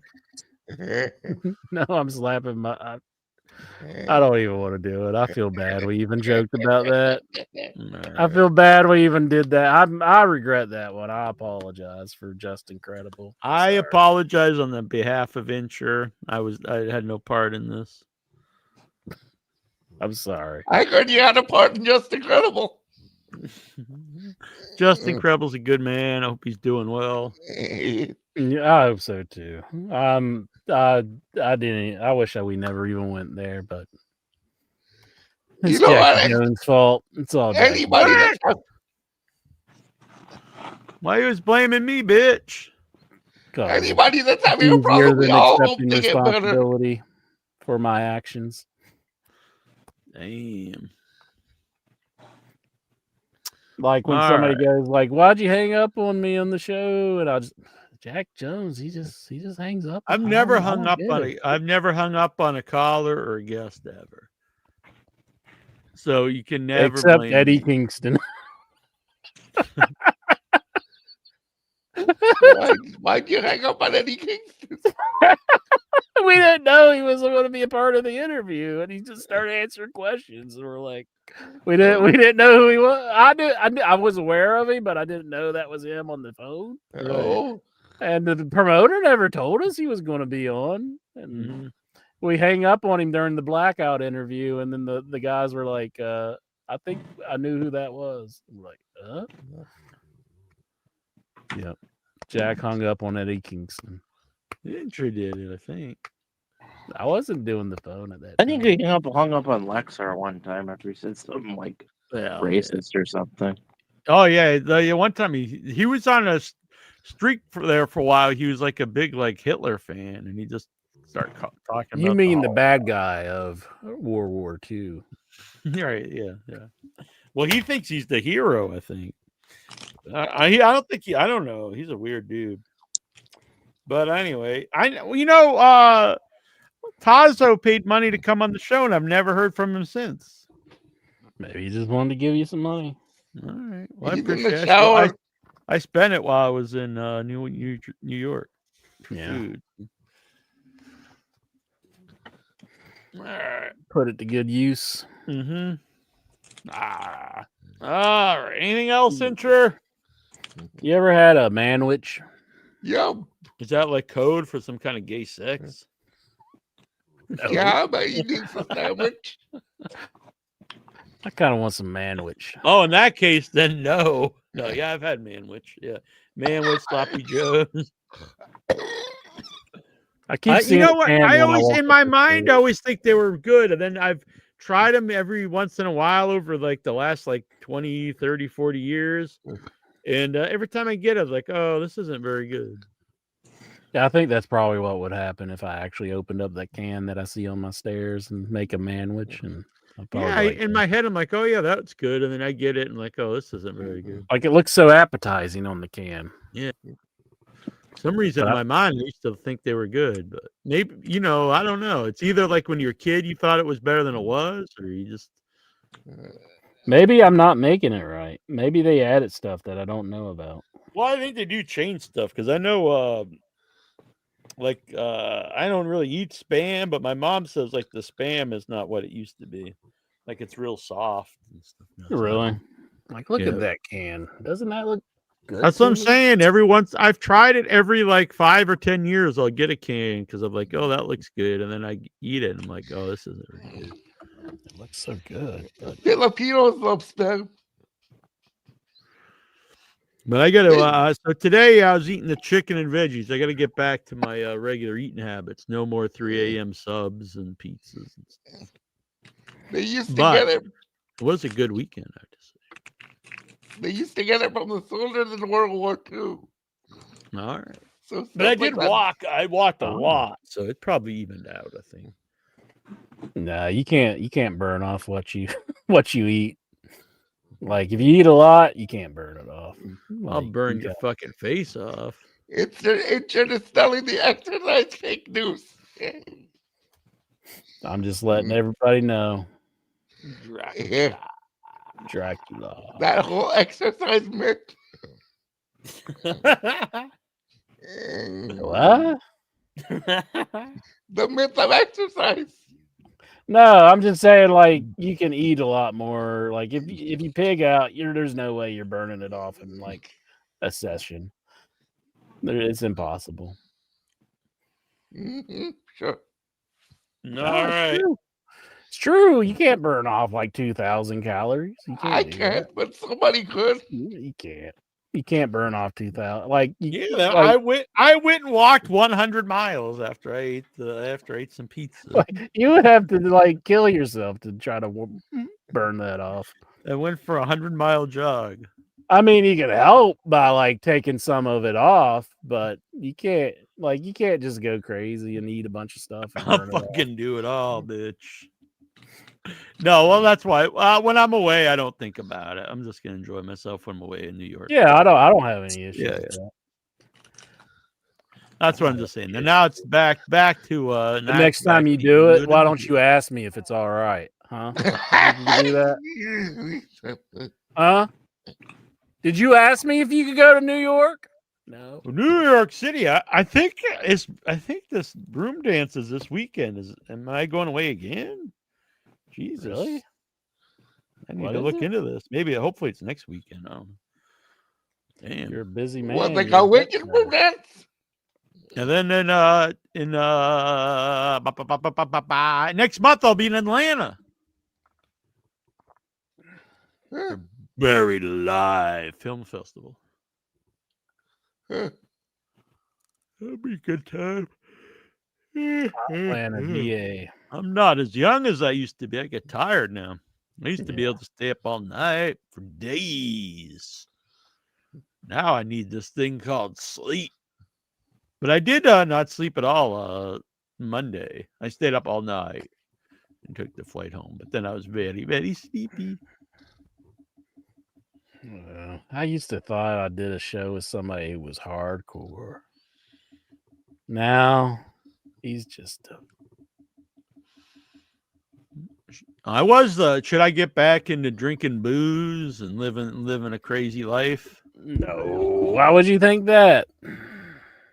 No, I'm slapping my. I don't even want to do it. I feel bad we even joked about that. I feel bad we even did that. I regret that one. I apologize for Just Incredible. I apologize on the behalf of Incher. I had no part in this. I'm sorry. I heard you had a part in Just Incredible. Justin Krebel's a good man. I hope he's doing well. Yeah, I hope so too. I didn't. I wish we never even went there, but it's Jack Jones' fault. It's all Jack. Anybody that's Why you was blaming me, bitch? anybody that's having a Easier problem, we than all hope accepting they get better. responsibility for my actions. Damn. Like when All somebody right. goes like, "Why'd you hang up on me on the show?" and I just, Jack Jones, he just hangs up. I've never hung up on a caller or a guest ever. So you can never Except blame Eddie me. Kingston. Why'd you hang up on Eddie Kingston? We didn't know he was going to be a part of the interview, and he just started answering questions, and we're like, we didn't know who he was. I was aware of him, but I didn't know that was him on the phone. Oh. And the promoter never told us he was going to be on, and we hang up on him during the blackout interview, and then the guys were like, I think I knew who that was. I'm like, Yep. Jack hung up on Eddie Kingston. Intro did it, I think. I wasn't doing the phone at that I time. think he hung up on Lexar one time after he said something like racist or something. Oh yeah, the one time he was on a streak there for a while. He was like a big Hitler fan, and he just started talking. You about mean the bad guy of World War II? Right? Yeah. Well, he thinks he's the hero. I think. I don't think I don't know. He's a weird dude. But anyway, Tazo paid money to come on the show, and I've never heard from him since. Maybe he just wanted to give you some money. All right. Well, I He's in the appreciate it. shower. I spent it while I was in New York. Yeah. Food. All right. Put it to good use. Mm-hmm. All right. Anything else, Incher? You ever had a manwich? Yeah. Is that like code for some kind of gay sex? No. Yeah, but you need some sandwich. I kind of want some manwich. Oh, in that case, then no. No, yeah, I've had manwich. Yeah. Manwich, sloppy joes. I keep seeing you know what? Cam I when always, walk in up my the mind, stairs. I always think they were good. And then I've tried them every once in a while over like the last 20, 30, 40 years. And every time I get it, I'm like, oh, this isn't very good. Yeah, I think that's probably what would happen if I actually opened up that can that I see on my stairs and make a manwich. And I'd probably In my head, I'm like, oh, yeah, that's good. And then I get it and like, oh, this isn't very good. like it looks so appetizing on the can. Yeah. For some reason in my mind, I used to think they were good, but maybe, I don't know. It's either like when you're a kid, you thought it was better than it was, or you just. Maybe I'm not making it right. Maybe they added stuff that I don't know about. Well, I think they do change stuff because I know, I don't really eat Spam, but my mom says the Spam is not what it used to be. Like it's real soft and stuff. Really? Look Yeah. at that can. Doesn't that look good? That's what I'm to you? saying. I've tried it every 5 or 10 years. I'll get a can because I'm like, oh, that looks good, and then I eat it. And I'm like, oh, this isn't very good. It looks so good. But Filipinos love Spam. But I got to. So today I was eating the chicken and veggies. I got to get back to my regular eating habits. No more 3 a.m. subs and pizzas and stuff. They used to But get it. it was a good weekend, I have to say. They used to get it from the soldiers in World War II. All right. So But I stuff did like that. walk. I walked a lot, so it probably evened out, I think. nah, you can't burn off what you eat. Like if you eat a lot, you can't burn it off. I'll burn your fucking face off. It's just telling the exercise fake news. I'm just letting everybody know. Yeah. Dracula. That whole exercise myth. What? The myth of exercise. No, I'm just saying you can eat a lot more. Like if you pig out, there's no way you're burning it off in a session. It's impossible. Mm-hmm. Sure. All right. It's true. You can't burn off like 2,000 calories. You can't. I do can't, that. but somebody could. You can't. You can't burn off 2,000. Like Yeah, like, I went and walked 100 miles after I ate some pizza. like, you would have to like kill yourself to try to burn that off. I went for a 100-mile jog. I mean, you can help by like taking some of it off, but you can't just go crazy and eat a bunch of stuff. And I'll burn it off. fucking do it all, bitch. No, well, that's why when I'm away, I don't think about it. I'm just gonna enjoy myself when I'm away in New York. Yeah, I don't have any issues. Yeah, with that. That's what I'm just saying. And now it's back to The next time you do it, why don't you ask me if it's all right? Huh? Did you do that? Huh? Did you ask me if you could go to New York? No. New York City. I think this broom dance is this weekend. Am I going away again? Jesus. Really? I need to look into this. Maybe hopefully it's next weekend. Damn. You're a busy man. What, they got wicked broom dance? And then next month I'll be in Atlanta. Buried Alive Film Festival. That'll be a good time. Atlanta, VA. I'm not as young as I used to be. I get tired now. I used to be able to stay up all night for days. Now I need this thing called sleep. But I did not sleep at all Monday. I stayed up all night and took the flight home. But then I was very, very sleepy. I used to thought I did a show with somebody who was hardcore. Now he's just I was should I get back into drinking booze and living a crazy life? No. Why would you think that?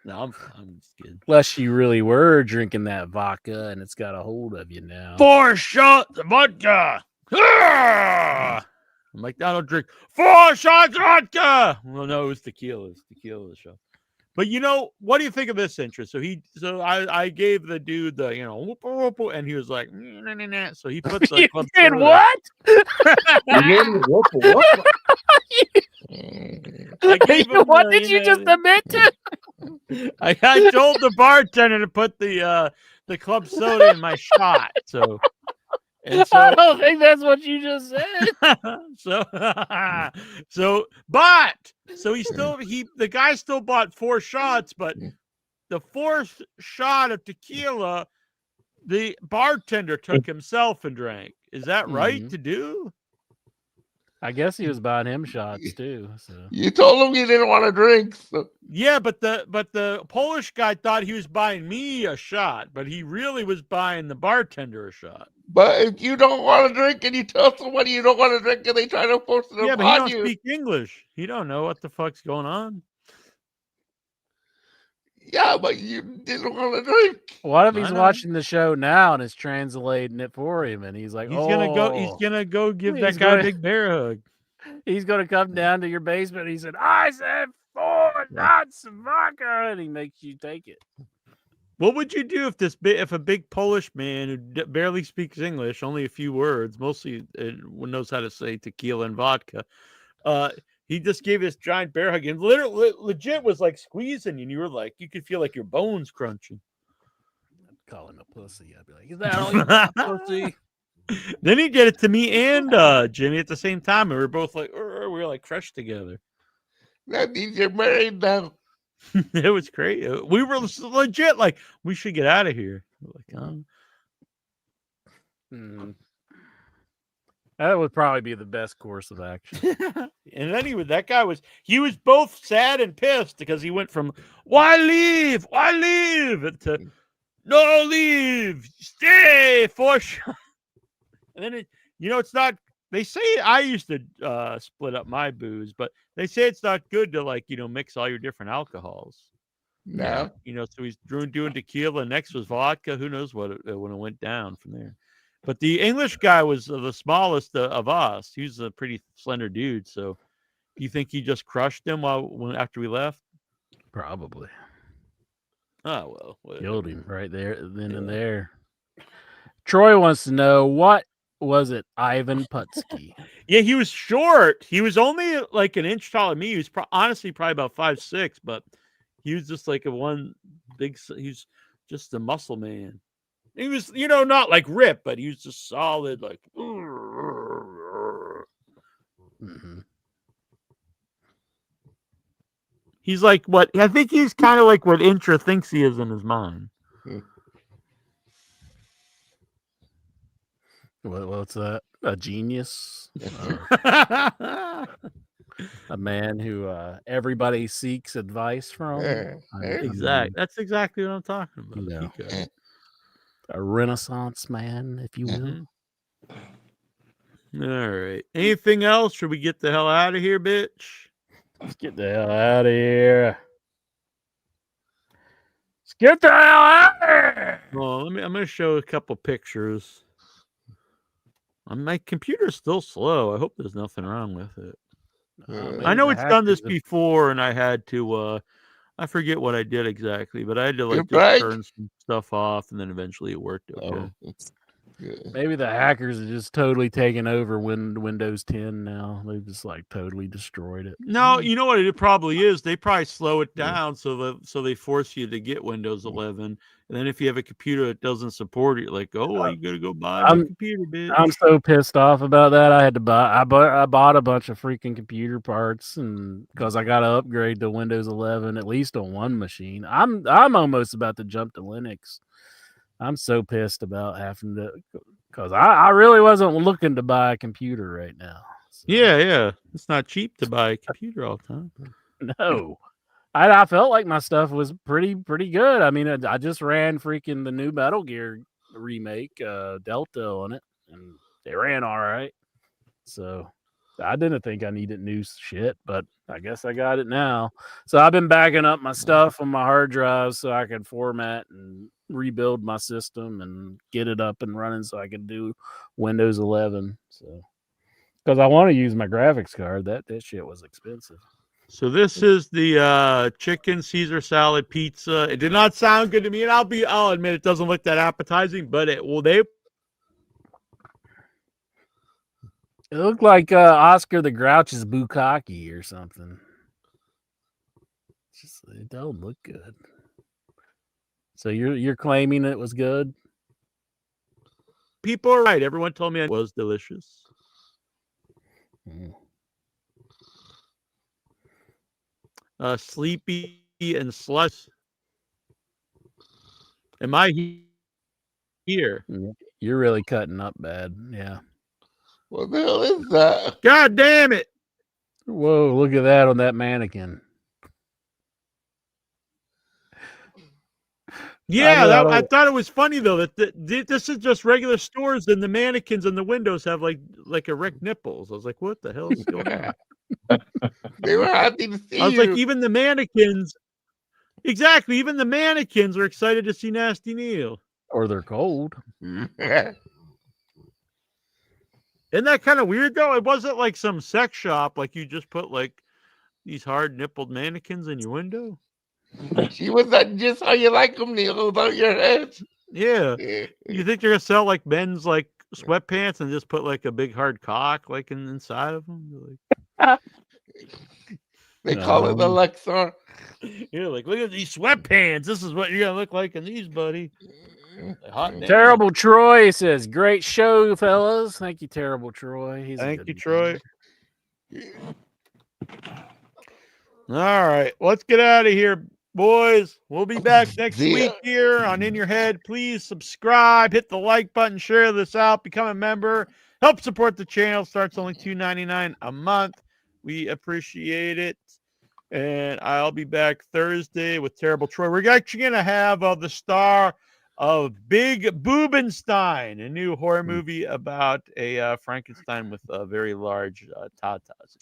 No, I'm just kidding. Unless you really were drinking that vodka and it's got a hold of you now. 4 shots of vodka. Ah! I'm like, I don't drink 4 shots of vodka. Well, no, it was tequila. It's tequila shot. But what do you think of this interest? So I gave the dude the whoop, whoop, whoop, and he was like, nah, nah, nah. So he put the club did what? What did you just admit to? I told the bartender to put the club soda in my shot. So I don't think that's what you just said. The guy still bought 4 shots, but the 4th shot of tequila, the bartender took himself and drank. Is that right to do? I guess he was buying him shots too. So. You told him you didn't want to drink. So. Yeah, but the Polish guy thought he was buying me a shot, but he really was buying the bartender a shot. But if you don't want to drink and you tell somebody you don't want to drink and they try to force it upon you. Yeah, but he don't speak English. He don't know what the fuck's going on. Yeah, but you didn't want to drink. What if he's watching the show now and it's translating it for him, and he's like, He's gonna go give that guy a big bear hug. He's gonna come down to your basement. And he said, "I said 4 shots of vodka," and he makes you take it. What would you do if a big Polish man who barely speaks English, only a few words, mostly knows how to say tequila and vodka, he just gave this giant bear hug and literally legit was like squeezing you, and you were like, you could feel like your bones crunching. I'd call him a pussy. I'd be like, "Is that all you got, pussy?" Then he did it to me and Jimmy at the same time, and we were both like, we were like crushed together. That means you're married now. It was crazy. We were legit like, we should get out of here. Like, That would probably be the best course of action. And then that guy was both sad and pissed because he went from why leave to no leave, stay for sure. And then it's not. They say I used to split up my booze, but they say it's not good to mix all your different alcohols. No. So he's doing tequila. Next was vodka. Who knows when it went down from there. But the English guy was the smallest of us. He was a pretty slender dude. So do you think he just crushed him after we left? Probably. Oh, well. Whatever. Killed him right there, then and there. Troy wants to know, what was it, Ivan Putski? Yeah, he was short. He was only like an inch taller than me. He was honestly probably about 5'6", but he was just like he's just a muscle man. He was, not like ripped, but he was just solid, like. Mm-hmm. He's like what I think he's kind of like what Intra thinks he is in his mind. What's that? A genius? A man who everybody seeks advice from. Exactly. That's exactly what I'm talking about. You know, a Renaissance man, if you will. All right. Anything else? Should we get the hell out of here, bitch? Let's get the hell out of here. Let's get the hell out of here. Well, I'm going to show a couple pictures. My computer's still slow. I hope there's nothing wrong with it. I know it's done this before, and I had to. I forget what I did exactly, but I had to just turn some stuff off, and then eventually it worked. Okay. Maybe the hackers are just totally taking over Windows 10 now. They've just totally destroyed it. No, you know what it probably is? They probably slow it down so they force you to get Windows 11. And then if you have a computer that doesn't support it, you're like, oh, you got to go buy a computer, bitch. I'm so pissed off about that. I bought a bunch of freaking computer parts, and because I got to upgrade to Windows 11 at least on one machine. I'm almost about to jump to Linux. I'm so pissed about having to, because I really wasn't looking to buy a computer right now. So. Yeah. It's not cheap to buy a computer all the time. No. I felt like my stuff was pretty good. I mean, I just ran freaking the new Metal Gear remake, Delta on it, and they ran all right. So I didn't think I needed new shit, but I guess I got it now. So I've been backing up my stuff on my hard drive so I can format and rebuild my system and get it up and running so I can do Windows 11. So because I want to use my graphics card, that shit was expensive. So this is the chicken Caesar salad pizza. It did not sound good to me, and I'll admit it doesn't look that appetizing, but it looked like Oscar the Grouch's bukkake or something. It don't look good. So you're claiming it was good? People are right. Everyone told me it was delicious. Sleepy and slush. Am I here? You're really cutting up bad. Yeah. What the hell is that? God damn it. Whoa, look at that on that mannequin. Yeah, I thought it was funny though that this is just regular stores and the mannequins and the windows have like erect nipples. I was like, what the hell is going on? They were happy to see I was you. like, even the mannequins. Exactly, even the mannequins are excited to see Nasty Neil. Or they're cold. Isn't that kind of weird though? It wasn't like some sex shop like you just put like these hard nippled mannequins in your window. She was that just how you like them, Neil, about your head. Yeah. You think they're gonna sell like men's like sweatpants and just put like a big hard cock like inside of them? Like... They call it the Lexar. Yeah, like look at these sweatpants. This is what you're gonna look like in these, buddy. Hot Terrible Troy says, "Great show, fellas." Thank you, Terrible Troy. Thank you, Troy. All right, let's get out of here, boys. We'll be back next week here on In Your Head. Please subscribe, hit the like button, share this out, become a member, help support the channel. Starts only $2.99 a month. We appreciate it. And I'll be back Thursday with Terrible Troy. We're actually going to have the star of Big Boobenstein, a new horror movie about a Frankenstein with a very large tatas.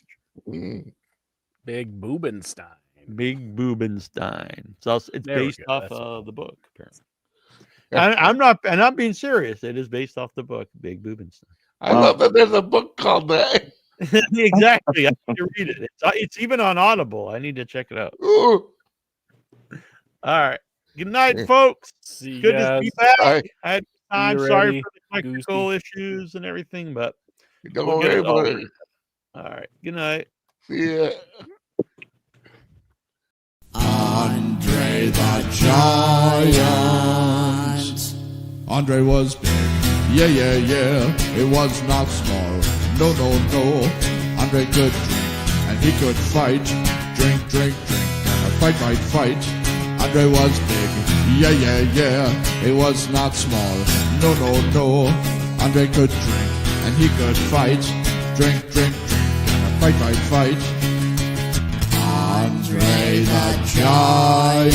Big Boobenstein. Big Boobenstein. It's based off the book, apparently. I'm not being serious. It is based off the book, Big Boobenstein. I love that there's a book called that. Exactly. I need to read it. It's even on Audible. I need to check it out. Ooh. All right. Good night, folks. See you Good guys. to be back. I had time. You Sorry ready, for the technical issues and everything, but Don't we'll get worry it all. about it. All right. Good night. See ya. Andre the Giant. Andre was big. Yeah, yeah, yeah. It was not small. No, no, no. Andre could drink and he could fight. Drink, drink, drink. And fight, fight, fight. Andre was big. Yeah, yeah, yeah. It was not small. No, no, no. Andre could drink and he could fight. Drink, drink, drink. And fight, fight, fight. Andre the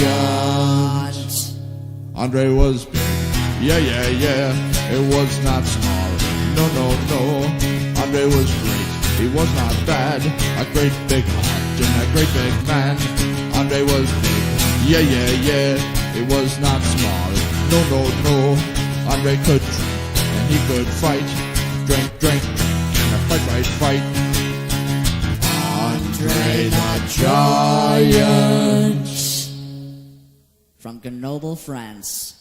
Giant. Andre was big. Yeah, yeah, yeah. It was not small. No, no, no. Andre was great. He was not bad. A great big heart and a great big man. Andre was big. Yeah, yeah, yeah. It was not small. No, no, no. Andre could drink and he could fight. Drink, drink, drink. And fight, fight, fight. Andre the Giant. From Grenoble, France.